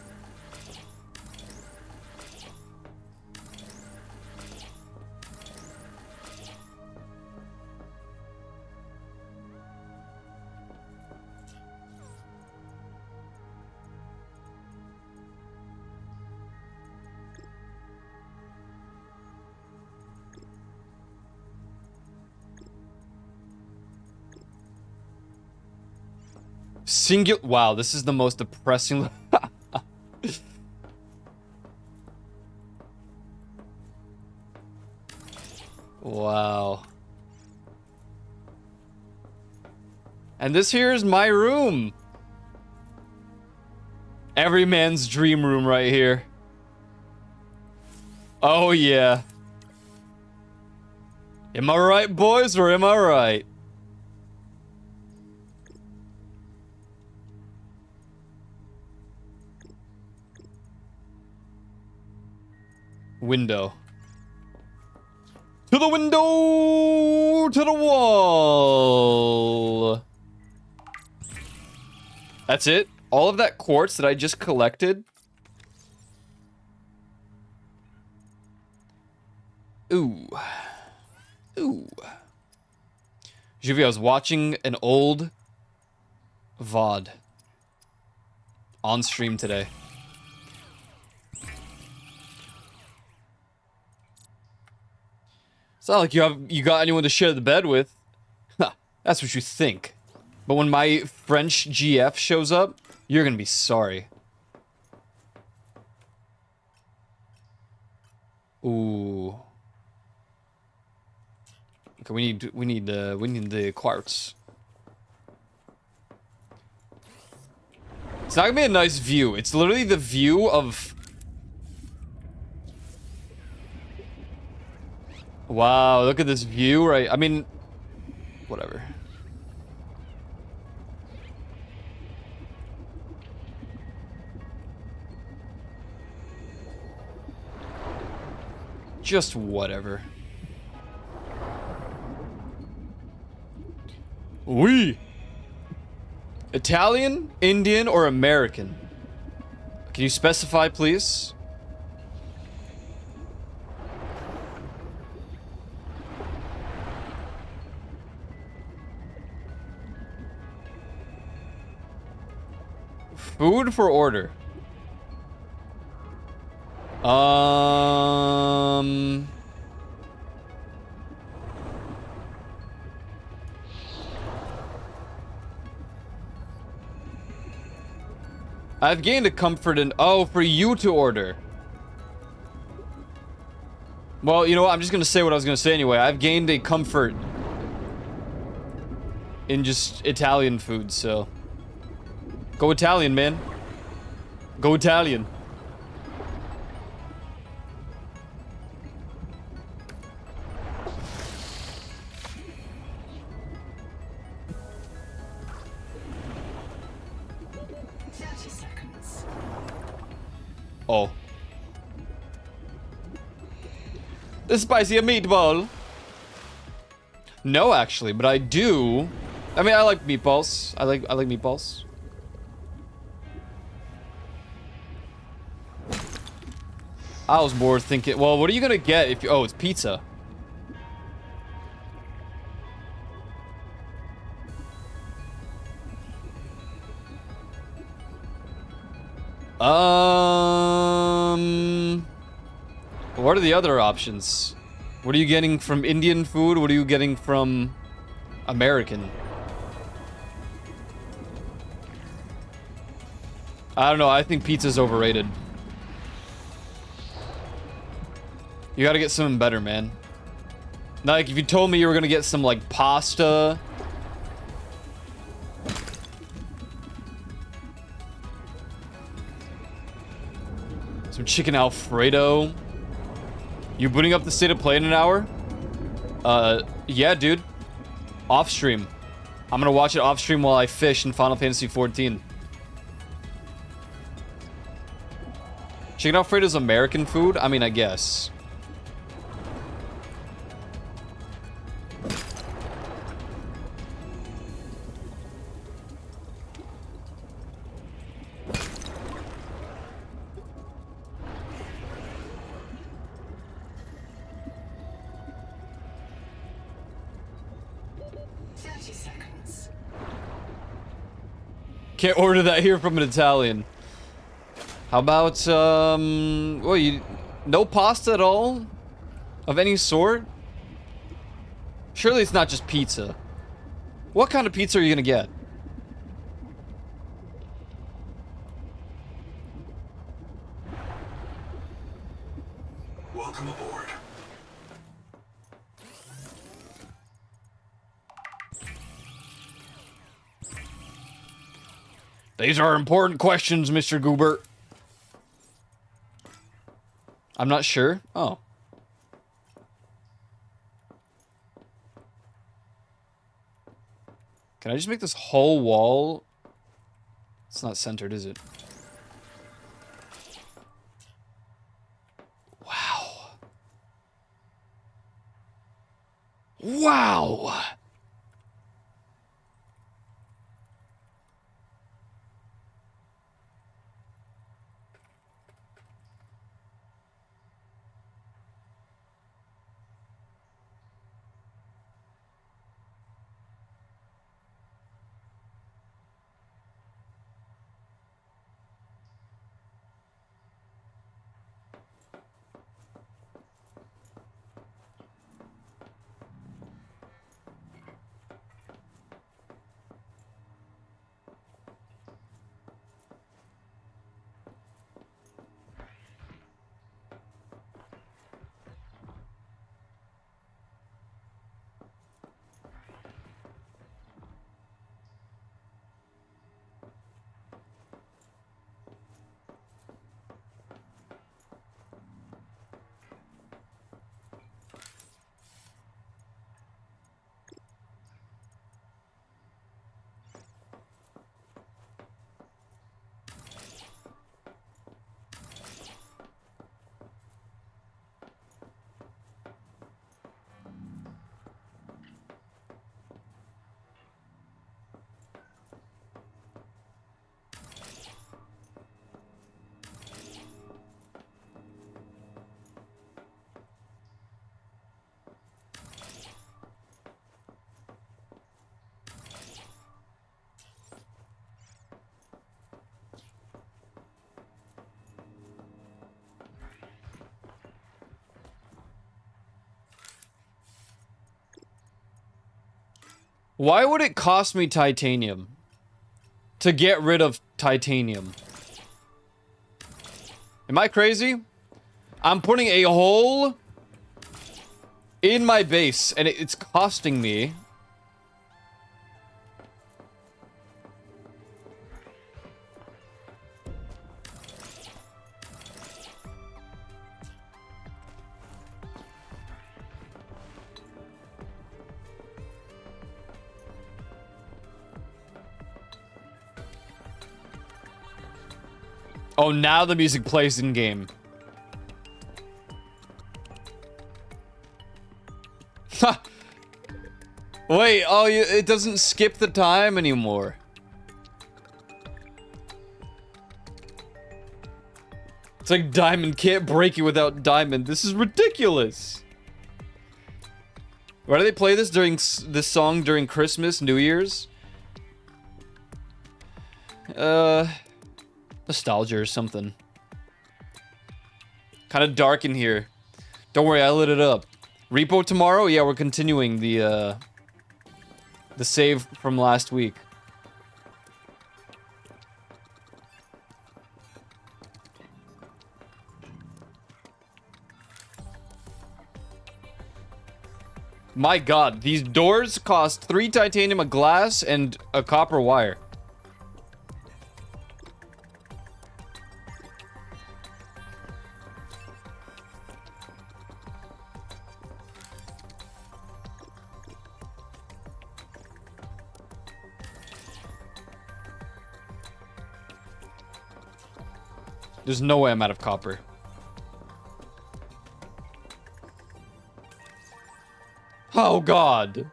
Wow, this is the most depressing. Wow. And this here is my room. Every man's dream room right here. Oh yeah. Am I right, boys, or am I right? Window. To the window! To the wall! That's it? All of that quartz that I just collected? Ooh. Ooh. Juvie, I was watching an old VOD on stream today. It's not like you got anyone to share the bed with. That's what you think. But when my French GF shows up, you're gonna be sorry. Ooh. Okay, we need the quartz. It's not gonna be a nice view. It's literally the view of... Wow, look at this view, right? I mean, whatever. Just whatever. Oui. Italian, Indian, or American? Can you specify, please? Food for order. I've gained a comfort in... Oh, for you to order. Well, you know what? I'm just gonna say what I was gonna say anyway. I've gained a comfort in just Italian food, so... Go Italian, man. Go Italian. Oh. The spicier meatball. No, actually, but I do. I mean, I like meatballs. I like meatballs. I was more thinking, well, what are you gonna get if you... Oh, it's pizza. What are the other options? What are you getting from Indian food? What are you getting from American? I don't know. I think pizza's overrated. You gotta get something better, man. Like, if you told me you were gonna get some, like, pasta... Some chicken Alfredo. You booting up the state of play in an hour? Yeah, dude. Off stream. I'm gonna watch it off stream while I fish in Final Fantasy XIV. Chicken Alfredo's American food? I mean, I guess. Can't order that here from an Italian. How about, well, no pasta at all? Of any sort? Surely it's not just pizza. What kind of pizza are you gonna get? Welcome aboard. These are important questions, Mr. Goober. I'm not sure. Oh. Can I just make this whole wall? It's not centered, is it? Wow. Wow. Why would it cost me titanium to get rid of titanium? Am I crazy? I'm putting a hole in my base, and it's costing me. Oh, now the music plays in game. Ha! Wait, oh, it doesn't skip the time anymore. It's like Diamond can't break it without Diamond. This is ridiculous. Why do they play this during this song during Christmas, New Year's? Nostalgia or something. Kind of dark in here. Don't worry, I lit it up. Repo tomorrow? Yeah, we're continuing the save from last week. My god, these doors cost 3 titanium, a glass, and a copper wire. There's no way I'm out of copper. Oh god.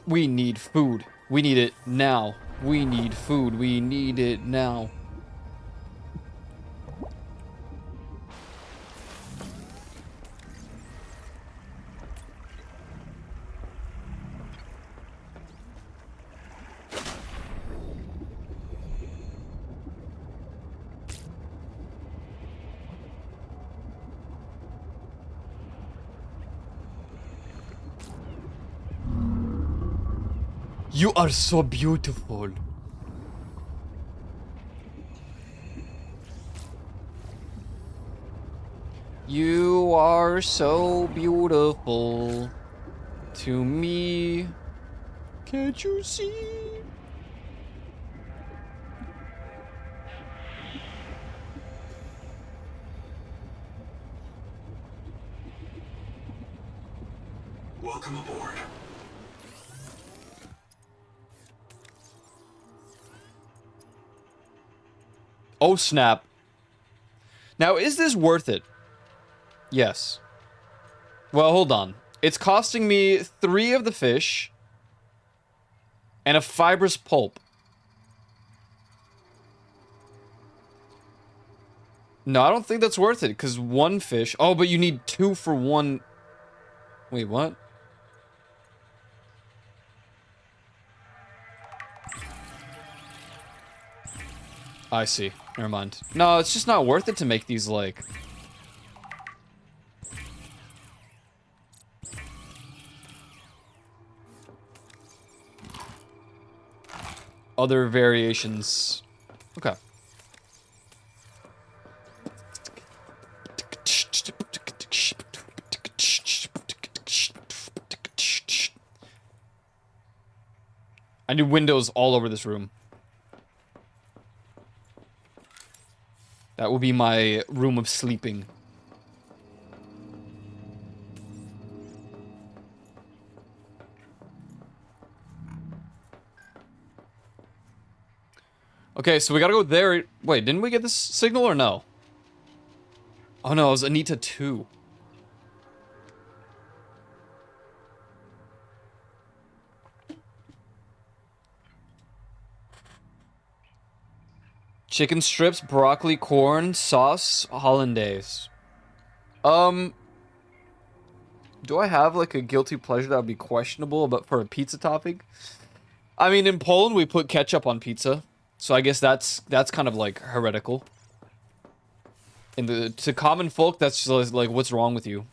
We need food. We need it now. We need food. We need it now. You are so beautiful. You are so beautiful to me. Can't you see? Welcome aboard. Oh snap. Now, is this worth it? Yes. Well, hold on. It's costing me 3 of the fish and a fibrous pulp. No, I don't think that's worth it, because 1 fish... Oh, but you need 2 for 1... Wait, what? I see. Never mind. No, it's just not worth it to make these, like... other variations. Okay. I need windows all over this room. That will be my room of sleeping. Okay, so we gotta go there. Wait, didn't we get this signal or no? Oh no, it was Anita 2. Chicken strips, broccoli, corn, sauce, hollandaise. Do I have like a guilty pleasure that would be questionable but for a pizza topping? I mean, in Poland we put ketchup on pizza, so I guess that's kind of like heretical. To common folk, that's just like, what's wrong with you?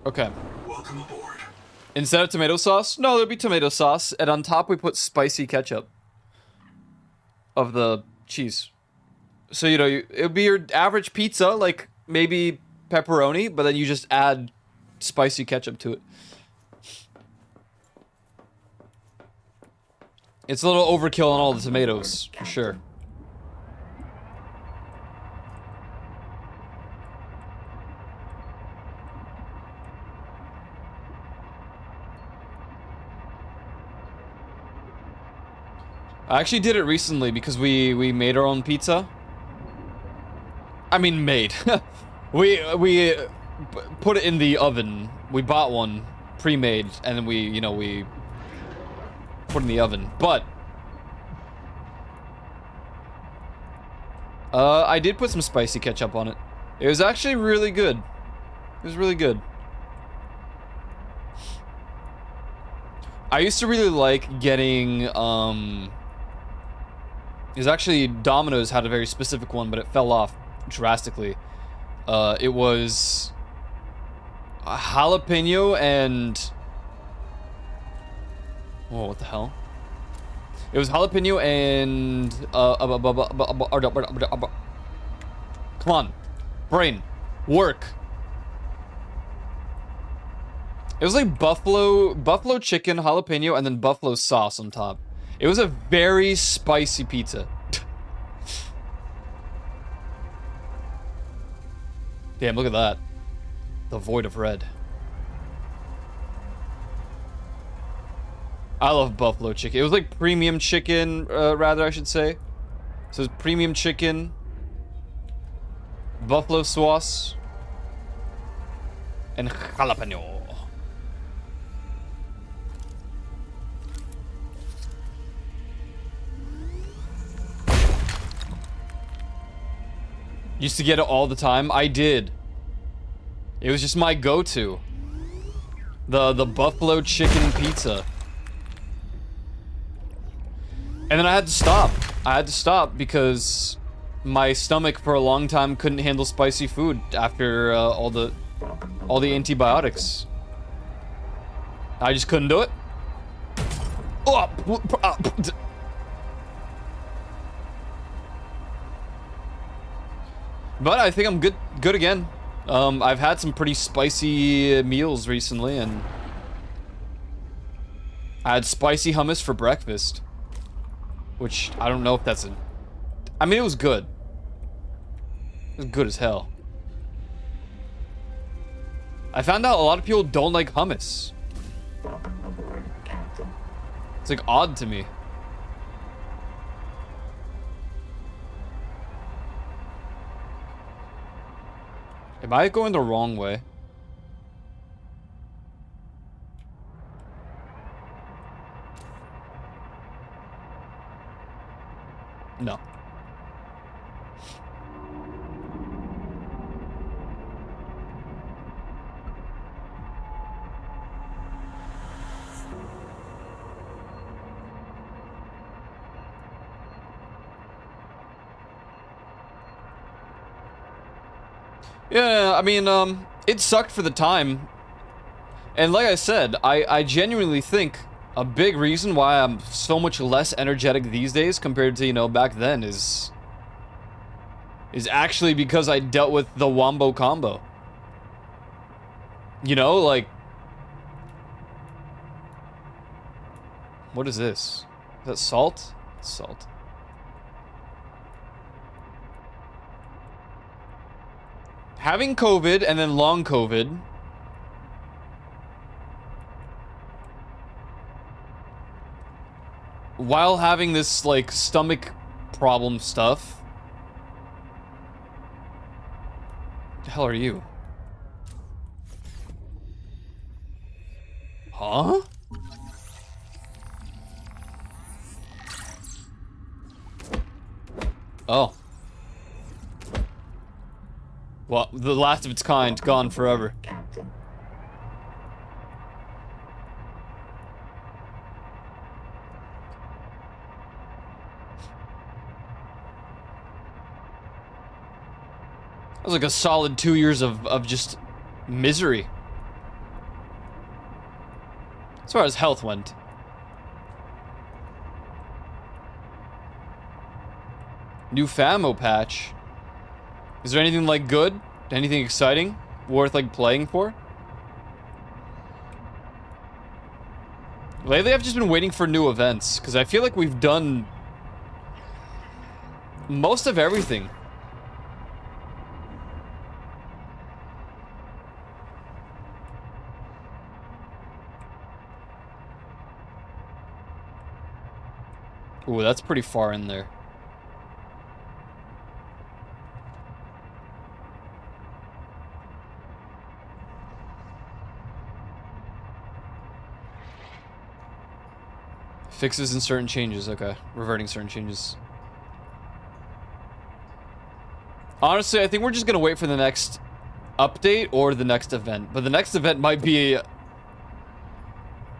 Okay. Welcome aboard. Instead of tomato sauce, no, there'd be tomato sauce, and on top we put spicy ketchup of the cheese. So, you know, it would be your average pizza, like maybe pepperoni, but then you just add spicy ketchup to it. It's a little overkill on all the tomatoes, for sure. I actually did it recently because we made our own pizza. I mean, made. we put it in the oven. We bought one pre-made, and then we put it in the oven. But I did put some spicy ketchup on it. It was actually really good. It was really good. I used to really like getting it was actually Domino's had a very specific one, but it fell off drastically. It was a jalapeno and... Whoa, what the hell? It was jalapeno and... Come on. Brain. Work. It was like buffalo chicken, jalapeno, and then buffalo sauce on top. It was a very spicy pizza. Damn, look at that. The void of red. I love buffalo chicken. It was like premium chicken, rather, I should say. So it's premium chicken, buffalo sauce, and jalapeno. Used to get it all the time. I did. It was just my go-to. The buffalo chicken pizza. And then I had to stop. I had to stop because my stomach for a long time couldn't handle spicy food after all the antibiotics. I just couldn't do it. But I think I'm good again. I've had some pretty spicy meals recently, and I had spicy hummus for breakfast, which I don't know if that's I mean, it was good. It was good as hell. I found out a lot of people don't like hummus. It's like odd to me. Am I going the wrong way? No. Yeah, I mean, it sucked for the time. And like I said, I genuinely think a big reason why I'm so much less energetic these days compared to, you know, back then is actually because I dealt with the wombo combo. You know, like... What is this? Is that salt? It's salt. Having COVID and then long COVID. While having this, like, stomach problem stuff. What the hell are you? Huh? Oh. Well, the last of its kind, gone forever. Captain. That was like a solid 2 years of just misery. As far as health went. New famo patch. Is there anything like good? Anything exciting? Worth like playing for? Lately I've just been waiting for new events, because I feel like we've done most of everything. Ooh, that's pretty far in there. Fixes and certain changes, okay. Reverting certain changes. Honestly, I think we're just gonna wait for the next update or the next event. But the next event might be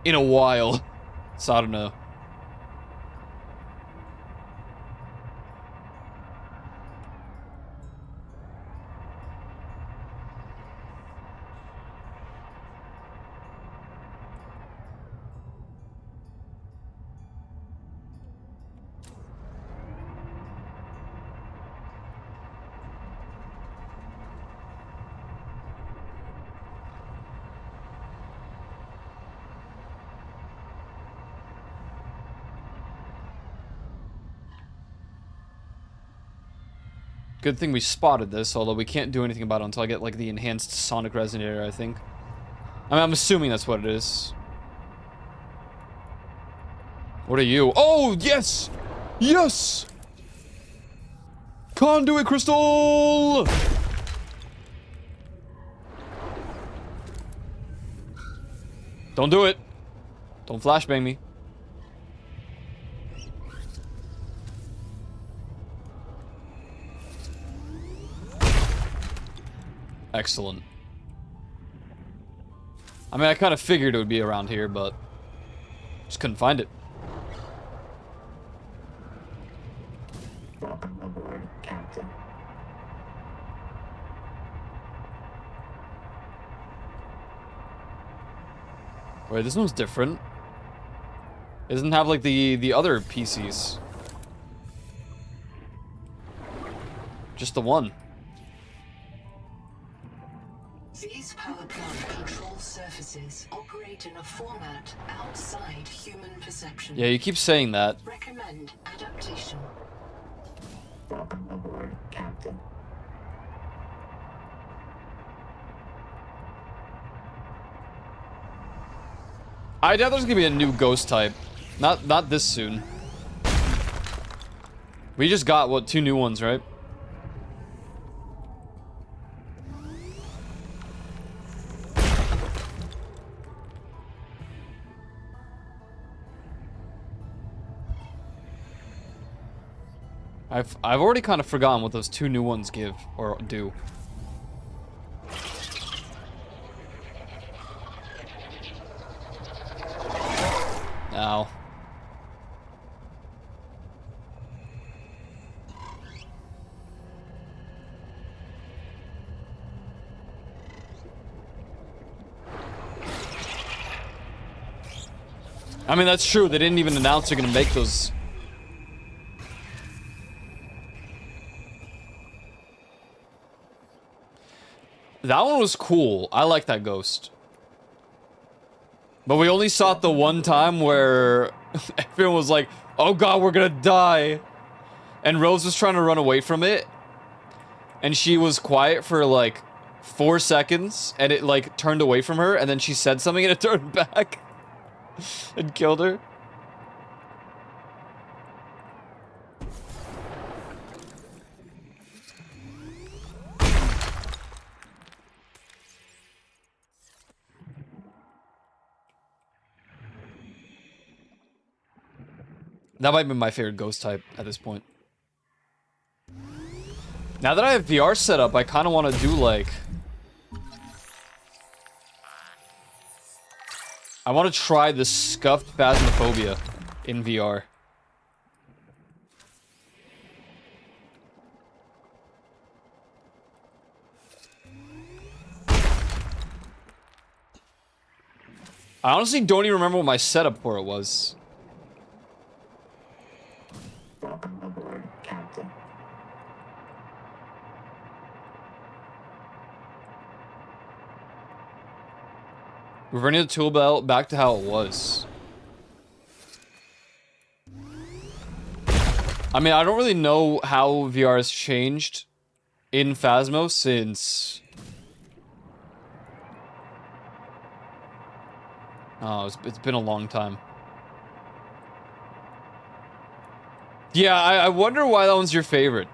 in a while. So I don't know. Good thing we spotted this, although we can't do anything about it until I get, like, the enhanced sonic resonator, I think. I mean, I'm assuming that's what it is. What are you? Oh, yes! Yes! Conduit crystal! Don't do it. Don't flashbang me. Excellent. I mean, I kind of figured it would be around here, but just couldn't find it. Welcome aboard, Captain. Wait, this one's different. It doesn't have, like, the other PCs. Just the one. These power plant control surfaces operate in a format outside human perception. Yeah, you keep saying that. Recommend adaptation. Welcome aboard, Captain. I doubt there's gonna be a new ghost type. Not this soon. We just got, what, 2 new ones, right? I've already kind of forgotten what those 2 new ones give or do. Ow. I mean, that's true. They didn't even announce they're gonna make those. That one was cool. I like that ghost. But we only saw it the one time where everyone was like, oh god, we're gonna die. And Rose was trying to run away from it. And she was quiet for like 4 seconds. And it like turned away from her. And then she said something and it turned back. And killed her. That might be my favorite ghost type at this point. Now that I have VR set up, I kind of want to do like... I want to try the scuffed Phasmophobia in VR. I honestly don't even remember what my setup for it was. Welcome aboard, Captain. Reverting the tool belt back to how it was. I mean, I don't really know how VR has changed in Phasmo since... Oh, it's been a long time. Yeah, I wonder why that one's your favorite.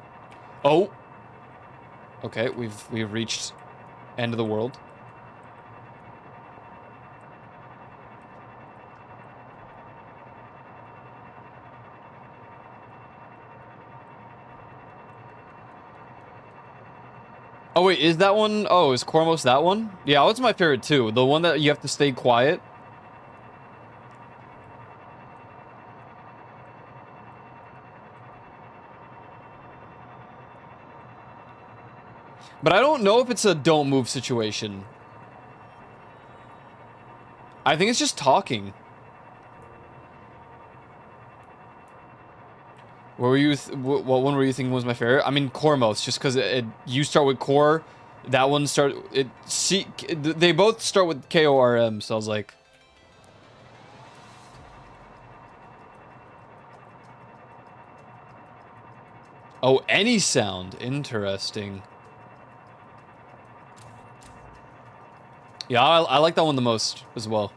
Oh. Okay, we've reached end of the world. Oh wait, is that one? Oh, is Cormos that one? Yeah, that's my favorite too. The one that you have to stay quiet. But I don't know if it's a don't move situation. I think it's just talking. What were you? What one were you thinking was my favorite? I mean, Cormos, just because you start with Core, that one start it. See, they both start with KORM, so I was like, oh, any sound, interesting. Yeah, I like that one the most as well.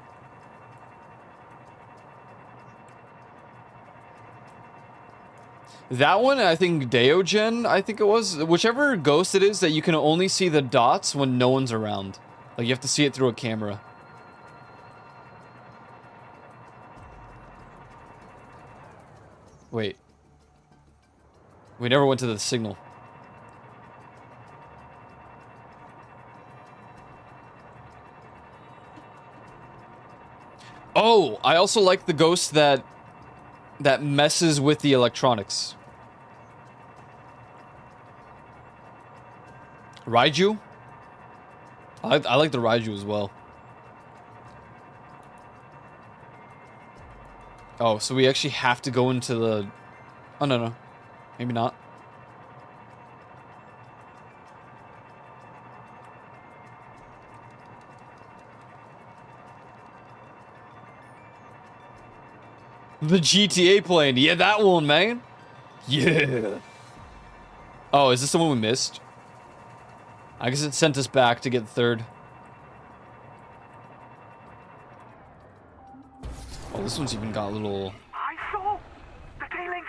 That one, I think Deogen, I think it was. Whichever ghost it is that you can only see the dots when no one's around. Like, you have to see it through a camera. Wait. We never went to the signal. Oh, I also like the ghost that messes with the electronics. Raiju? I like the Raiju as well. Oh, so we actually have to go into the... Oh, no. Maybe not. The GTA plane. Yeah, that one, man. Yeah. Oh, is this the one we missed? I guess it sent us back to get third. Oh, this one's even got a little... I saw the tailings.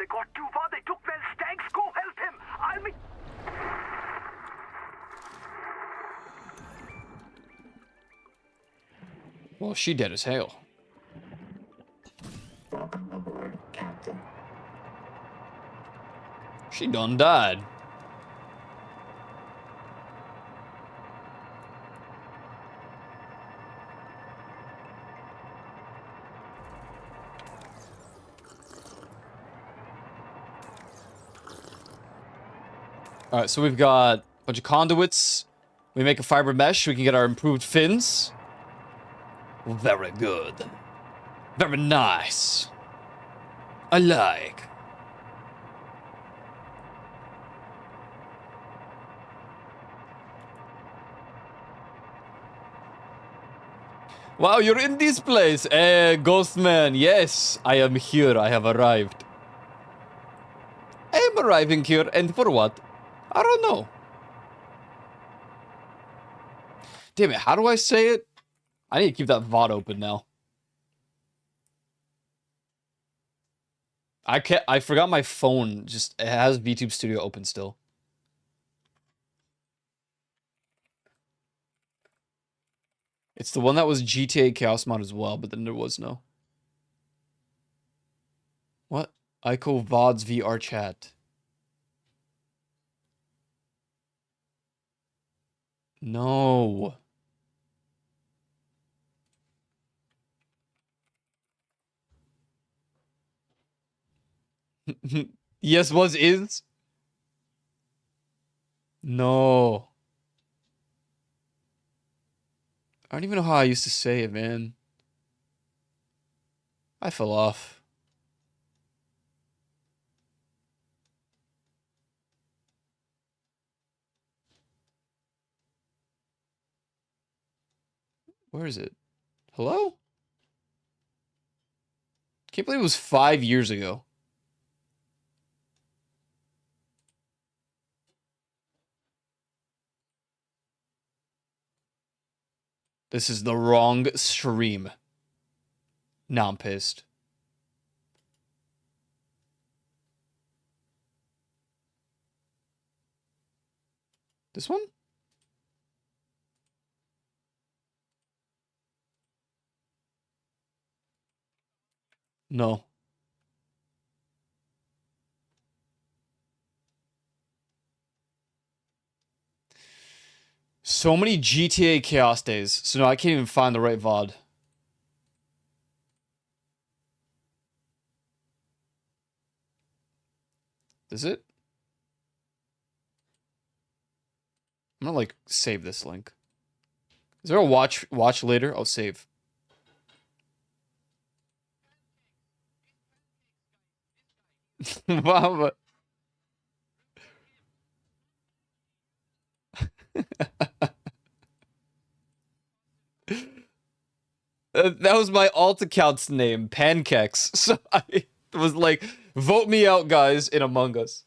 They got too far. They took Bell's tanks. Go help him. I'll be... Well, she dead as hell. Welcome aboard, Captain. She done died. Alright, so we've got a bunch of conduits. We make a fiber mesh, we can get our improved fins. Very good. Very nice. I like. Wow, you're in this place. Ghostman. Yes, I am here. I have arrived. I am arriving here, and for what? I don't know. Damn it, how do I say it? I need to keep that VOD open now. I forgot my phone. Just, it has VTube Studio open still. It's the one that was GTA Chaos Mod as well, but then there was no. What? Ico VODs VR chat. No. Yes, was is. No. I don't even know how I used to say it, man. I fell off. Where is it? Hello? Can't believe it was 5 years ago. This is the wrong stream. Now I'm pissed. This one? No. So many GTA Chaos days, so now I can't even find the right VOD. Is it? I'm gonna like save this link. Is there a watch later? I'll save. Wow. That was my alt account's name, Pancakes. So I was like, vote me out, guys, in Among Us.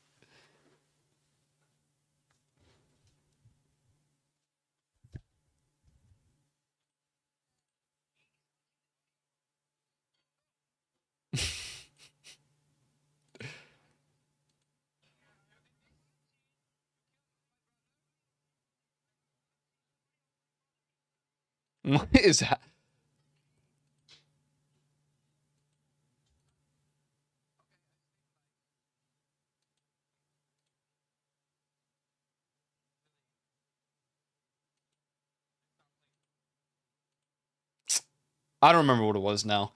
What is that? I don't remember what it was now.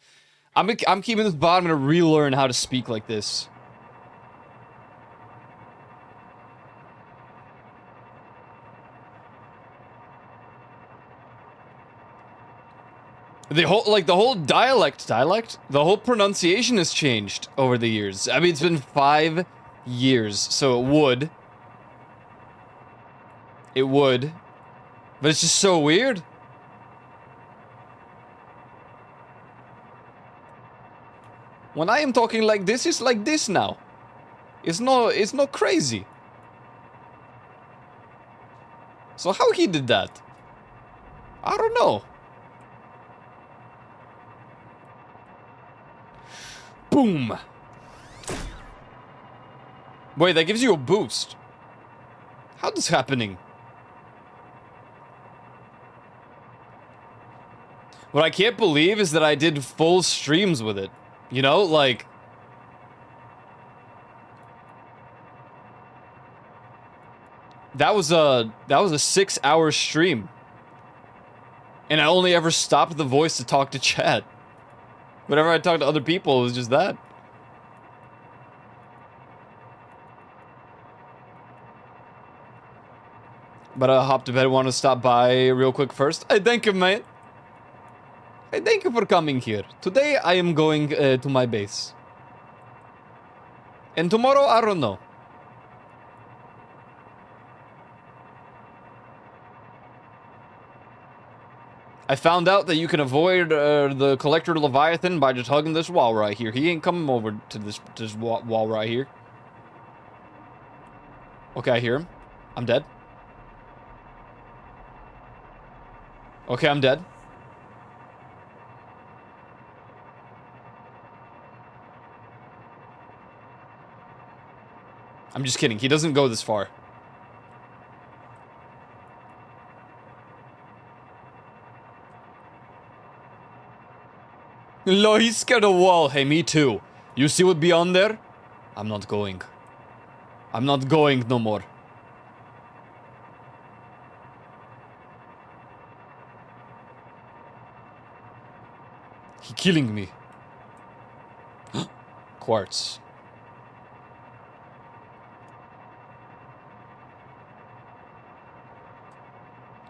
I'm keeping this bot. I'm gonna relearn how to speak like this. The whole dialect, the whole pronunciation has changed over the years. I mean, it's been 5 years, so it would, but it's just so weird. When I am talking like this, it's like this now. It's not crazy. So how he did that? I don't know. Boom. Wait, that gives you a boost. How's this happening? What I can't believe is that I did full streams with it. You know, like... That was a 6-hour stream. And I only ever stopped the voice to talk to chat. Whenever I talked to other people, it was just that. But I hopped to bed, want to stop by real quick first. Hey, thank you, man. Hey, thank you for coming here. Today, I am going to my base. And tomorrow, I don't know. I found out that you can avoid the Collector Leviathan by just hugging this wall right here. He ain't coming over to this wall right here. Okay, I hear him. I'm dead. Okay, I'm dead. I'm just kidding. He doesn't go this far. No, he's scared of wall. Hey, me too. You see what beyond there? I'm not going. I'm not going no more. He killing me. Quartz.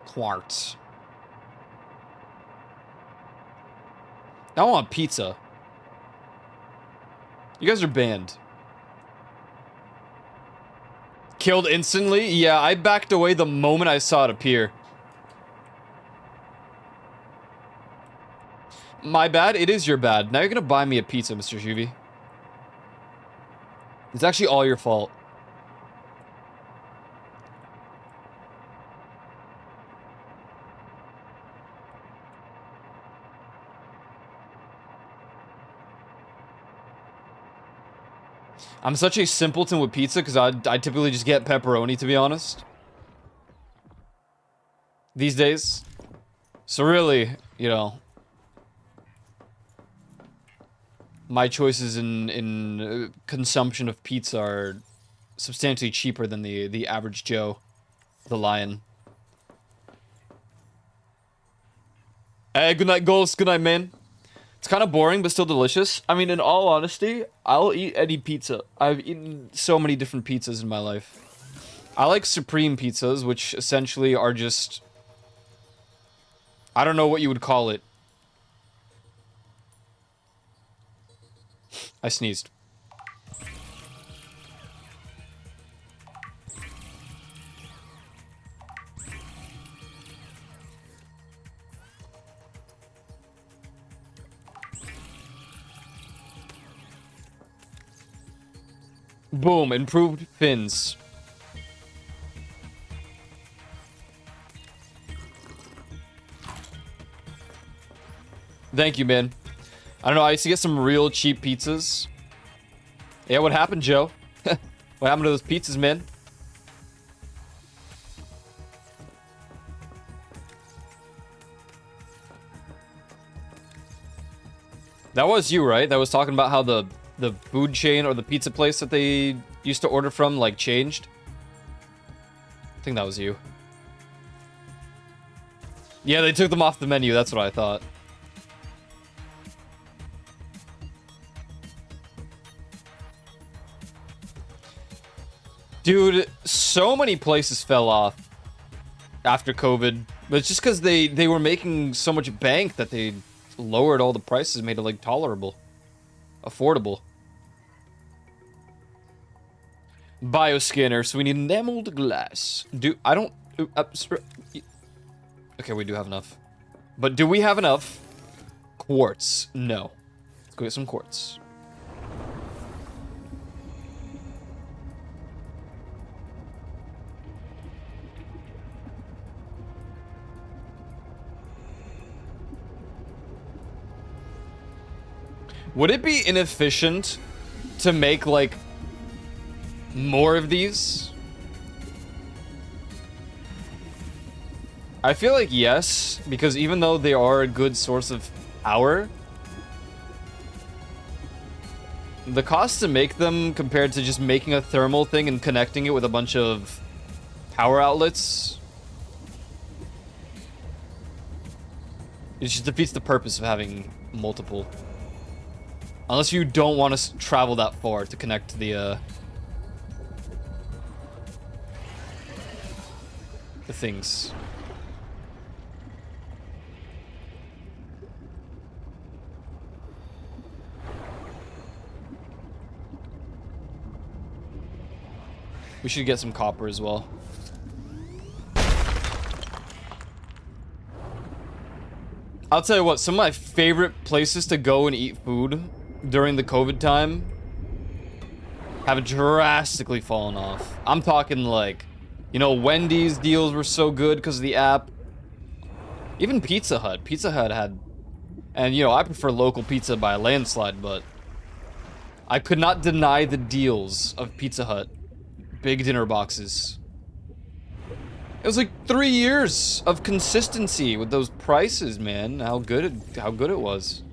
Quartz. I want pizza. You guys are banned. Killed instantly? Yeah, I backed away the moment I saw it appear. My bad? It is your bad. Now you're gonna buy me a pizza, Mr. Shuvi. It's actually all your fault. I'm such a simpleton with pizza because I typically just get pepperoni, to be honest. These days. So really, you know, my choices in consumption of pizza are substantially cheaper than the average Joe, the lion. Hey, good night, Ghost. Good night, man. It's kind of boring, but still delicious. I mean, in all honesty, I'll eat any pizza. I've eaten so many different pizzas in my life. I like supreme pizzas, which essentially are just... I don't know what you would call it. I sneezed. Boom, improved fins. Thank you, man. I don't know, I used to get some real cheap pizzas. Yeah, what happened, Joe? What happened to those pizzas, man? That was you, right? That was talking about how the food chain or the pizza place that they used to order from, like, changed? I think that was you. Yeah, they took them off the menu, that's what I thought. Dude, so many places fell off after COVID. But it's just because they were making so much bank that they lowered all the prices, made it, like, tolerable. Affordable. Bioscanner, so we need enameled glass. I don't... okay, we do have enough. But do we have enough? Quartz. No. Let's go get some quartz. Would it be inefficient to make, like, more of these? I feel like yes, because even though they are a good source of power, the cost to make them compared to just making a thermal thing and connecting it with a bunch of power outlets, it just defeats the purpose of having multiple. Unless you don't want to travel that far to connect to the things. We should get some copper as well. I'll tell you what, some of my favorite places to go and eat food during the COVID time have drastically fallen off. I'm talking like, you know, Wendy's deals were so good because of the app. Even Pizza Hut. Pizza Hut had... And, you know, I prefer local pizza by a landslide, but I could not deny the deals of Pizza Hut. Big dinner boxes. It was like 3 years of consistency with those prices, man. How good it was.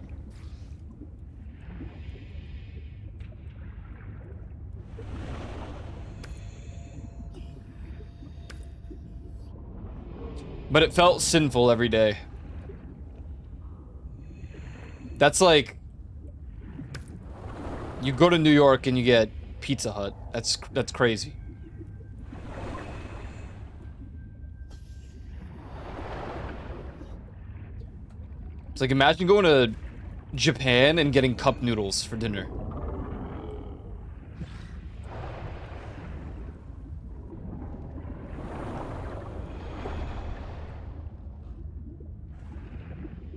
But it felt sinful every day. That's like... You go to New York and you get Pizza Hut. That's crazy. It's like, imagine going to Japan and getting cup noodles for dinner.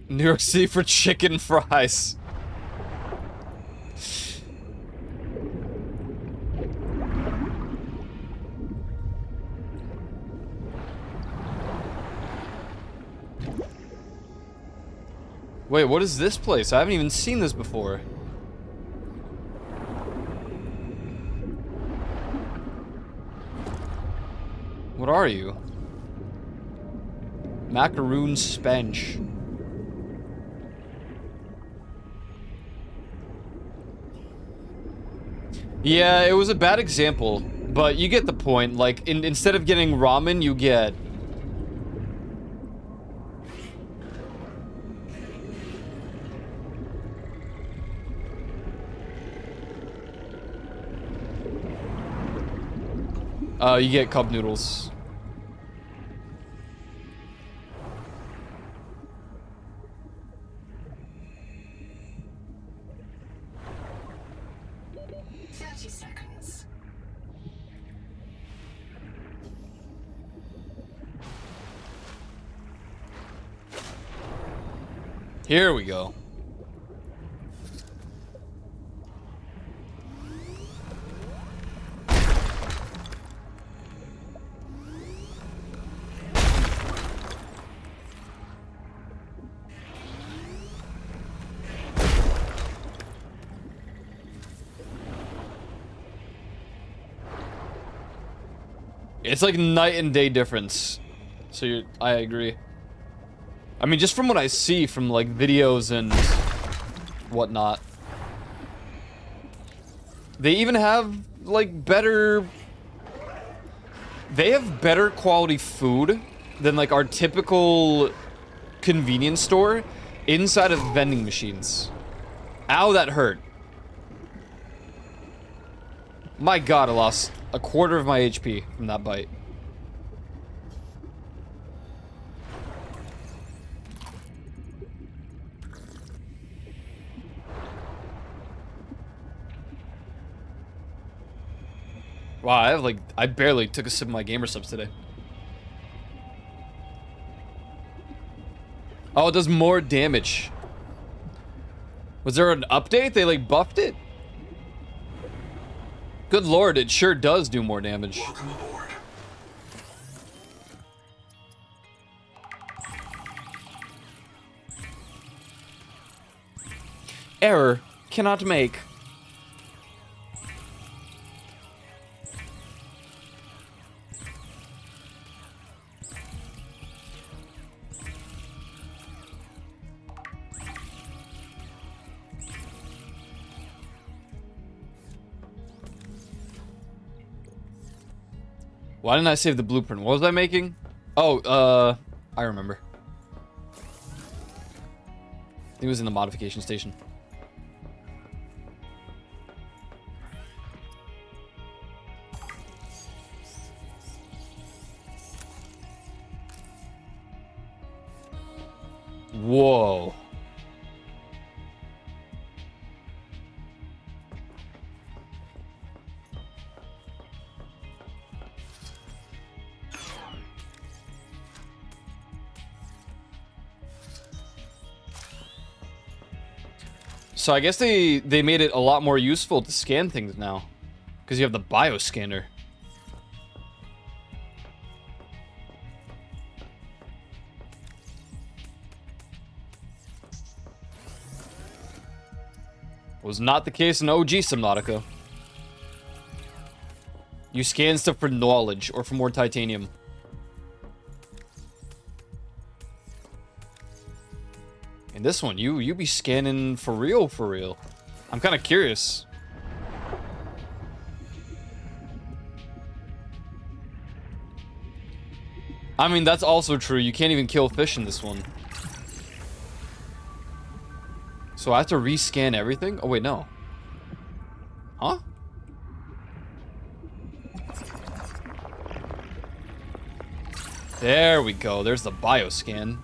New York City for chicken fries. Wait, what is this place? I haven't even seen this before. What are you? Macaroon Sponge. Yeah, it was a bad example, but you get the point. Like, instead of getting ramen, you get... you get cup noodles. Here we go. It's like night and day difference. So I agree. I mean, just from what I see from like videos and whatnot. They even have like better... They have better quality food than like our typical convenience store inside of vending machines. Ow, that hurt. My god, I lost a quarter of my HP from that bite. Wow, I barely took a sip of my gamer subs today. Oh, it does more damage. Was there an update? They like buffed it? Good lord, it sure does do more damage. Welcome aboard. Error. Cannot make. Why didn't I save the blueprint? What was I making? Oh, I remember. I think it was in the modification station. Whoa. So I guess they made it a lot more useful to scan things now. Because you have the bioscanner. Was not the case in OG Subnautica. You scan stuff for knowledge or for more titanium. In this one, you be scanning for real, for real. I'm kind of curious. I mean, that's also true. You can't even kill fish in this one. So I have to rescan everything? Oh, wait, no. Huh? There we go. There's the bioscan.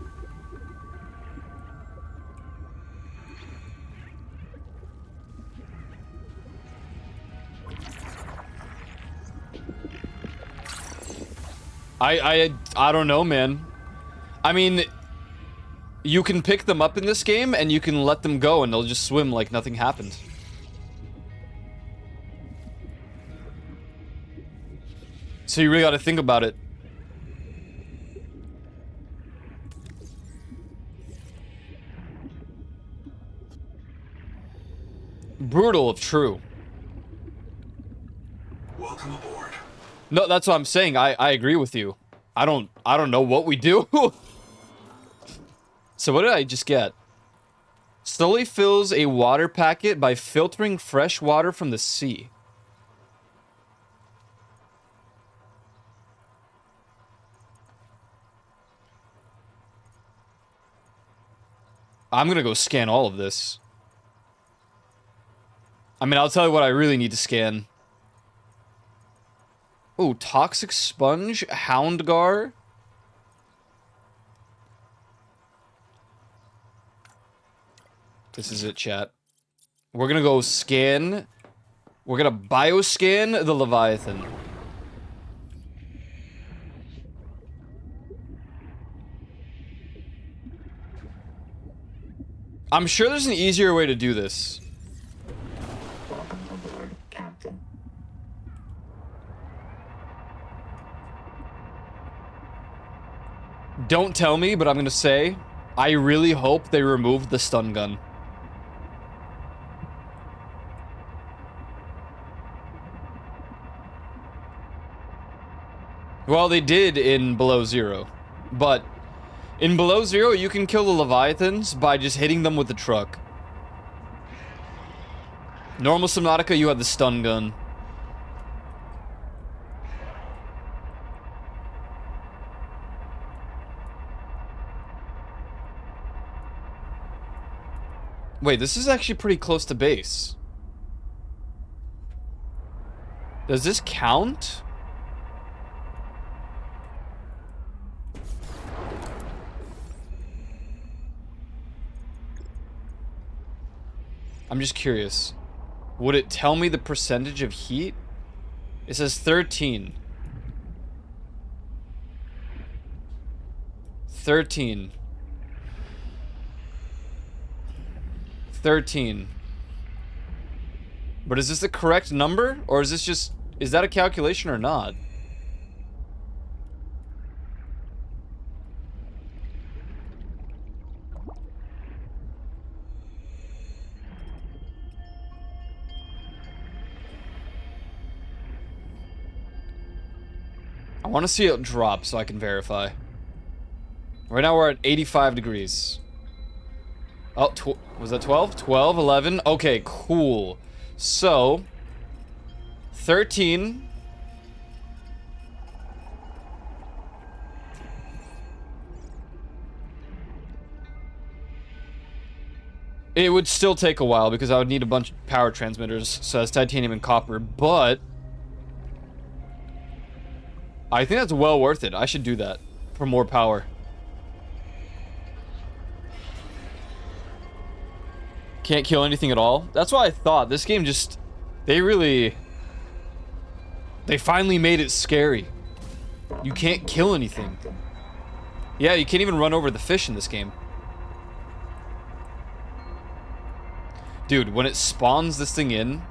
I don't know, man. I mean, you can pick them up in this game and you can let them go and they'll just swim like nothing happened. So you really got to think about it. Brutal if true. Welcome aboard. No, that's what I'm saying. I agree with you. I don't know what we do. So what did I just get? Slowly fills a water packet by filtering fresh water from the sea. I'm gonna go scan all of this. I mean, I'll tell you what I really need to scan. Oh, toxic sponge, houndgar. This is it, chat. We're gonna go scan. We're gonna bioscan the Leviathan. I'm sure there's an easier way to do this. Welcome aboard, Captain. Don't tell me, but I'm gonna say, I really hope they removed the stun gun. Well, they did in Below Zero, but in Below Zero, you can kill the Leviathans by just hitting them with the truck. Normal Subnautica, you have the stun gun. Wait, this is actually pretty close to base. Does this count? I'm just curious. Would it tell me the percentage of heat? It says 13. 13. 13. But is this the correct number? Or is this just... Is that a calculation or not? I want to see it drop so I can verify. Right now we're at 85 degrees. Oh, was that 12? 12, 11. Okay, cool. So, 13. It would still take a while because I would need a bunch of power transmitters, so that's titanium and copper, but I think that's well worth it. I should do that for more power. Can't kill anything at all. That's why I thought this game just... They finally made it scary. You can't kill anything. Yeah, you can't even run over the fish in this game. Dude, when it spawns this thing in...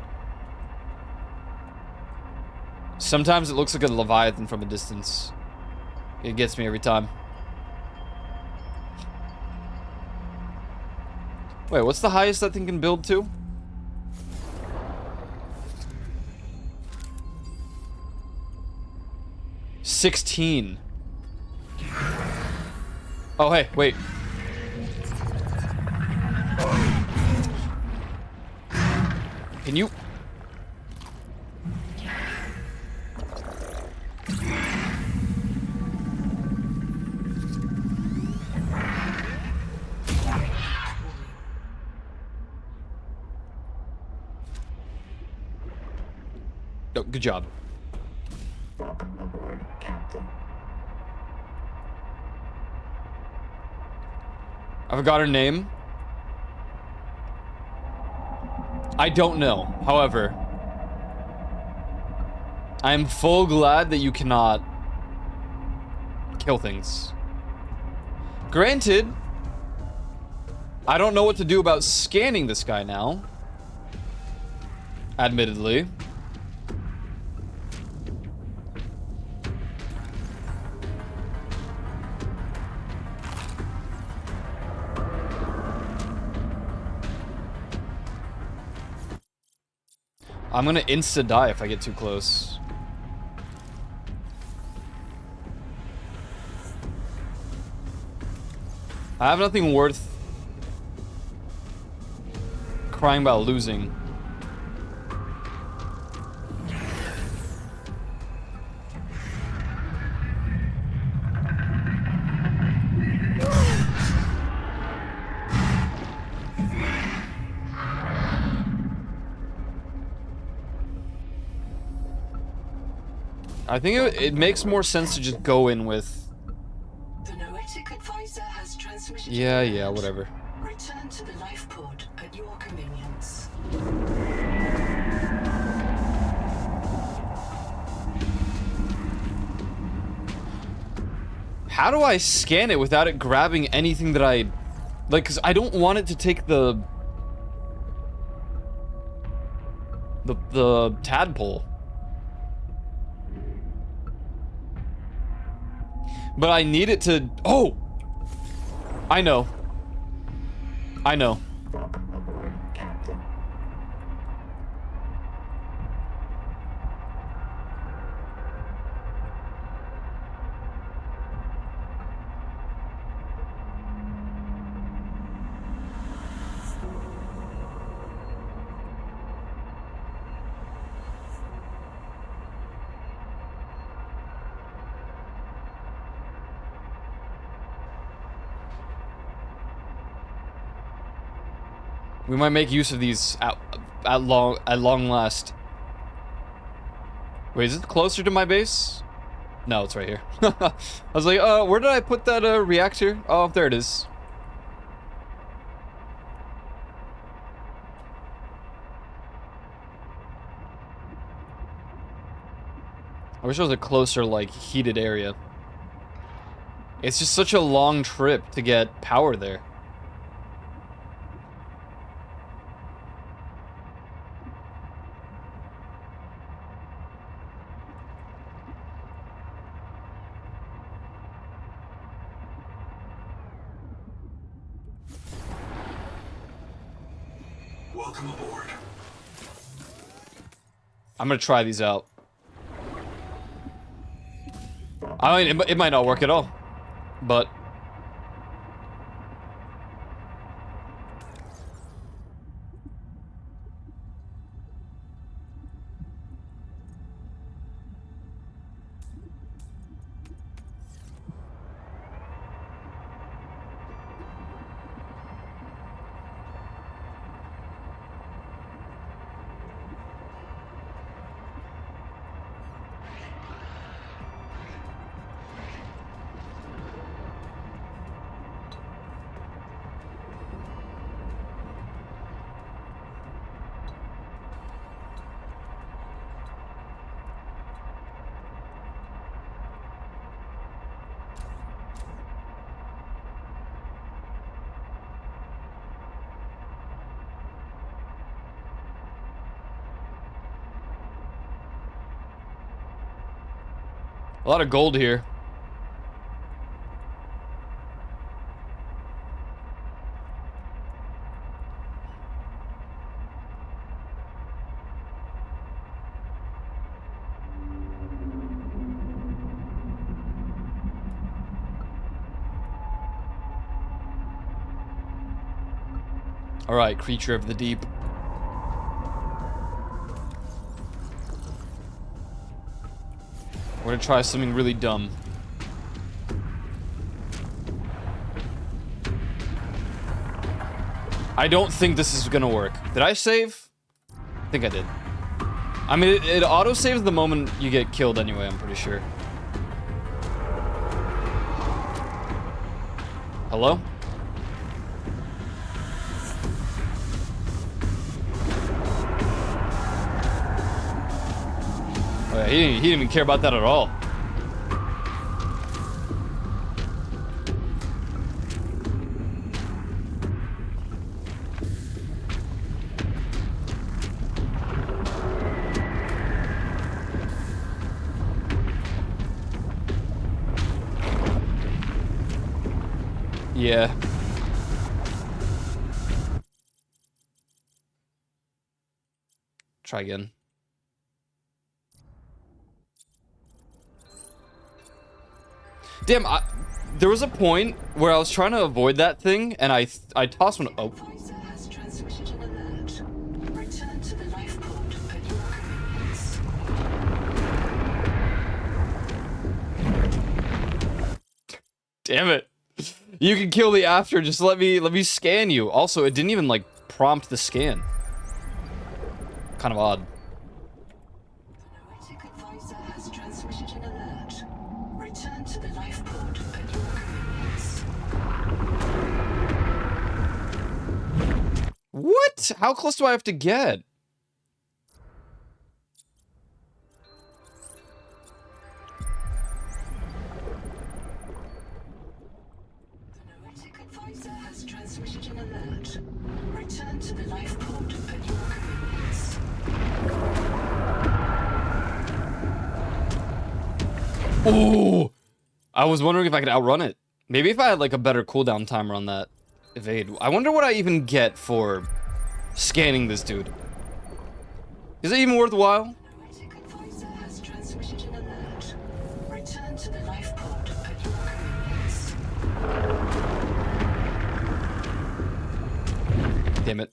Sometimes it looks like a Leviathan from a distance. It gets me every time. Wait, what's the highest that thing can build to? $16. Oh, hey, wait. Can you... Good job. Welcome aboard, Captain. I forgot her name. I don't know. However, I am full glad that you cannot kill things. Granted, I don't know what to do about scanning this guy now. Admittedly. I'm gonna insta-die if I get too close. I have nothing worth crying about losing. I think it makes more sense to just go in with... The noetic advisor has transmitted. Yeah, whatever. Return to the life pod at your convenience. How do I scan it without it grabbing anything that I... Like, because I don't want it to take the tadpole. But I need it to... Oh! I know. I know. Welcome aboard, Captain. We might make use of these at long last. Wait, is it closer to my base? No, it's right here. I was like, where did I put that reactor? Oh, there it is. I wish it was a closer, like, heated area. It's just such a long trip to get power there. Welcome aboard. I'm gonna try these out. I mean, it might not work at all, but... A lot of gold here. All right, creature of the deep. We're gonna try something really dumb. I don't think this is gonna work. Did I save? I think I did. I mean, it auto-saves the moment you get killed anyway, I'm pretty sure. Hello? Oh yeah, he didn't even care about that at all. Yeah. Try again. Damn, there was a point where I was trying to avoid that thing, and I tossed one. Oh. Advisor has transmitted an alert. Return to the lifeboat at your convenience. Damn it. You can kill me after, just let me scan you. Also, it didn't even like prompt the scan. Kind of odd. The Noetic advisor has transmitted an alert. Return to the lifeboat at your convenience. What? How close do I have to get? The Noetic advisor has transmitted an alert. Return to the lifeboat at your convenience. Ooh! I was wondering if I could outrun it. Maybe if I had like a better cooldown timer on that evade. I wonder what I even get for scanning this dude. Is it even worthwhile? Noetic advisor has transmitted an alert. Return to the lifeboat at your convenience. Damn it.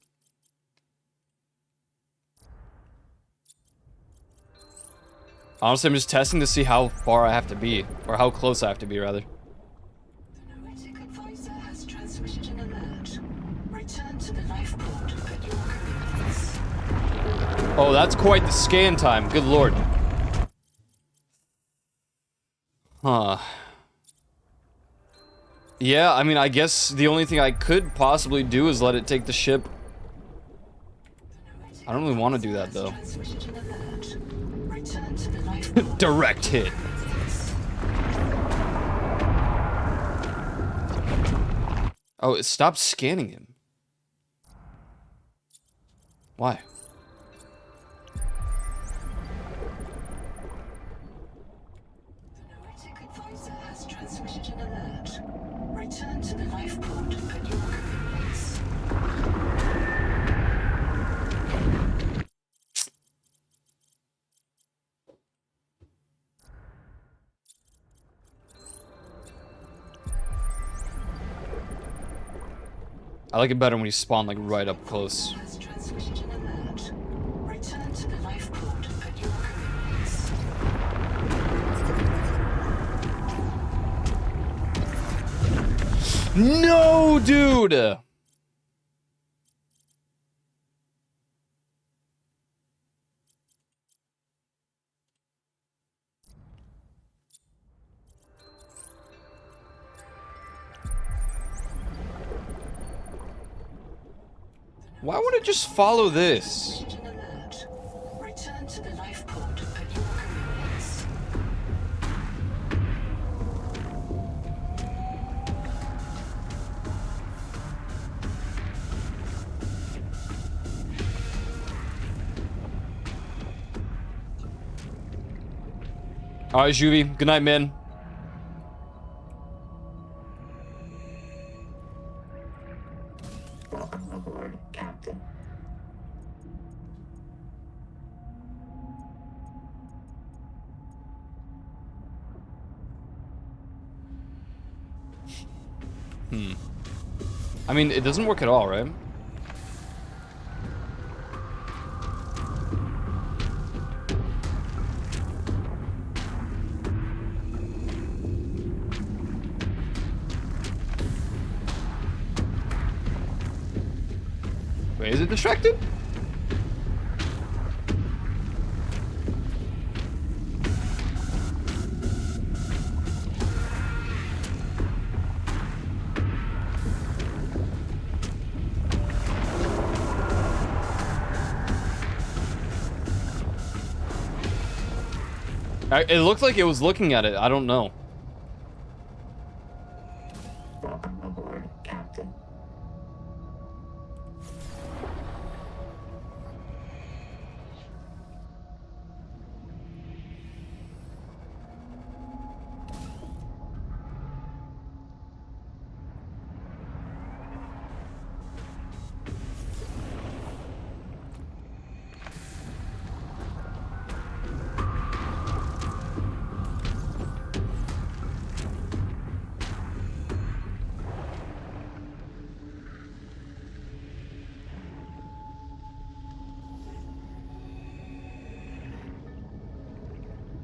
Honestly, I'm just testing to see how far I have to be. Or how close I have to be, rather. The Noetic advisor has transmitted an alert. Return to the lifeboat at your convenience. Oh, that's quite the scan time. Good lord. Huh. Yeah, I mean, I guess the only thing I could possibly do is let it take the ship. I don't really want to do that, though. Transmitted an alert. Return to the lifeboat. Direct hit. Oh, it stopped scanning him. Why? The Noetic advisor has transmitted an alert. Return to the lifeboat at your convenience. I like it better when you spawn like right up close. Has transmitted an alert. Return to the lifeboat at your convenience. No, dude! Why would it just follow this? An alert. Return to the lifeboat at your convenience. Alright, Juvie. Good night, man. Welcome aboard, Captain. I mean, it doesn't work at all, right? Wait, is it distracted? It looked like it was looking at it. I don't know. Welcome aboard, Captain.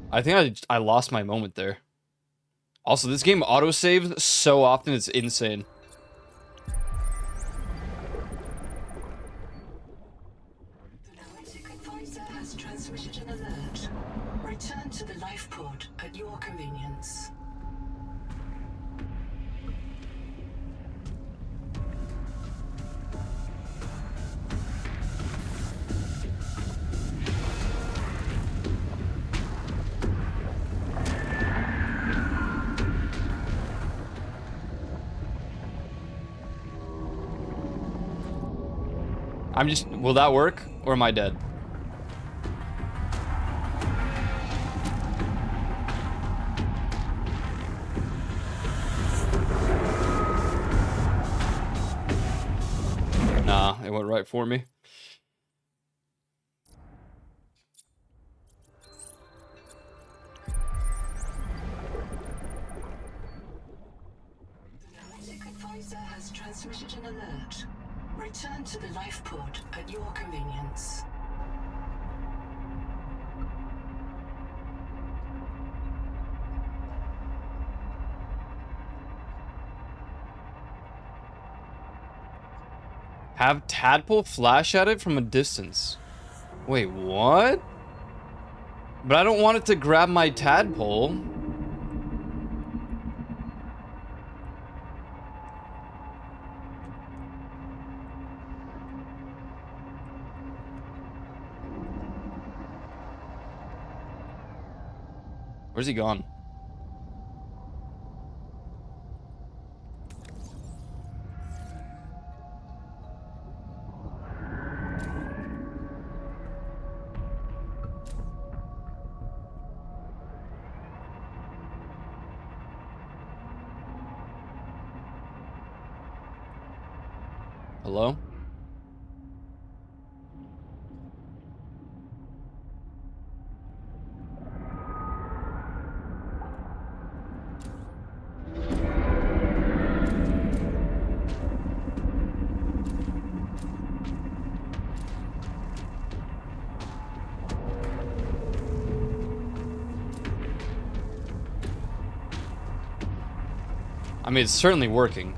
I think I lost my moment there. Also, this game autosaves so often, it's insane. The forensic advisor has transmitted an alert. Return to the life pod at your convenience. Will that work? Or am I dead? Nah, it went right for me. The forensic advisor has transmitted an alert. Return to the life pod at your convenience. Have tadpole flash at it from a distance. Wait, what? But I don't want it to grab my tadpole. Where's he gone? Hello? I mean, it's certainly working.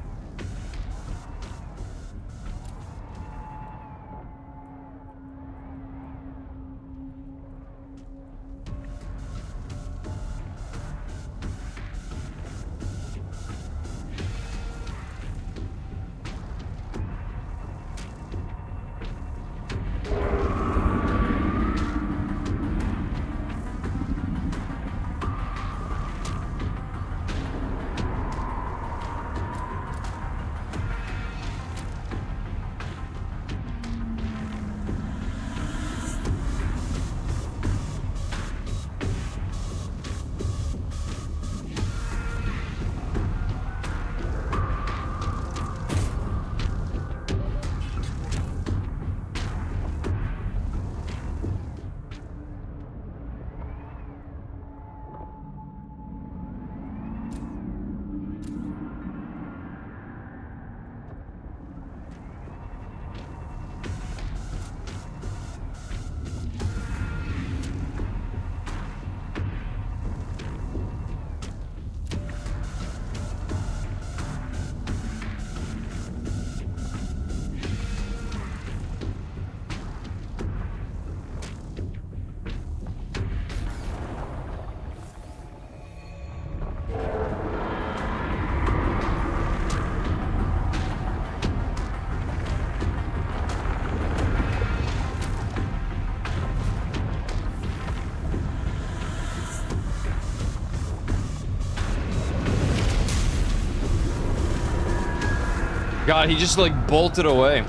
God, he just like bolted away.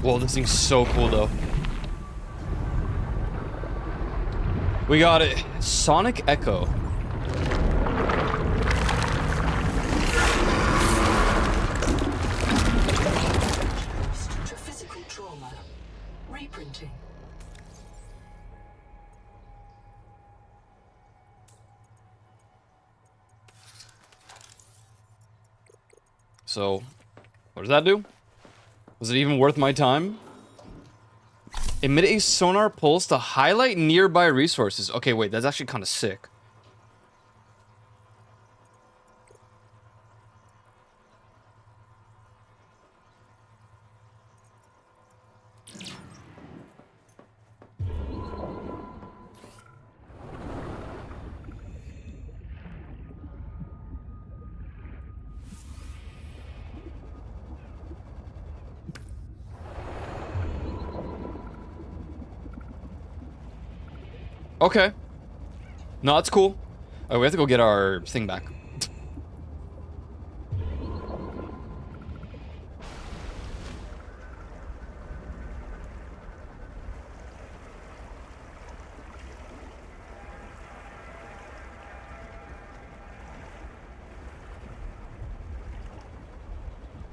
Whoa, this thing's so cool though. We got it. Sonic Echo. To physical trauma. Reprinting. So, what does that do? Was it even worth my time? Emit a sonar pulse to highlight nearby resources. Okay, wait, that's actually kind of sick. Okay. No, that's cool. Oh, we have to go get our thing back.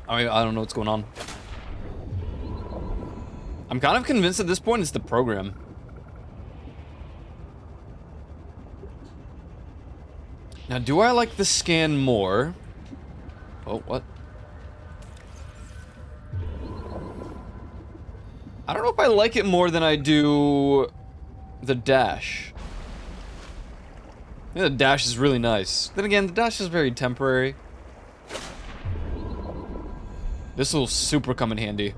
I don't know what's going on. I'm kind of convinced at this point it's the program. Now, do I like the scan more? Oh, what? I don't know if I like it more than I do the dash. Yeah, the dash is really nice. Then again, the dash is very temporary. This will super come in handy.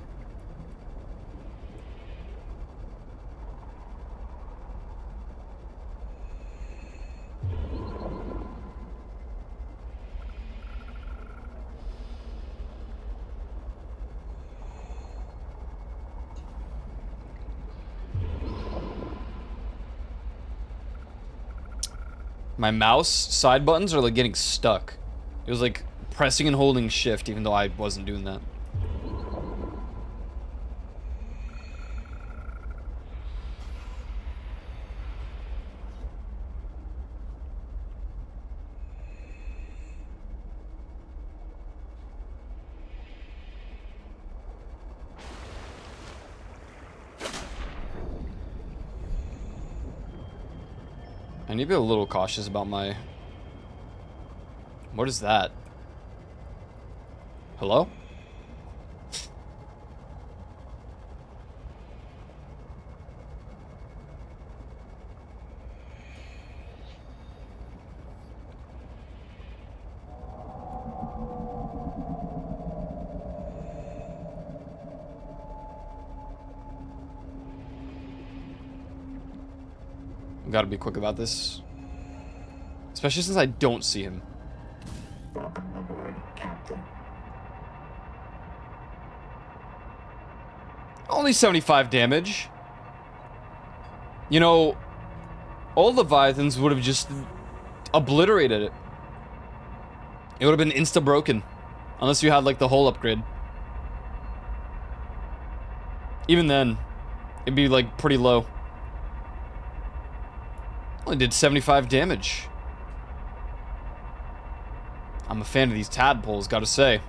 My mouse side buttons are like getting stuck. It was like pressing and holding shift even though I wasn't doing that. I need to be a little cautious about my... What is that? Hello? Gotta be quick about this. Especially since I don't see him. Welcome aboard, Captain. Only 75 damage. You know, all Leviathans would have just obliterated it. It would have been insta-broken. Unless you had, like, the hull upgrade. Even then, it'd be, like, pretty low. Only did 75 damage. I'm a fan of these tadpoles, gotta say.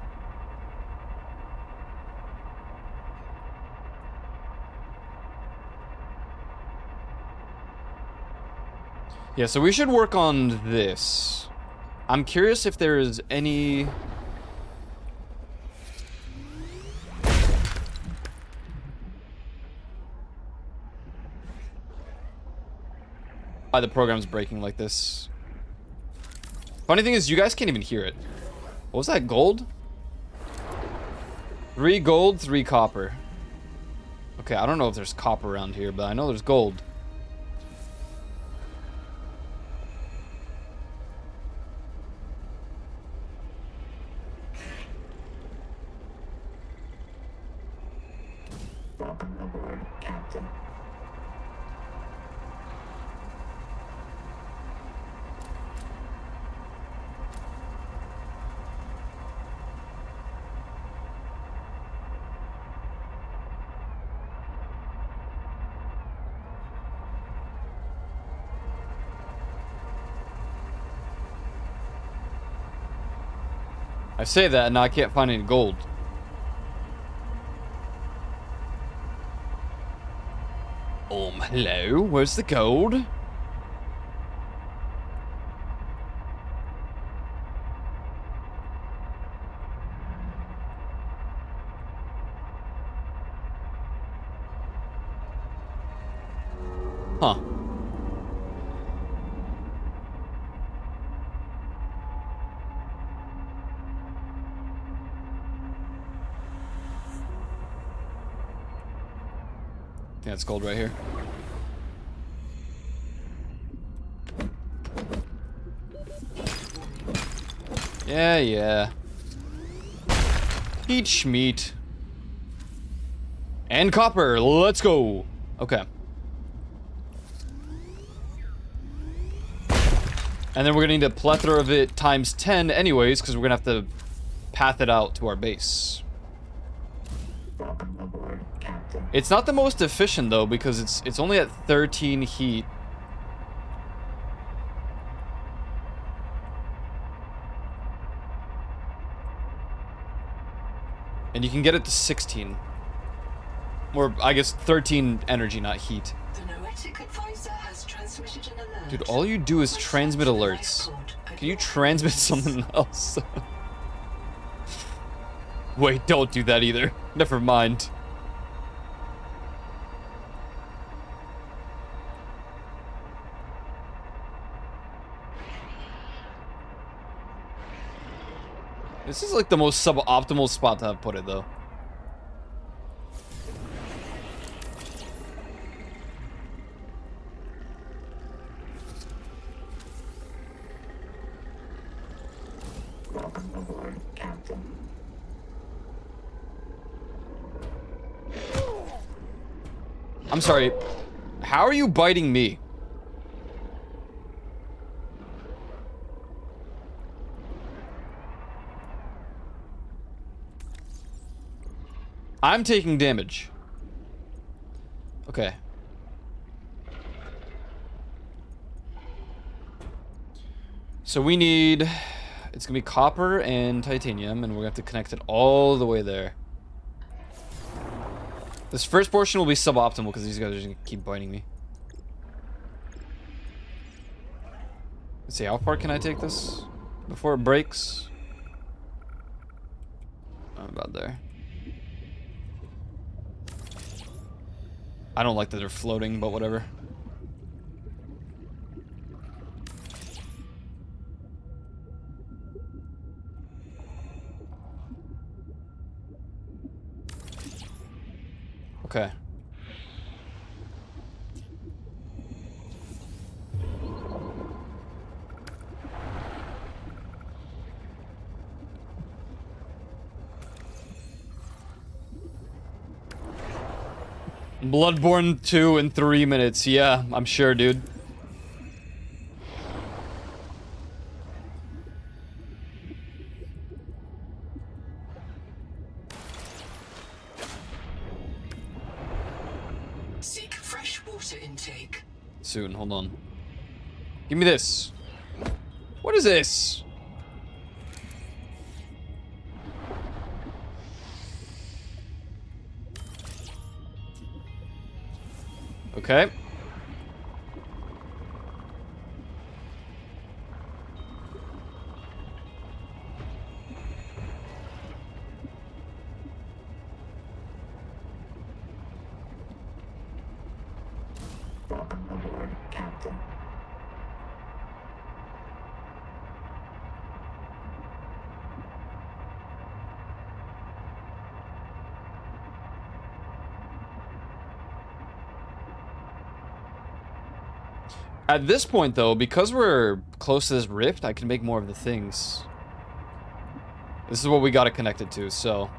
Yeah, so we should work on this. I'm curious if there is any... Why the program's breaking like this. Funny thing is, you guys can't even hear it. What was that, gold? 3 gold, 3 copper. Okay, I don't know if there's copper around here, but I know there's gold. Welcome aboard, Captain. I say that and now I can't find any gold. Hello? Where's the gold? Huh. Yeah, it's gold right here. Yeah, yeah. Eat schmeat. And copper, let's go. Okay. And then we're gonna need a plethora of it times 10 anyways, because we're gonna have to path it out to our base. It's not the most efficient though, because it's only at 13 heat. And you can get it to 16. Or, I guess, 13 energy, not heat. The Noetic advisor has transmitted an alert. Dude, all you do is transmit alerts. Can you transmit something else? Wait, don't do that either. Never mind. This is like the most suboptimal spot to have put it, though. I'm sorry. How are you biting me? I'm taking damage. Okay. So we need... It's gonna be copper and titanium, and we're gonna have to connect it all the way there. This first portion will be suboptimal because these guys are just gonna keep biting me. Let's see, how far can I take this before it breaks? About there. I don't like that they're floating, but whatever. Okay. Bloodborne 2 in 3 minutes. Yeah, I'm sure, dude. Seek fresh water intake. Soon, hold on. Give me this. What is this? Okay. At this point, though, because we're close to this rift, I can make more of the things. This is what we got to connect it to, so...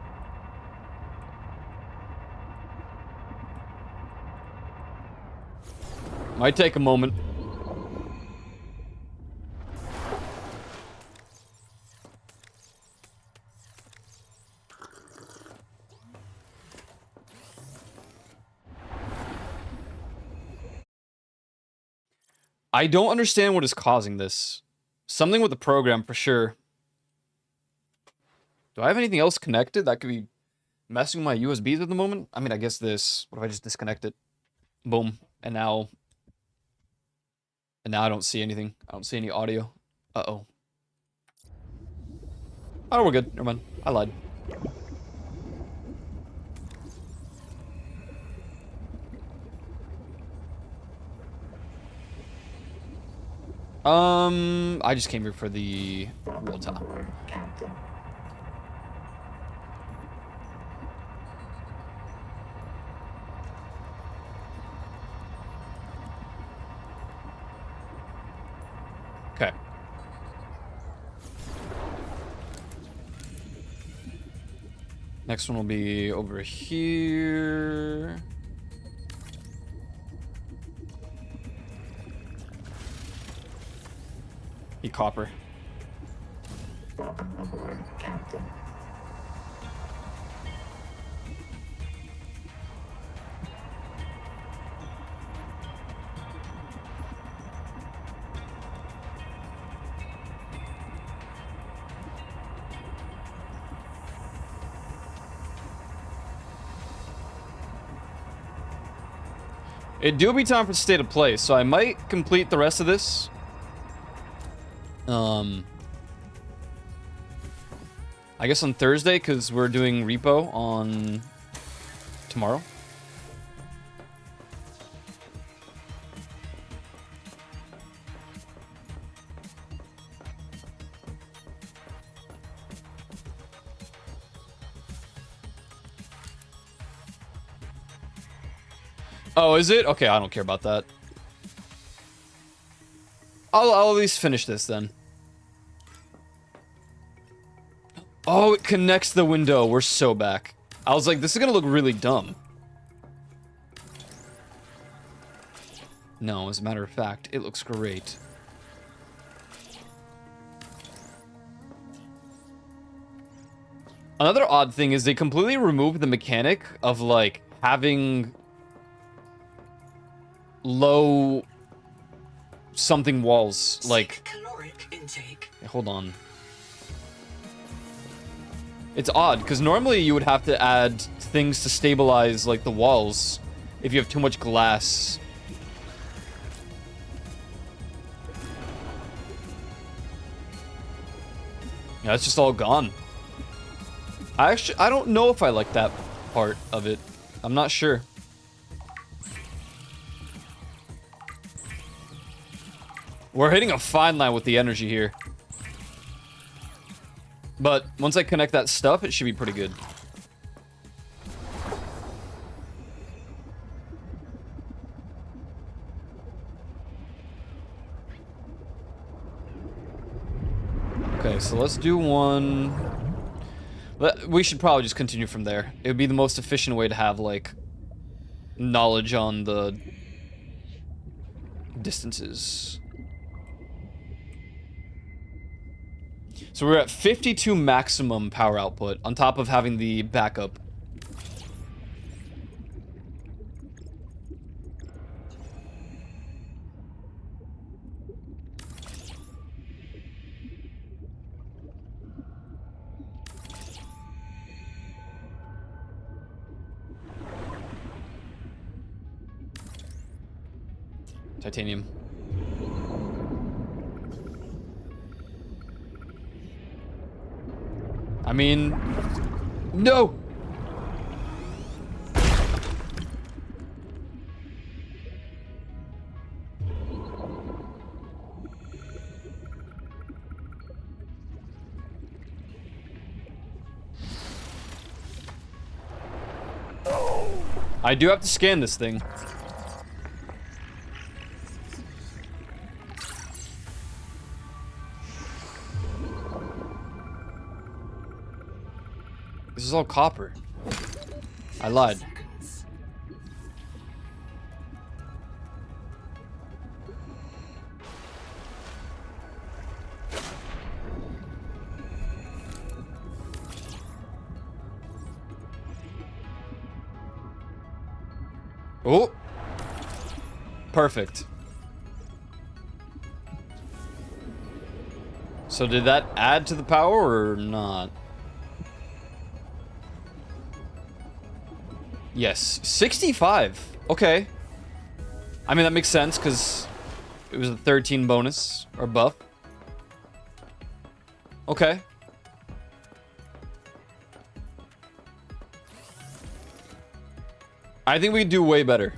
Might take a moment. I don't understand what is causing this. Something with the program, for sure. Do I have anything else connected that could be messing with my USBs at the moment? I mean, I guess this. What if I just disconnect it? Boom. And now I don't see anything. I don't see any audio. Uh-oh. Oh, we're good. Never mind. I lied. I just came here for the roll top. Okay. Next one will be over here. Be copper. It do be time for state of play, so I might complete the rest of this. I guess on Thursday, because we're doing repo on tomorrow. Oh, is it? Okay, I don't care about that. I'll at least finish this then. Oh, it connects the window. We're so back. I was like, this is gonna look really dumb. No, as a matter of fact, it looks great. Another odd thing is they completely removed the mechanic of, like, having low something walls. Like, caloric intake. hold on. It's odd, because normally you would have to add things to stabilize, like, the walls if you have too much glass. Yeah, it's just all gone. I don't know if I like that part of it. I'm not sure. We're hitting a fine line with the energy here. But once I connect that stuff, it should be pretty good. Okay, so let's do one. We should probably just continue from there. It would be the most efficient way to have, like, knowledge on the distances. So we're at 52 maximum power output, on top of having the backup. Titanium. I mean, no. I do have to scan this thing. This is all copper. I lied. Oh! Perfect. So did that add to the power or not? Yes, 65. Okay. I mean, that makes sense because it was a 13 bonus or buff. Okay. I think we do way better.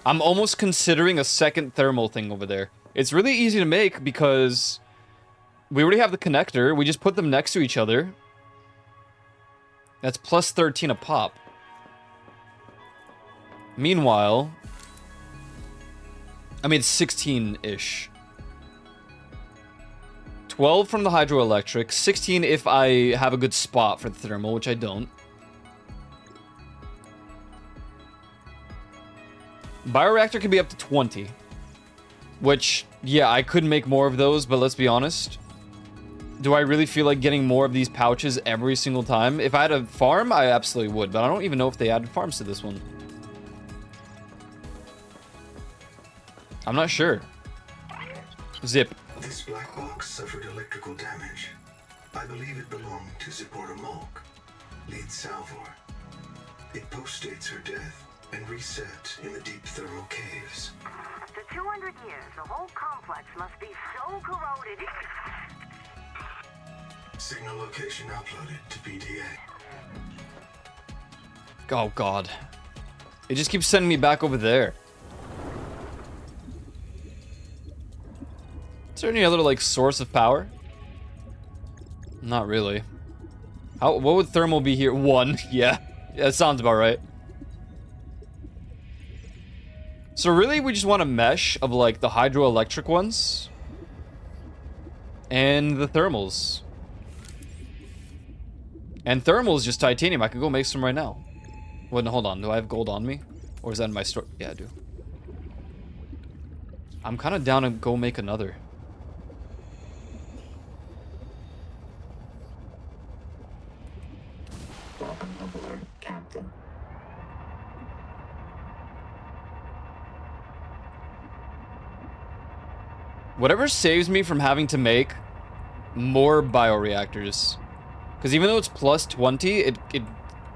I'm almost considering a second thermal thing over there. It's really easy to make because we already have the connector. We just put them next to each other. That's plus 13 a pop. Meanwhile, I mean, 16-ish. 12 from the hydroelectric, 16 if I have a good spot for the thermal, which I don't. Bioreactor can be up to 20. Which, yeah, I could make more of those, but let's be honest. Do I really feel like getting more of these pouches every single time? If I had a farm, I absolutely would, but I don't even know if they added farms to this one. I'm not sure. Zip. This black box suffered electrical damage. I believe it belonged to Zipporah Mulk, lead Salvor. It postdates her death and reset in the deep thermal caves. After 200 years, the whole complex must be so corroded. Signal location uploaded to PDA. Oh, God. It just keeps sending me back over there. Is there any other, like, source of power? Not really. What would thermal be here? 1. Yeah. Yeah, that sounds about right. So really, we just want a mesh of, like, the hydroelectric ones. And the thermals. And thermals just titanium. I could go make some right now. Wait, no, hold on. Do I have gold on me? Or is that in my store? Yeah, I do. I'm kind of down to go make another. Welcome aboard, Captain. Whatever saves me from having to make more bioreactors. Because even though it's plus 20, it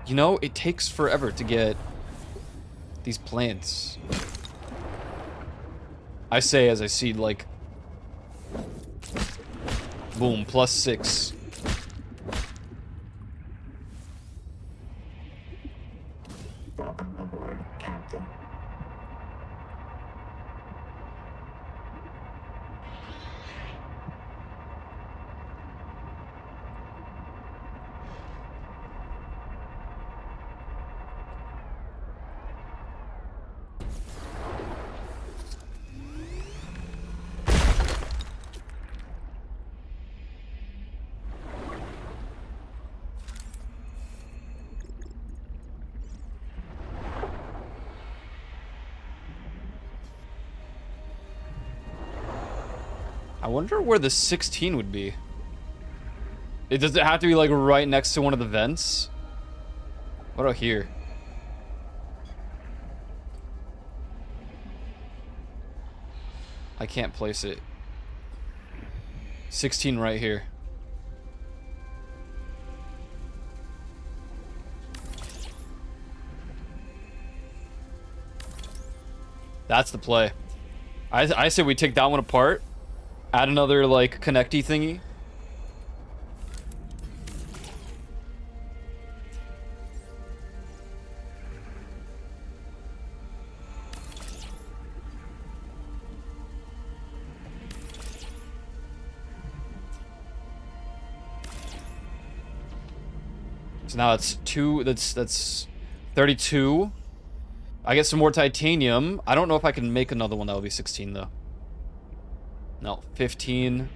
you know, it takes forever to get these plants. I say as I see, like, boom, plus 6. Welcome aboard, Captain. I wonder where the 16 would be. Does it have to be, like, right next to one of the vents? What about here? I can't place it. 16 right here. That's the play. I say we take that one apart. Add another, like, connecty thingy. So now it's 2, that's 32. I get some more titanium. I don't know if I can make another one that will be 16 though. No, 15.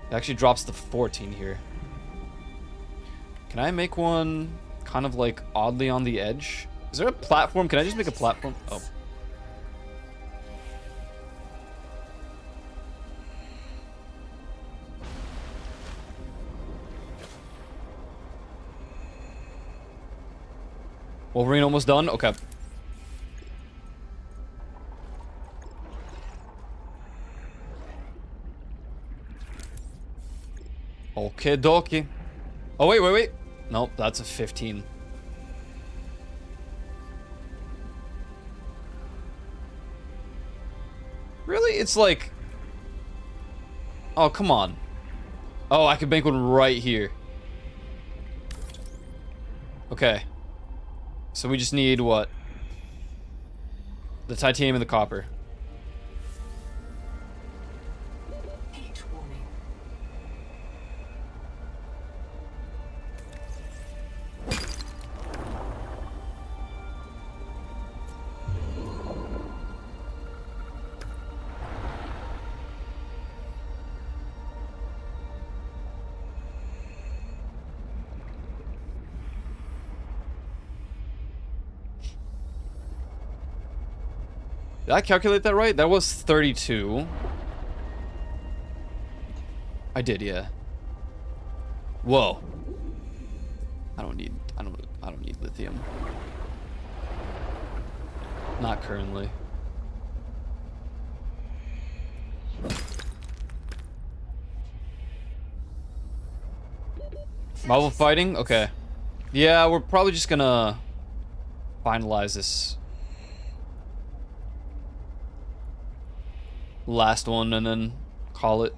It actually drops to 14 here. Can I make one kind of like oddly on the edge? Is there a platform? Can I just make a platform? Oh. Wolverine almost done? Okay. Okay, dokie. Oh, wait. Nope, that's a 15. Really? It's like... Oh, come on. Oh, I could make one right here. Okay. So we just need what? The titanium and the copper. Heat warning. Did I calculate that right? That was 32. I did, yeah. Whoa. I don't need lithium. Not currently. Marvel fighting? Okay. Yeah, we're probably just gonna finalize this last one and then call it.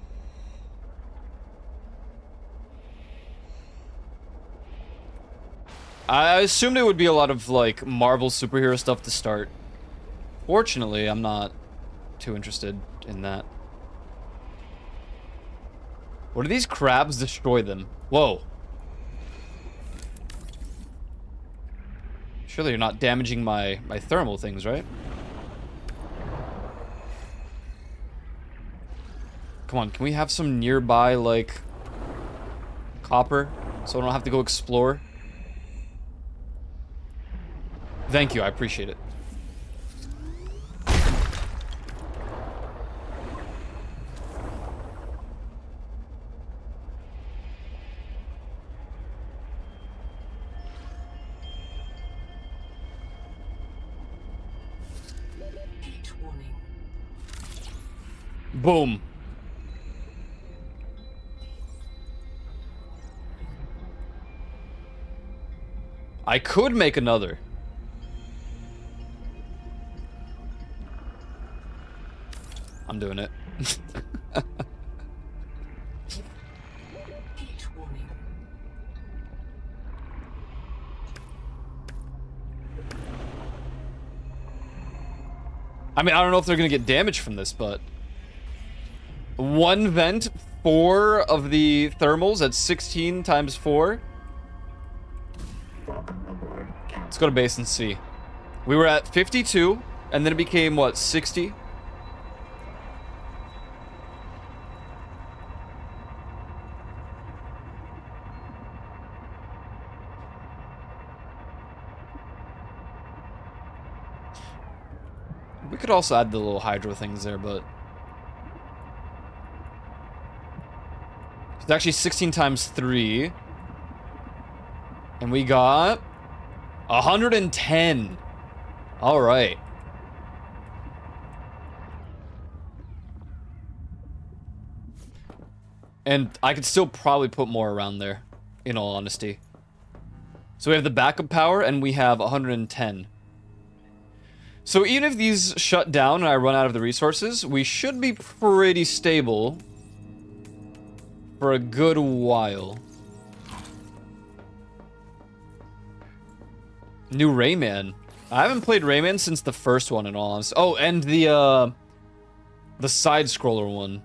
I assumed it would be a lot of like Marvel superhero stuff to start. Fortunately, I'm not too interested in that. What do these crabs destroy them? Whoa. Surely you're not damaging my thermal things, right? Come on, can we have some nearby, like, copper? So I don't have to go explore? Thank you, I appreciate it. Heat warning. Boom. I could make another. I'm doing it. Heat warning. I mean, I don't know if they're gonna get damage from this, but... One vent, 4 of the thermals at 16 times 4. Let's go to base and see. We were at 52, and then it became, what, 60? We could also add the little hydro things there, but... It's actually 16 times 3. And we got... 110. Alright. And I could still probably put more around there, in all honesty. So we have the backup power, and we have 110. So even if these shut down and I run out of the resources, we should be pretty stable for a good while. New Rayman. I haven't played Rayman since the first one, in all honesty. Oh, and the side-scroller one.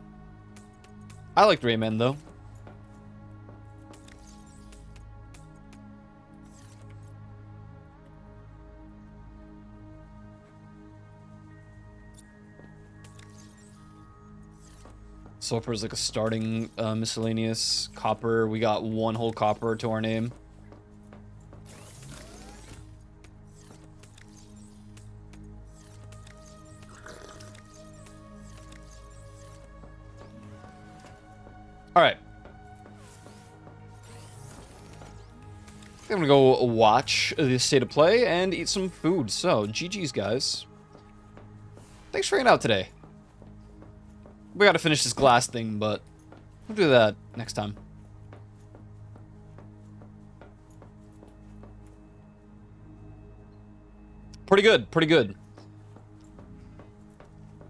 I liked Rayman, though. Sulfur is like a starting miscellaneous. Copper, we got 1 whole copper to our name. Alright. I'm gonna go watch the state of play and eat some food. So, GG's, guys. Thanks for hanging out today. We gotta finish this glass thing, but we'll do that next time. Pretty good, pretty good.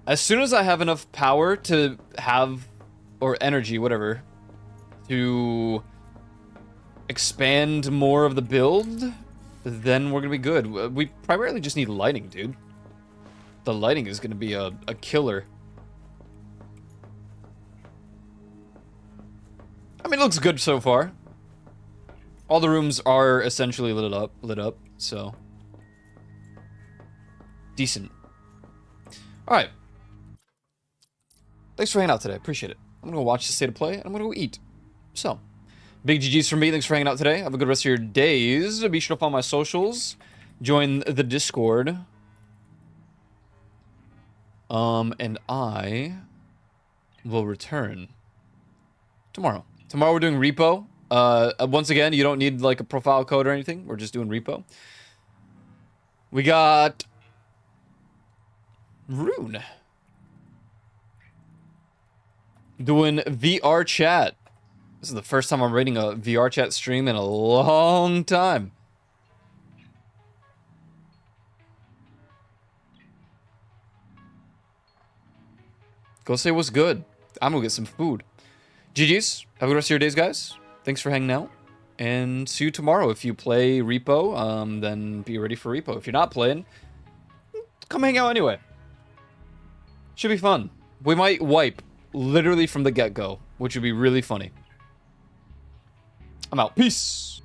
As soon as I have enough power to have, or energy, whatever, to expand more of the build, then we're gonna be good. We primarily just need lighting, dude. The lighting is gonna be a killer. I mean, it looks good so far. All the rooms are essentially lit up, so decent. All right. Thanks for hanging out today. Appreciate it. I'm gonna go watch the state of play, and I'm gonna go eat. So, big GG's from me. Thanks for hanging out today. Have a good rest of your days. Be sure to follow my socials. Join the Discord. And I will return tomorrow. Tomorrow we're doing repo. Once again, you don't need like a profile code or anything. We're just doing repo. We got Rune doing VR chat. This is the first time I'm rating a VR chat stream in a long time. Go say what's good. I'm gonna get some food. GG's. Have a good rest of your days, guys. Thanks for hanging out. And see you tomorrow. If you play repo, then be ready for repo. If you're not playing, come hang out anyway. Should be fun. We might wipe literally from the get-go, which would be really funny. I'm out. Peace.